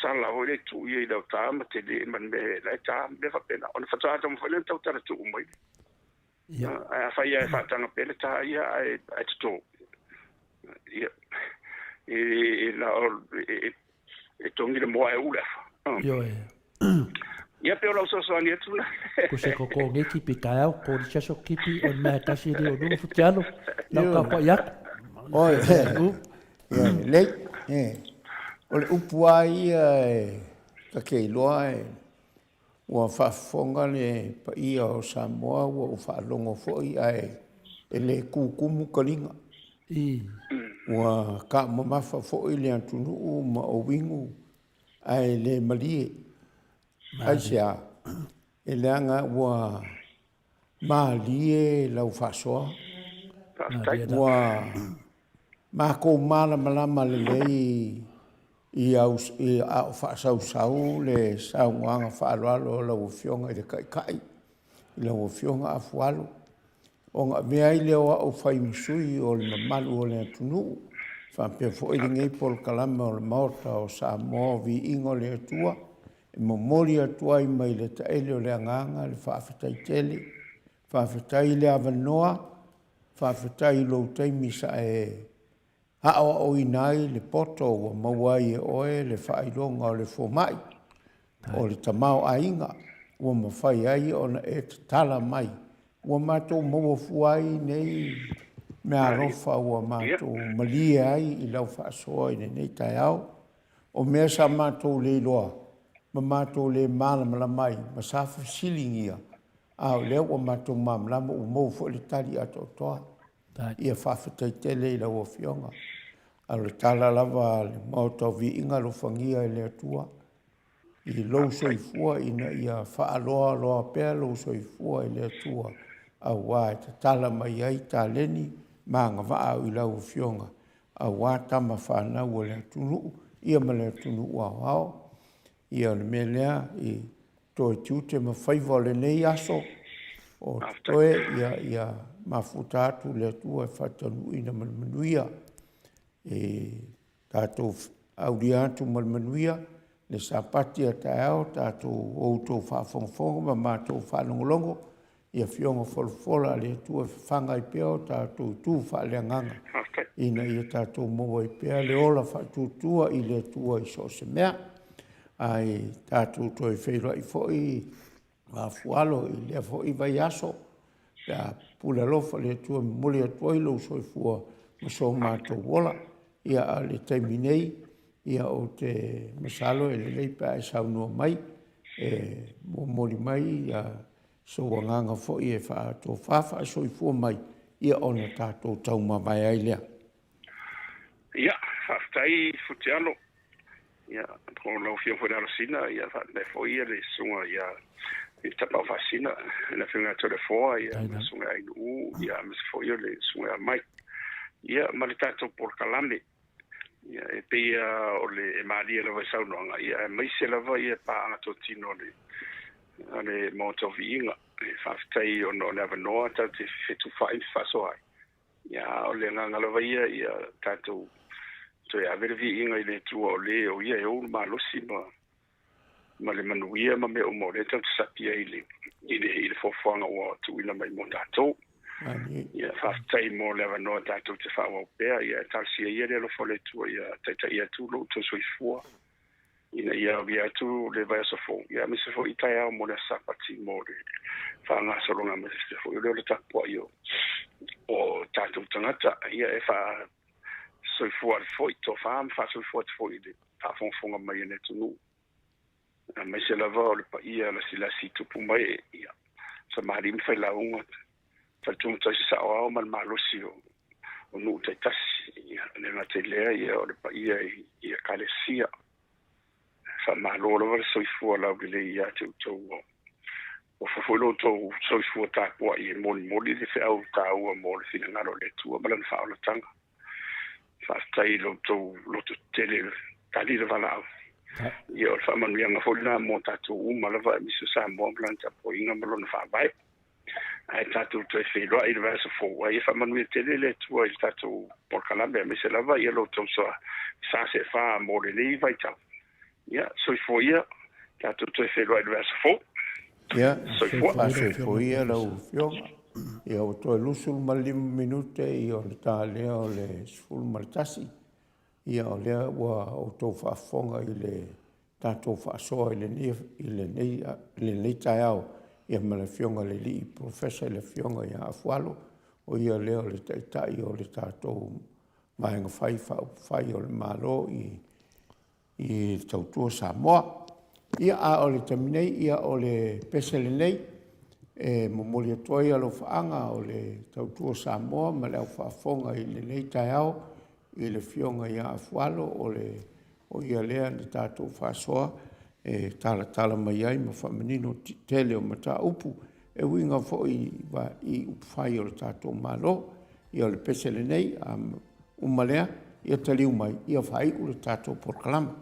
sala o le tu ia le auta ma te le man me la ta me fa pena on fa ta mo fa le tau ta tu mai a fa ia fa tanga pele ta ia e to ia la e tongi le mo e ula ia pe lo so ani tu ko se ko ngeti pikao ko se so kipi on ma ta si rio no futiano na ka pa ya le o le upuai ka ke loa ua whaafonga le pa ia o Samoa ua whaalongo foi ai e le kukumu kalinga. Ua ka mamafa foi le antunu ma o wingu ai le malie. Ai sea e le anga ua malie lau whaasoa. Ua mako mala malama le lei I au whaasau le saunga whaaloalo la ufionga I le kai la ufionga AFUALO o ngā mea I leo au whaimusui o le mamalu o le atunu whampea fo I ngei pol kalama o le Maota o Samoa Viiga o le ATUA e momori atua I mai le taele o le anganga le whaafetai tele whaafetai le avanoa whaafetai lo taimi sa o inai le poto o mawai e oe le whailonga o le fomai o le tamao ainga o mawhai ai o na e tala mai o mato mawa fuai nei mea rofa o mato malia ai I lau whaasoa I nei tai au o mea sa mato le loa ma mato le malama mai ma safa silingia au leo o mato mamlama o mou fo le tali ato toa ia whawhetai tele I lau o fionga. A le tala lava le Maota Viiga lo fangia I le ATUA. I lou soifua ina ia whaaloa loa pea lou soifua I le ATUA. A wā te tala mai ai tā leni maanga waa I lau fionga. A wā tama whanau o le atunu, ia ma le atunu ua wao. Ia le melea I toi tiute ma whaiva le nei aso. O toe ia mafuta atu le ATUA e whatanu ina manuia. Tātou auriatu malmanuia, le sapati a taeo, tātou outou whaafongafonga, ma mātou whanongolongo, ia fionga wholofola le tua whanga I peo, tātou tū whaaleanganga. Ina ia tātou moa I pea, le ola whaatutua I le tua I so se mea. ai tātou toi whewra I fōi AFUALO I lea fōi vai aso ia pula lofa le tua mole atua I lo soifua ma so mātou wola ia a le taimi nei ia o te masalo e le leipa e saunua mai mo moli mai ia so wanganga fōi e wha tō whawha soifua mai ia ona tātou tau mawai ai lea. Ia, whaftai futialo. Ia, ko lau fio fo dalo sina, ia le fo ia le sunga ia I tapa fasina, na finga to le fo ia sunga ai u ia mis fo ia le sunga mai. Ia malitato por kalame. Ia e pe o le mali le vai sau nonga ia mai se la vai pa anga to tino le ale Maota Viiga e whaftai o no never know ta te fitu fai faso ai. Ia o le nganga la vai ia tato to ia vere Viiga I le tua o le o ia e o malosi ma le manuia ma me o mo le tau sapia I le fofanga o tu ila mai mo tato. Ia whaftai mo le no tato te whawa o pea ia talsia ia le lo fole tua ia taita ia tu lo to soifua. Ina ia via tu le vai so fo ia me se fo itaia mo le sapati mo le fa nga so longa me se fo le tapo io o tatu tangata ia e fa so fo fo to fa so fo ile fa fon fon mai ne tu nu me se lava le pa ia la sila si tu pu mai ia so mari me fa la un fa tu to sa o mal malosi o nu te tasi ia le na te le ia o le pa ia kalesia fa malolo va soifua la le ia te to o fofolo to soifua ta po I moli le fe au ta o mo le fina ngalo le tua malan fa o tanga fa tai lo to tele tali le vala io fa man via nga folla mo ta to mala va mi sa mo plan ta po inga malon fa vai ai ta to fe lo I va so fo ai fa man mi tele le tua il ta to por calambe mi se la va io lo to sa se fa mo le vai ta ia soifoia tatou toe whelua I le vasa fo. Ia, soifoia lau fionga. Ia o toe lusul ma 5 minute I o le tālea o le sfulu ma le tasi. Ia o lea ua o tō whaafonga I le tātou whaasoa I le nei tai au. Ia ma le fionga le li professor I le fionga I AFUALO. O ia lea o le taitai o le tātou mahenga whai o le malo I Tautua Samoa. Ia a o le taminei, ia o le pesele nei, momoli atua ia lo whaanga o le Tautua Samoa, ma leo whaafonga I le nei tai au, I le fionga I AFUALO, o ia lea ni tātou whaasoa, tala mai ai, ma whamanino tele o mata upu, winga fo I upwhai o le tātou malo, ia o le pesele nei, umalea, ia taliu mai, ia whai o le tātou porkalama.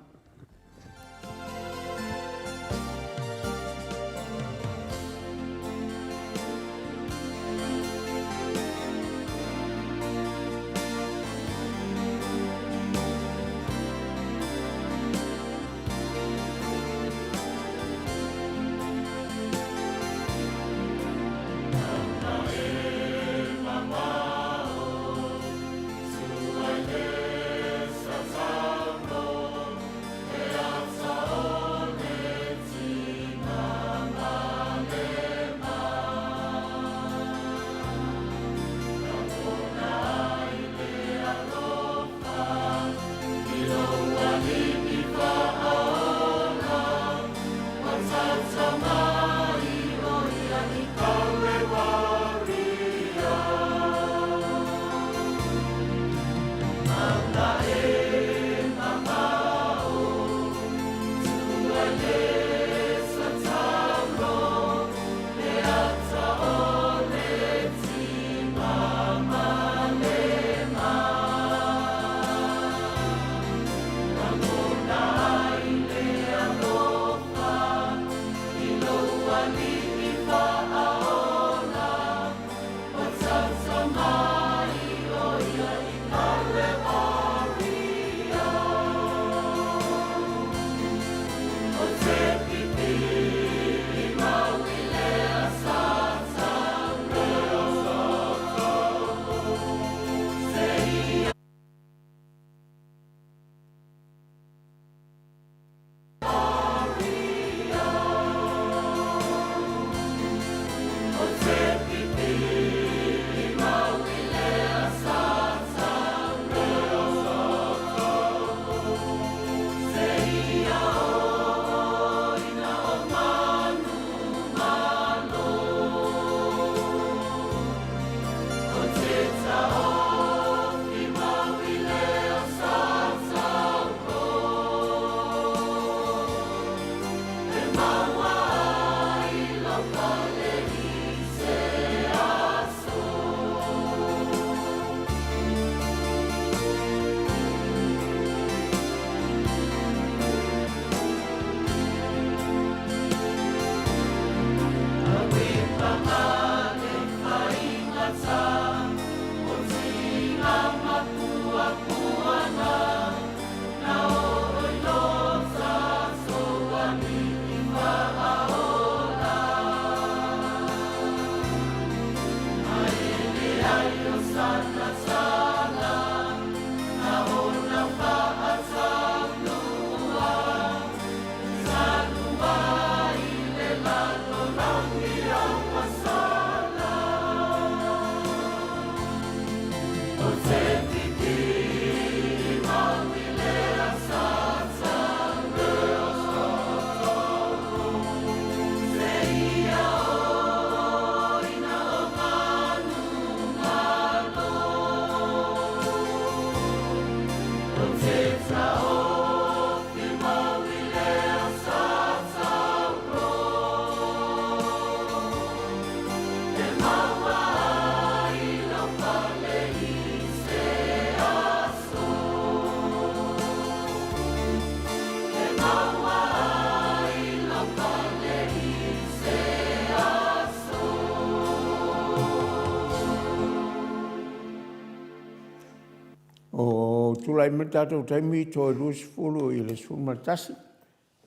O tulai me tātou taimi tō rusi fulu i le suma tasi.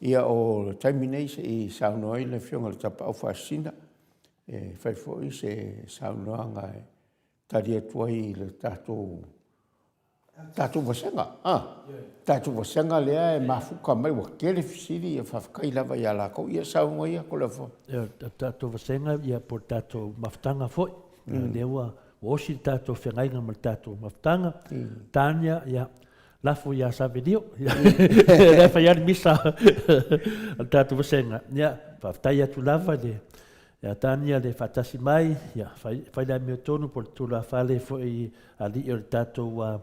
Ia o taimi nei se i saunoa i le whionga le tapa au whaasina. Whai fo i se saunoa ngai tari atua i le tātou wasenga. Tātou wasenga lea e mafuka mai wa kere fisiri e whawhakai lava i ala kau. Ia saunoa ia ko le fo. Tātou wasenga ia por tātou maftanga foi. Lewa osi tātou whengainga ma tātou maftanga. Tānia ia lafu ia savedio. Refa ia misa tātou wasenga. Ia whaftai atu lava le. Ia tānia le whatasi mai. Ia whaila mea tonu por tula whale foi ali i tātou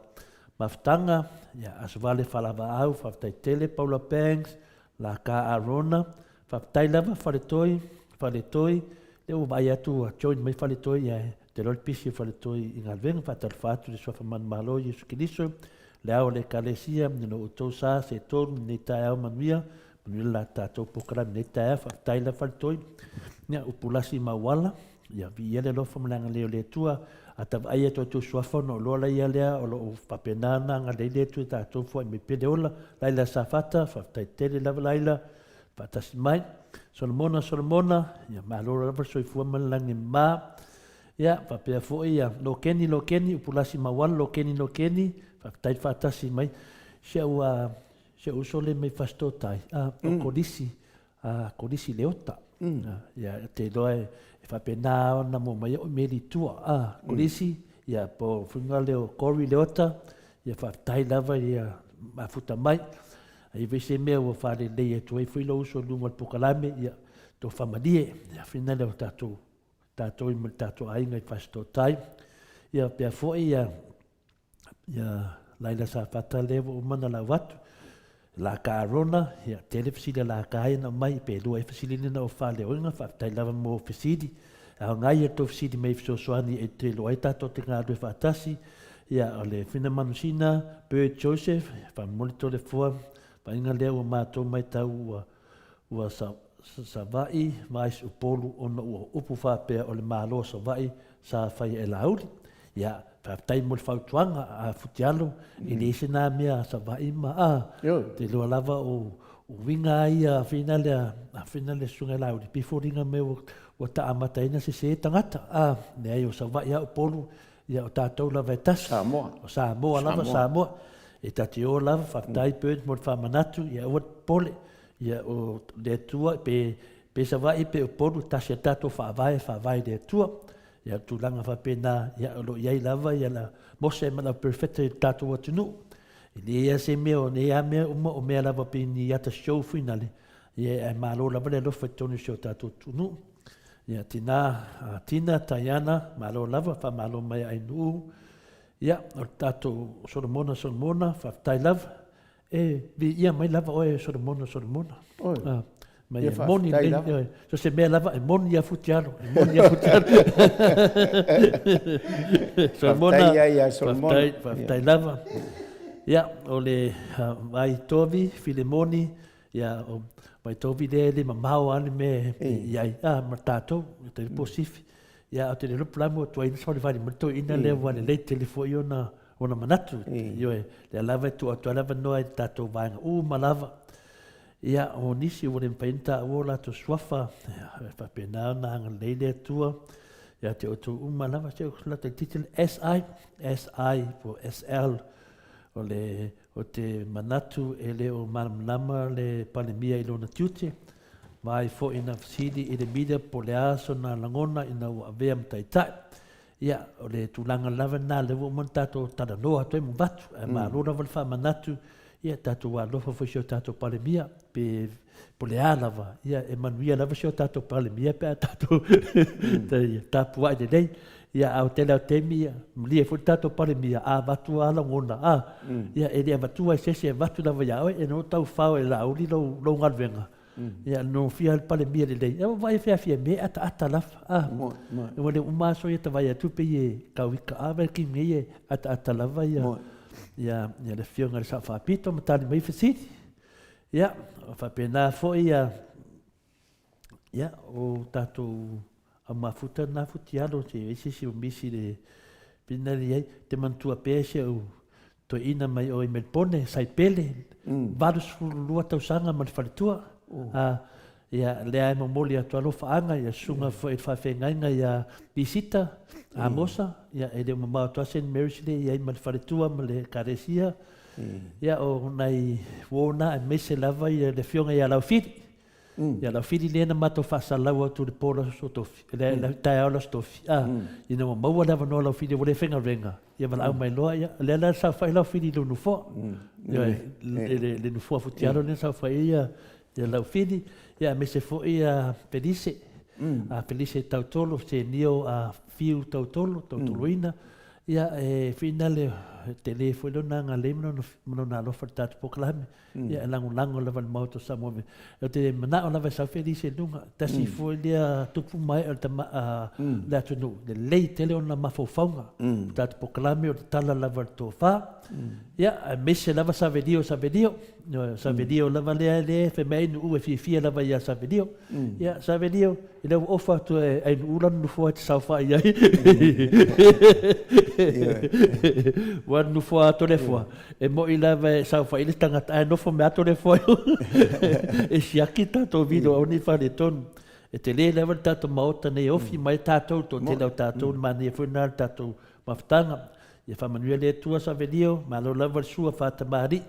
maftanga. Ia aswale whalawa au. Whaftai tele Paula Banks. La ka arona. Whaftai lava whale toi. Leo vai atu a join mai whale toi ia te rol pisi whale toi i ngā venga whatar whātu le swafa man malo Jesu Kiriso le ao le kalesia nino utou sā se tōru nei tae au manuia manuia la tātou pokara nei tae au whaftai la whale toi nia upulasi mawala ia vi ia le lofa malanga leo le tua a tawa ai ato tu swafa no lola ia lea o lo papenana ngā leile tu tātou fua i me pede ola laila sa whata whaftai tele lava laila whatasi mai Solomona, ia malora lava soifua malangi mā. Ia, whapea fōi ia, lokeni, upulasi mawala, lokeni, whaktai whatasi mai. Sia usole mai whastotai, kodisi leota. Ia, te loe, whapena ona mo mai o meri tua. Kodisi, ia, po whinga leo kori leota, ia whaktai lava, ia, mafuta mai. Ai vese mea ua whare lei e tuai whai lau so lunga pukalame ia tō whamarie ia whina leo tātou i mil tātou ainga i whasto tai ia pia fōi ia laila sa whata lewa o mana la watu la ka arona ia tele whisile la ka aina mai pe lua e whisile nina o whale oinga whaftai lava mo whisidi au ngai e tō whisidi mei whisosoani e te loa i tātou te ngā rue whatasi ia o le whina manusina Bird Joseph whamolito le fua Painga lea ua mātou mai tau ua savai mais upolu ona ua upu whapea o le māloa savai sa whai e lauri. Ia, whaptai mo le whautuanga a futialo i le ise nā mea savai ma te lua lava o winga ai a whina le sunga lauri. Pifo ringa me o ta amataina se tangata. Ne ai o savai a upolu ia o tātou lava e tas. Samoa lava Samoa. E tati o lava whaftai pēn mo whamanatu ia ua pole ia o le tua pe savai pe o polu tasi a tato whaavai le tua ia tūlanga whapena ia o lo iai lava ia la mose mana perfecta i tato atunu i le ia se mea o ne ia mea uma o mea lava pe ni ata show finale ia e malo lava le lofa tonu show tato atunu ia tina Tayana malo lava wha malo mai ainu ia, o tātou Solomona, whaftai lava. Vi ia mai lava oe Solomona. Mai e moni lei, so se mea lava e moni ia futiaro. Solomona, whaftai lava. Ia, o le mai tovi, Filemoni, ia, o mai tovi le mamao ane me iai. Ma tātou, te posifi. Ia o te lupu lamu o tuaina sori whare mato ina lea wane lei telefo i ona manatu. Ioe, lea lava tu atua lava noa i tātou vaenga. Malava. Ia o nisi o le mpainta o la to swafa. Whapena na anga lei lea tua. Ia te otu umalawa se o te titel SI po SL o te manatu e le o manama le palemia i lona tiute. Mai fo ina fasidi i le media po le aso na langona ina ua avea mtaitai. Ia o le tulanga lava na le ua mon tato taranoa toi mo vatu. Ma alona wale wha manatu ia tato wa lofa fo sio tato palemia pe po le alava. Ia e manuia lava sio tato palemia pe a tato tapua i le nei. Ia au tele au temi ia mlia fo tato palemia a vatu ala ngona a. Ia e lea vatu ai sese vatu lava iao e no tau fao e lauli lo ngalvenga. Ia no fia al palemia le lei. Ia vai fia me ata lafa. E wale umaso ia tawai atu pe ie kawika awe ki me ie ata lava ia. Ia le fionga le sa whapito matali mai fasiti. Ia whapena fo ia o tatou a mafuta na futialo te isi o misi le pina le te mantua pese o to ina mai o Melbourne Sailele varus lua tausanga ma le faletua ia le ai mamoli atu alofa anga ia sunga fo e whawhengainga ia visita a mosa ia e le mamau atua St. Mary's le ia ma le faletua ma le karesia ia o nai wona e mese lava ia le fionga ia lau fiti ia lau fiti lena mato whasalau atu le pora so tofi le tai aula stofi ina maua lava no lau fiti wale whenga renga ia wala au mai loa ia le la sa whai lau fiti lo nufo le nufo futiaro le sa whai ia lau fiti ia mese fo ia Felice a Felice tautolo se nio a fiu tautoloina ia e finale telefono na ngale no na lo fatatu poklame ia lango lava Maota Samoa e te mana ona vai sa Felice lunga tasi fo dia tupu mai o te la tunu le lei tele ona mafofonga tatu poklame o tala lava tofa ia mese lava sa video lava le fe mai no u fi lava ia sa video ia sa video ele ofa to ai ulan no fo te saufa ia wan no fo to le fo e mo ila vai saufa ile tangata ai no fo me ato le fo e si akita to video oni fa de ton e te le lava tato maota nei ofi mai tato to te lau tato mani fo na tato maftanga ia fa manuia le tua sa video ma lo lava sua fa tamari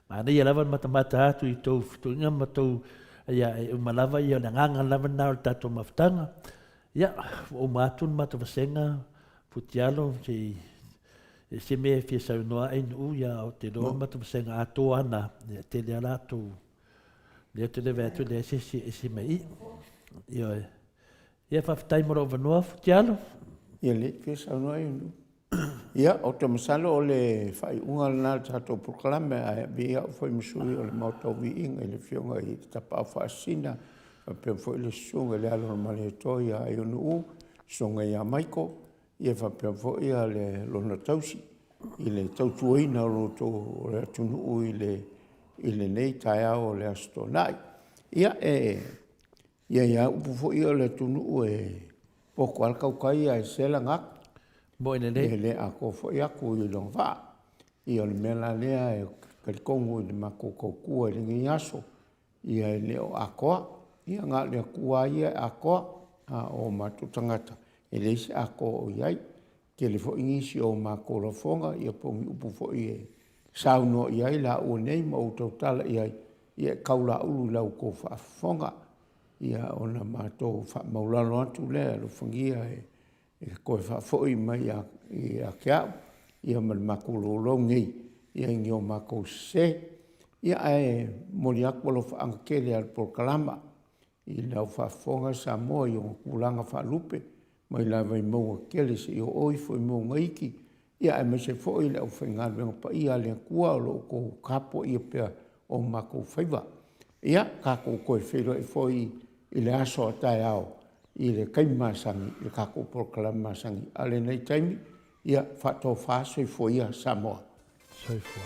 ma nei lava matamata atu i to inga matou ia e malava ia nganga lava na tato maftanga ia o matun mata vasenga futialo se me fia sa noa ai nu ia o te no mata vasenga ATUA na te le ala to le te le vetu le se mai ia fa tai moro vanua futialo ia le fia sa noa ai nu ia o te masalo o le fai unga na tato proklame a Viiga o foi musui o le Maota o Viiga i le fionga i te tapa whaasina pe foi le sunga le alo ma le toia ai unu sunga ia maiko ia whapea foi a le lona tausi i le tautuaina o to o le atunu i le nei tae ao le astonai ia ia upu foi o le atunu poko alkaukai a sela ngak le ako fo yaku i long va i o le mela lea e kalikongo i le makokokua i le ngiaso i le o akoa i ngā le kua i akoa o matutangata e le isi ako o iai ke le fo ingisi o makolofonga i a pongi upu fo i sauno iai la o nei ma o tautala iai i e kaula ulu lau ko whaafonga i a ona mato maulano atu lea lo fangia koe whafoi mai i a kiau, i a makulolo ngi, i a ngio mako se, i a mori akwalo whaangakele al proklama, i lau whafonga Samoa i o kulanga whalupe, mai la vai maua kele se i o oifo i maunga iki, i a me se foi lau whaingalwenga pa i a lea kua o lo ko kapo i a pia o mako whaiva. I a kako koe whero e foi i le aso a tae ao, i le kaimasangi, le kako proklama masangi. Ale nei taimi, ia whato whaso i fo ia Samoa. Soifua.